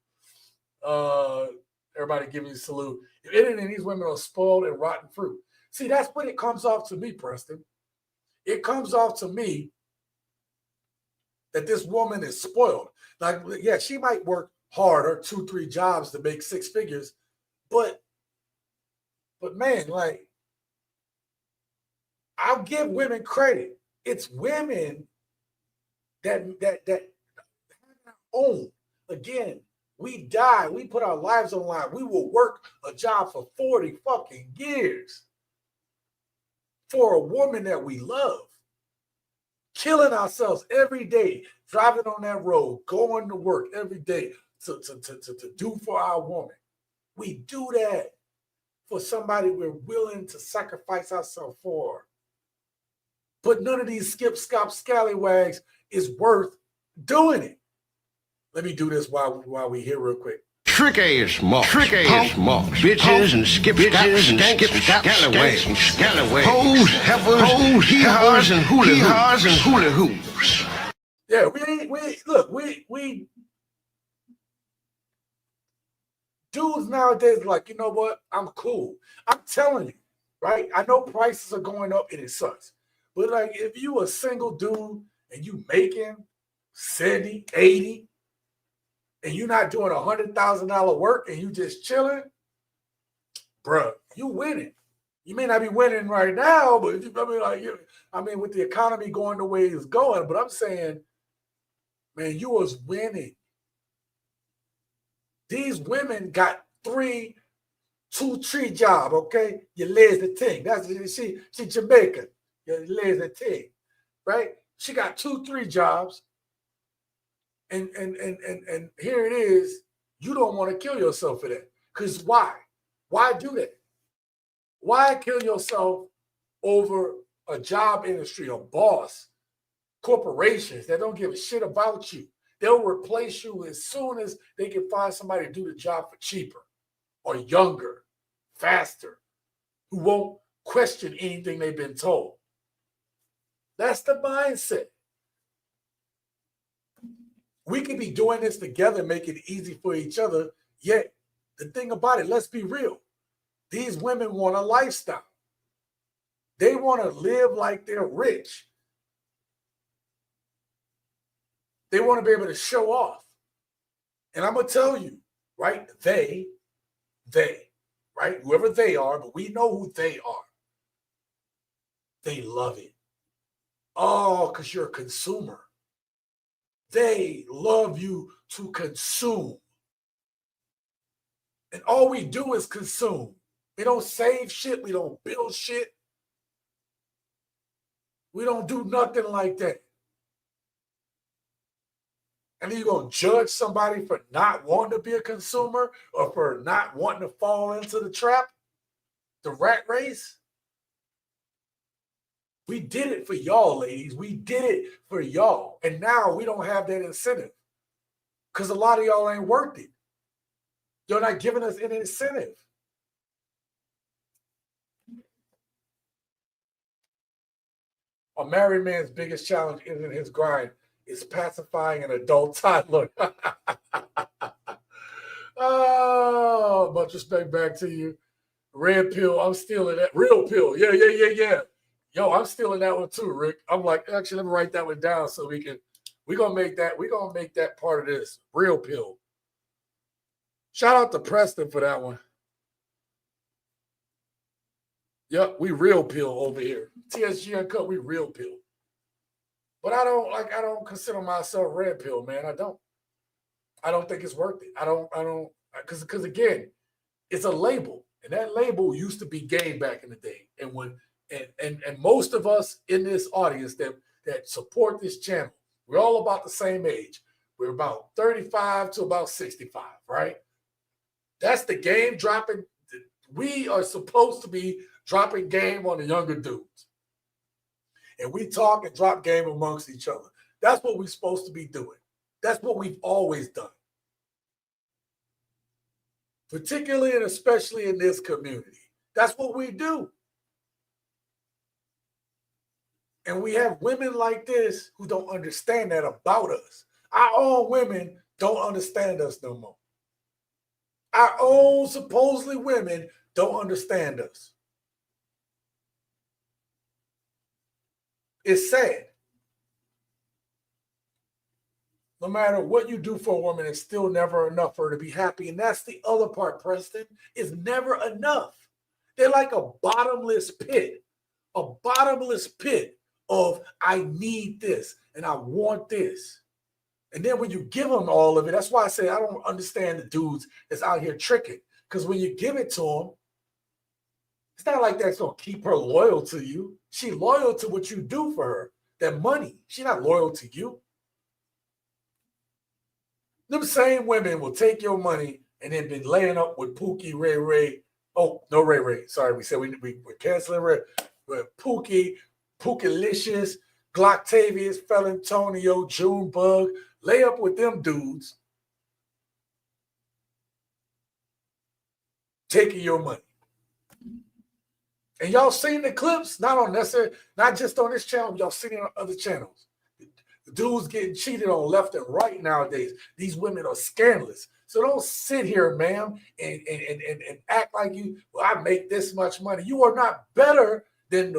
A: Everybody give me a salute. If any of these women are spoiled and rotten fruit. See, that's what it comes off to me, Preston. It comes off to me that this woman is spoiled. Like, yeah, she might work harder, 2-3 jobs to make 6 figures, but man, like, I'll give women credit. It's women that own. Again, we die. We put our lives on the line. We will work a job for 40 fucking years for a woman that we love. Killing ourselves every day, driving on that road, going to work every day to do for our woman. We do that for somebody we're willing to sacrifice ourselves for. But none of these skip, scop, scallywags is worth doing it. Let me do this while we here real quick.
Q: Trick-ass marks, bitches and skip, bitches and skip, scallywags, hoes, heifers, hee-haws and hula hoops.
A: Yeah, we dudes nowadays like, you know what? I'm cool. I'm telling you, right? I know prices are going up and it sucks. But like, if you a single dude and you making 70, 80, and you're not doing $100,000 work and you just chilling, bruh, you winning. You may not be winning right now, but with the economy going the way it's going, but I'm saying, man, you was winning. These women got 3, 2-3 job, okay? You lazy thing. That's she Jamaican. You lazy thing, right? She got 2-3 jobs. And here it is. You don't want to kill yourself for that. Because why? Why do that? Why kill yourself over a job industry, a boss, corporations that don't give a shit about you? They'll replace you as soon as they can find somebody to do the job for cheaper or younger, faster, who won't question anything they've been told. That's the mindset. We could be doing this together, make it easy for each other. Yet, the thing about it, let's be real. These women want a lifestyle. They want to live like they're rich. They want to be able to show off. And I'm going to tell you, right? They, right? Whoever they are, but we know who they are. They love it. Oh, because you're a consumer. They love you to consume. And all we do is consume. We don't save shit. We don't build shit. We don't do nothing like that. And then you're going to judge somebody for not wanting to be a consumer or for not wanting to fall into the trap, the rat race. We did it for y'all, ladies. We did it for y'all. And now we don't have that incentive because a lot of y'all ain't worth it. You're not giving us an incentive. A married man's biggest challenge isn't his grind. It's pacifying an adult toddler. Oh, much respect back to you. Red pill, I'm stealing that. Real pill. Yeah. Yo, I'm stealing that one too, Rick. I'm like, actually, let me write that one down so we're gonna make that part of this. Real pill. Shout out to Preston for that one. Yep, we real pill over here. TSG Uncut, we real pill. But I don't consider myself red pill, man. I don't think it's worth it. I don't, because again, it's a label. And that label used to be gay back in the day. And and most of us in this audience that support this channel, we're all about the same age. We're about 35 to about 65, right? That's the game dropping. We are supposed to be dropping game on the younger dudes. And we talk and drop game amongst each other. That's what we're supposed to be doing. That's what we've always done. particularly and especially in this community. That's what we do. And we have women like this who don't understand that about us. Our own women don't understand us no more. Our own supposedly women don't understand us. It's sad. No matter what you do for a woman, it's still never enough for her to be happy. And that's the other part, Preston. It's never enough. They're like a bottomless pit of I need this and I want this. And then when you give them all of it, that's why I say I don't understand the dudes that's out here tricking. Because when you give it to them, it's not like that's going to keep her loyal to you. She's loyal to what you do for her, that money. She's not loyal to you. Them same women will take your money and then been laying up with Pookie, Ray Ray. Oh, no Ray Ray. Sorry, we said we're canceling Ray. But Pookie, Pookie-licious, Glocktavius, Felantonio, Junebug. Lay up with them dudes. Taking your money. And y'all seen the clips, not just on this channel, y'all seen it on other channels. The dudes getting cheated on left and right nowadays. These women are scandalous. So don't sit here, ma'am, and act like I make this much money. You are not better than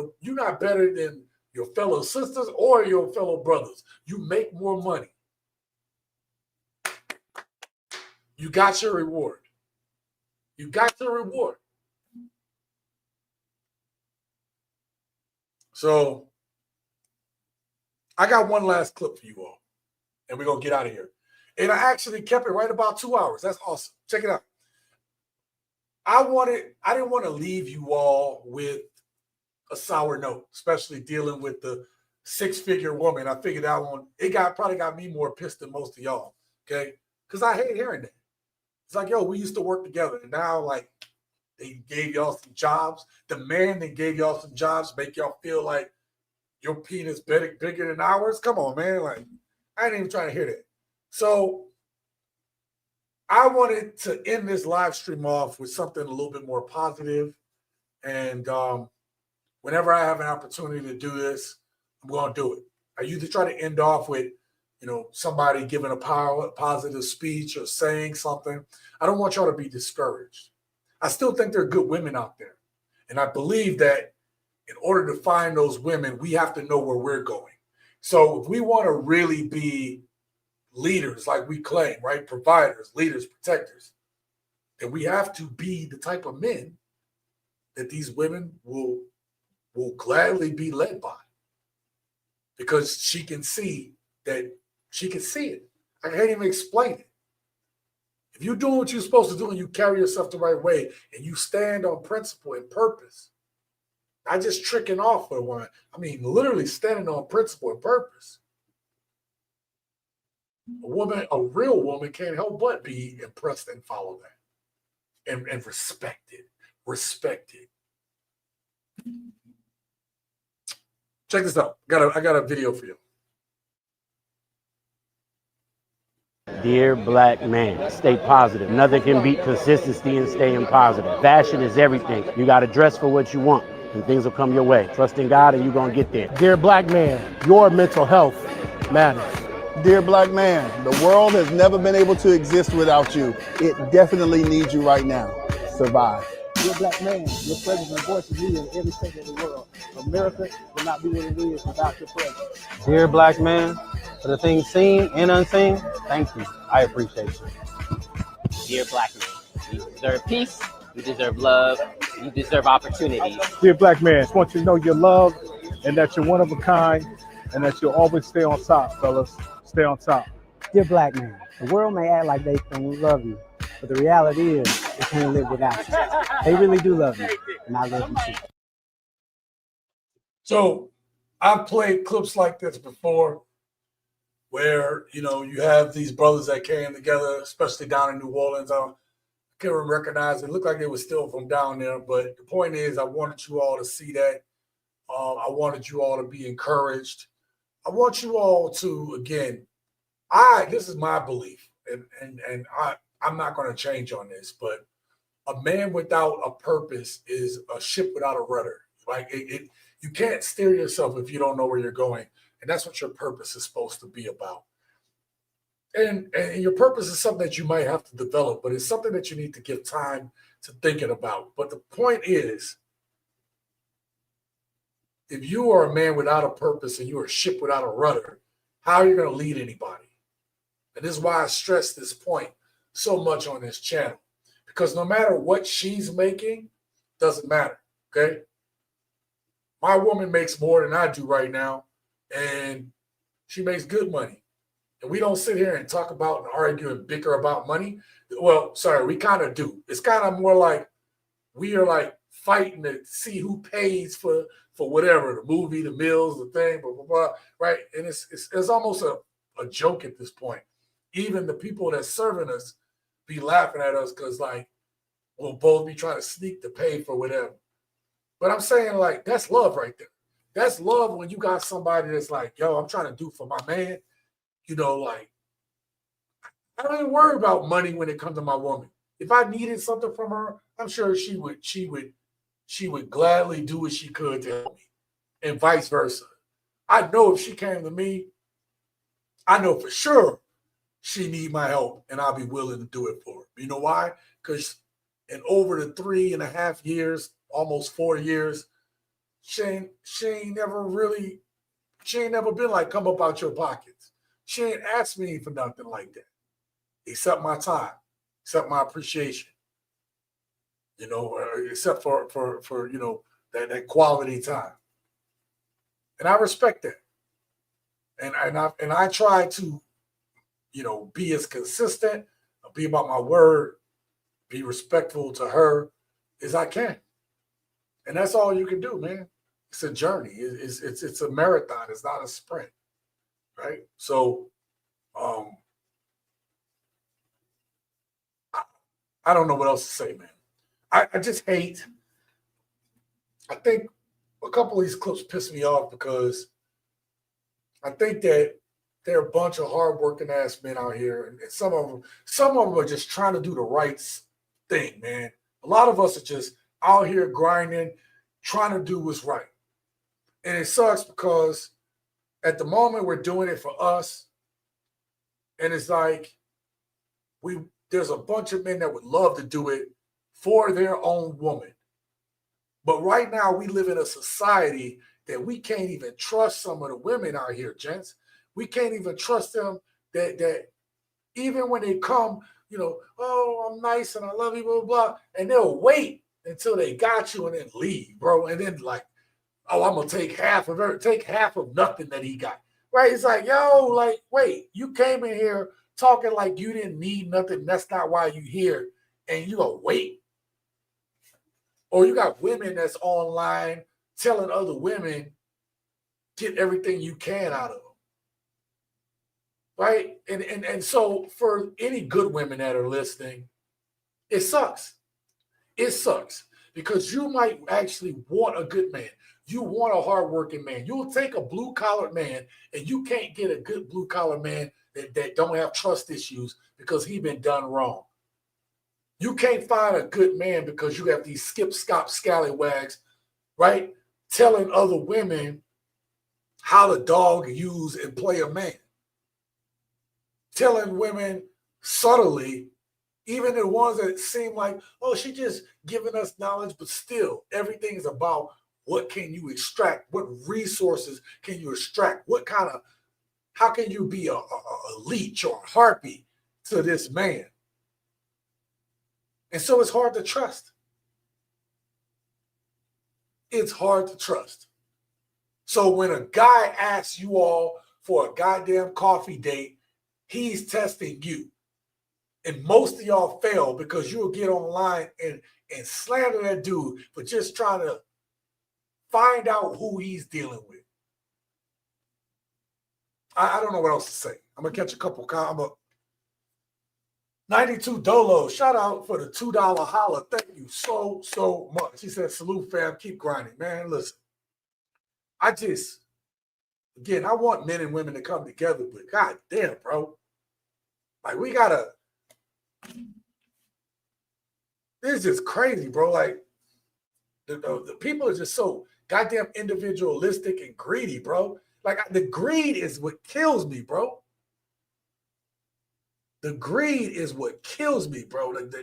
A: your fellow sisters or your fellow brothers. You make more money. You got your reward. You got your reward. So I got one last clip for you all, and we're going to get out of here. And I actually kept it right about 2 hours. That's awesome. Check it out. I didn't want to leave you all with a sour note, especially dealing with the six-figure woman. I figured that one, probably got me more pissed than most of y'all, okay? Because I hate hearing that. It's like, yo, we used to work together, and now, like, they gave y'all some jobs. The man that gave y'all some jobs make y'all feel like your penis bigger than ours. Come on, man. Like, I ain't even trying to hear that. So I wanted to end this live stream off with something a little bit more positive. And whenever I have an opportunity to do this, I'm going to do it. I usually try to end off with, somebody giving a positive speech or saying something. I don't want y'all to be discouraged. I still think there are good women out there. And I believe that in order to find those women, we have to know where we're going. So if we want to really be leaders like we claim, right? Providers, leaders, protectors, then we have to be the type of men that these women will gladly be led by. Because she can see it. I can't even explain it. If you're doing what you're supposed to do and you carry yourself the right way and you stand on principle and purpose, not just tricking off for one. I mean, literally standing on principle and purpose. A real woman can't help but be impressed and follow that and respect it. Respect it. Check this out. I got a video for you.
R: Dear black man, stay positive. Nothing can beat consistency and staying positive. Fashion is everything. You got to dress for what you want, and things will come your way. Trust in God, and you're going to get there.
S: Dear black man, your mental health matters.
T: Dear black man, the world has never been able to exist without you. It definitely needs you right now. Survive.
U: Dear black man, your presence and voice is needed in every sector of the world. America will not be what it is without your presence.
V: Dear black man, for the things seen and unseen, thank you. I appreciate you.
W: Dear black man, you deserve peace, you deserve love, you deserve opportunities.
S: Dear black man, I just want you to know you're loved and that you're one of a kind and that you'll always stay on top, fellas. Stay on top.
U: Dear black man, the world may act like they don't love you, but the reality is they can't live without you. They really do love you, and I love you too.
A: So I've played clips like this before where, you have these brothers that came together, especially down in New Orleans. I can't recognize it. It looked like they were still from down there. But the point is, I wanted you all to see that. I wanted you all to be encouraged. I want you all to, again, this is my belief, and I'm not going to change on this, but a man without a purpose is a ship without a rudder. Like you can't steer yourself if you don't know where you're going, and that's what your purpose is supposed to be about. And your purpose is something that you might have to develop, but it's something that you need to give time to thinking about. But the point is, if you are a man without a purpose and you're a ship without a rudder, how are you going to lead anybody? And this is why I stress this point so much on this channel. Because no matter what she's making, doesn't matter, okay? My woman makes more than I do right now, and she makes good money. And we don't sit here and talk about and argue and bicker about money. Well, sorry, we kind of do. It's kind of more like we are like fighting to see who pays for whatever, the movie, the meals, the thing, blah, blah, blah, right? And it's almost a joke at this point. Even the people that's serving us be laughing at us because, like, we'll both be trying to sneak to pay for whatever. But I'm saying, like, that's love right there. That's love when you got somebody that's like, yo, I'm trying to do for my man. You know, like, I don't even worry about money when it comes to my woman. If I needed something from her, I'm sure she would gladly do what she could to help me, and vice versa. I know if she came to me, I know for sure she need my help, and I'll be willing to do it for her. You know why? Because in over the 3.5 years, almost 4 years, she ain't never been like, come up out your pockets. She ain't asked me for nothing like that, except my time, except my appreciation, you know, except for you know, that quality time. And I respect that. And I try to, you know, be as consistent, be about my word, be respectful to her as I can. And that's all you can do, man. It's a journey. It's a marathon. It's not a sprint, right? So, I don't know what else to say, man. I just hate. I think a couple of these clips piss me off because I think that there are a bunch of hardworking ass men out here, and some of them are just trying to do the right thing, man. A lot of us are just out here grinding, trying to do what's right. And it sucks because at the moment we're doing it for us, and it's like there's a bunch of men that would love to do it for their own woman. But right now we live in a society that we can't even trust some of the women out here, gents. We can't even trust them that even when they come, you know, oh, I'm nice and I love you, blah, blah, blah, and they'll wait until they got you and then leave, bro. And then like, oh, I'm going to take half of nothing that he got, right? It's like, yo, like, wait, you came in here talking like you didn't need nothing. That's not why you here. And you go, wait. Or you got women that's online telling other women, get everything you can out of them. Right? And so for any good women that are listening, it sucks. It sucks because you might actually want a good man. You want a hardworking man. You'll take a blue-collar man, and you can't get a good blue-collar man that don't have trust issues because he been done wrong. You can't find a good man because you have these skip-scop scallywags, right, telling other women how to dog, use, and play a man. Telling women subtly, even the ones that seem like, oh, she just giving us knowledge, but still, everything's about what can you extract, what resources can you extract, how can you be a leech or a harpy to this man? And so it's hard to trust. It's hard to trust. So when a guy asks you all for a goddamn coffee date, he's testing you. And most of y'all fail because you'll get online and slander that dude for just trying to find out who he's dealing with. I don't know what else to say. I'm going to catch a couple. 92 Dolo, shout out for the $2 holla. Thank you so much. He said, salute, fam. Keep grinding. Man, listen. Again, I want men and women to come together, but god damn, bro. Like, This is just crazy, bro. Like the people are just so goddamn individualistic and greedy, bro. Like the greed is what kills me, bro. The greed is what kills me, bro. Like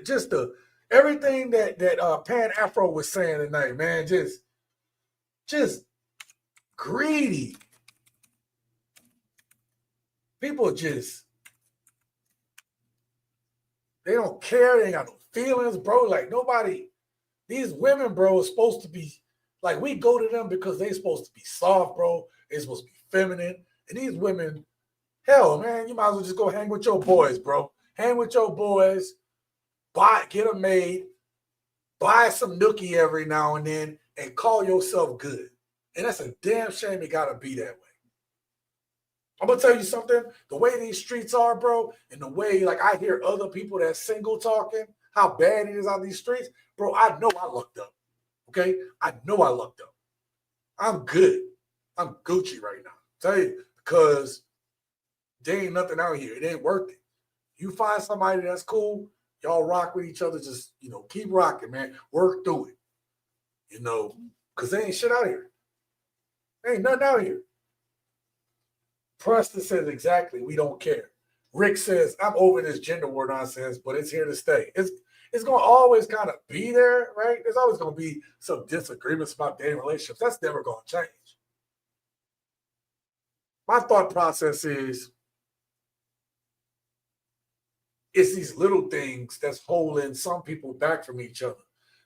A: everything that Pan Afro was saying tonight, man, just greedy. People just they don't care. They ain't got no feelings, bro. Like nobody. These women, bro, are supposed to be like we go to them because they're supposed to be soft, bro. They're supposed to be feminine, and these women. Hell, man, you might as well just go hang with your boys, bro. Hang with your boys, get a maid, buy some nookie every now and then, and call yourself good. And that's a damn shame it got to be that way. I'm going to tell you something. The way these streets are, bro, and the way, like, I hear other people that's single talking, how bad it is on these streets, bro, I know I lucked up, okay? I know I lucked up. I'm good. I'm Gucci right now. I'll tell you, because there ain't nothing out here. It ain't worth it. You find somebody that's cool, y'all rock with each other, just, keep rocking, man. Work through it, because there ain't shit out here. There ain't nothing out here. Preston says exactly, we don't care. Rick says, I'm over this gender war nonsense, but it's here to stay. It's going to always kind of be there, right? There's always going to be some disagreements about dating relationships. That's never going to change. My thought process is, it's these little things that's holding some people back from each other.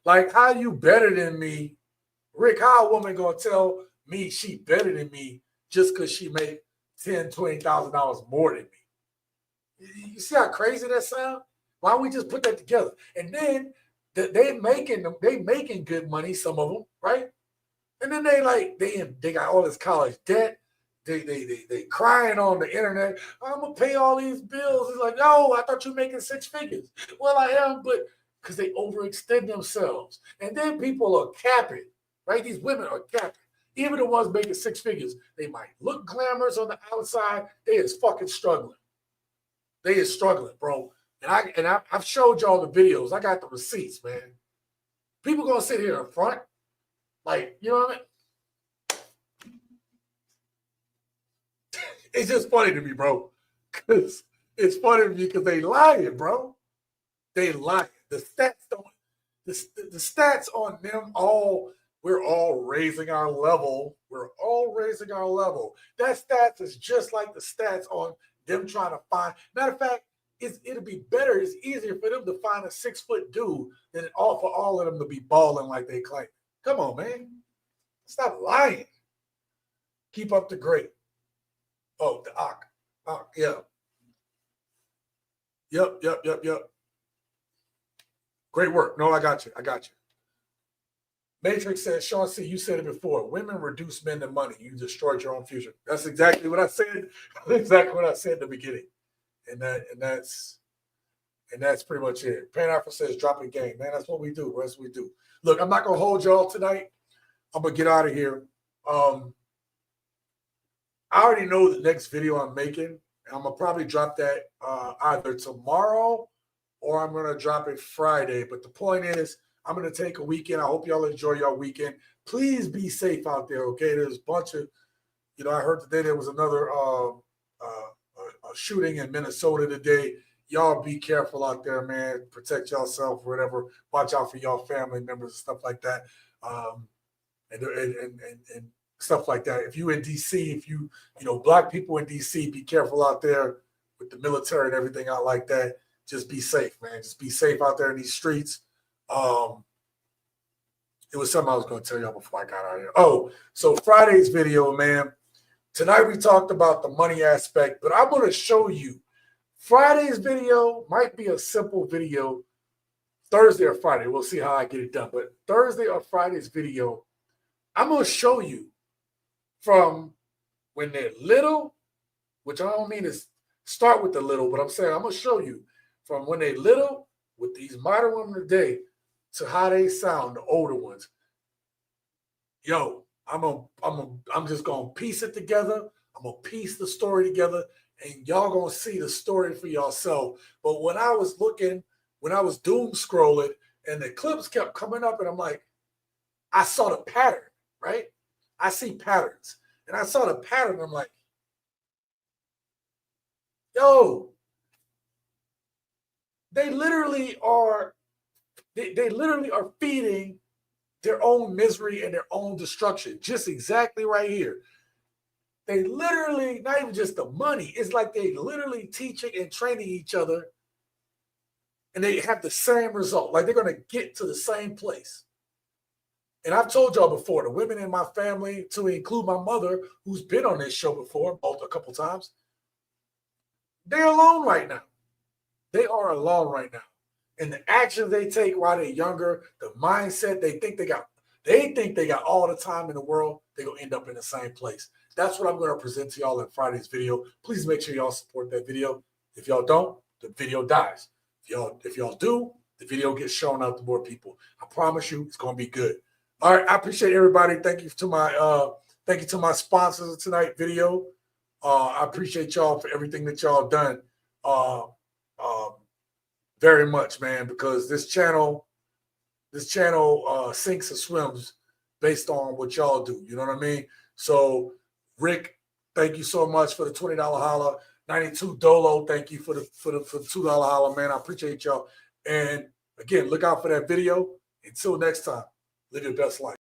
A: Like, how you better than me? Rick, how a woman going to tell me she better than me just because she make $10,000, $20,000 more than me? You see how crazy that sounds? Why don't we just put that together? And then they making good money, some of them, right? And then they got all this college debt. They crying on the internet. I'm gonna pay all these bills. It's like, no, I thought you were making six figures. Well, I am, but because they overextend themselves. And then people are capping, right? These women are capping. Even the ones making six figures, they might look glamorous on the outside. They is fucking struggling. They is struggling, bro. And I've showed y'all the videos. I got the receipts, man. People gonna sit here in front, like, you know what I mean? It's just funny to me, bro. Because it's funny to me because they lying, bro. They lying. The stats don't. The stats on them all. We're all raising our level. We're all raising our level. That stats is just like the stats on them trying to find. Matter of fact, it'll be better. It's easier for them to find a 6-foot dude than for all of them to be balling like they claim. Come on, man. Stop lying. Keep up the great. Oh, the Ak, yeah. Yep. Great work. No, I got you. Matrix says, Sean C., you said it before. Women reduce men to money. You destroyed your own future. That's exactly what I said. Exactly what I said in the beginning. And that's pretty much it. Pan Afro says, dropping game. Man, that's what we do. That's what we do. Look, I'm not going to hold y'all tonight. I'm going to get out of here. I already know the next video I'm making. I'm going to probably drop that either tomorrow or I'm going to drop it Friday. But the point is, I'm going to take a weekend. I hope y'all enjoy your weekend. Please be safe out there, okay? There's a bunch of, I heard today there was another a shooting in Minnesota today. Y'all be careful out there, man. Protect yourself, whatever. Watch out for y'all family members and stuff like that. And stuff like that. If you in DC, if you black people in DC, be careful out there with the military and everything out like that. Just be safe, man. Just be safe out there in these streets. It was something I was going to tell y'all before I got out of here. Oh, so Friday's video, man. Tonight we talked about the money aspect, but I'm going to show you. Friday's video might be a simple video. Thursday or Friday, we'll see how I get it done. But Thursday or Friday's video, I'm going to show you from when they're little, which I don't mean to start with the little, but I'm saying I'm going to show you from when they're little with these modern women today to how they sound, the older ones. Yo, I'm just going to piece it together. I'm going to piece the story together, and y'all going to see the story for yourself. But when I was doom scrolling And the clips kept coming up, and I'm like, I saw the pattern, right? I see patterns. And I saw the pattern, I'm like, yo, they literally are feeding their own misery and their own destruction. Just exactly right here. They literally, not even just the money, it's like they literally teaching and training each other, and they have the same result. Like they're going to get to the same place. And I've told y'all before, the women in my family, to include my mother, who's been on this show before, a couple times, they're alone right now. They are alone right now. And the actions they take while they're younger, the mindset they think they got all the time in the world, they're going to end up in the same place. That's what I'm going to present to y'all in Friday's video. Please make sure y'all support that video. If y'all don't, the video dies. If y'all do, the video gets shown out to more people. I promise you, it's going to be good. All right, I appreciate everybody. Thank you to my sponsors of tonight's video. I appreciate y'all for everything that y'all done. Very much, man, because this channel sinks and swims based on what y'all do. You know what I mean? So, Rick, thank you so much for the $20 holla. 92 Dolo, thank you for the $2 holla, man. I appreciate y'all. And again, look out for that video. Until next time, live your best life.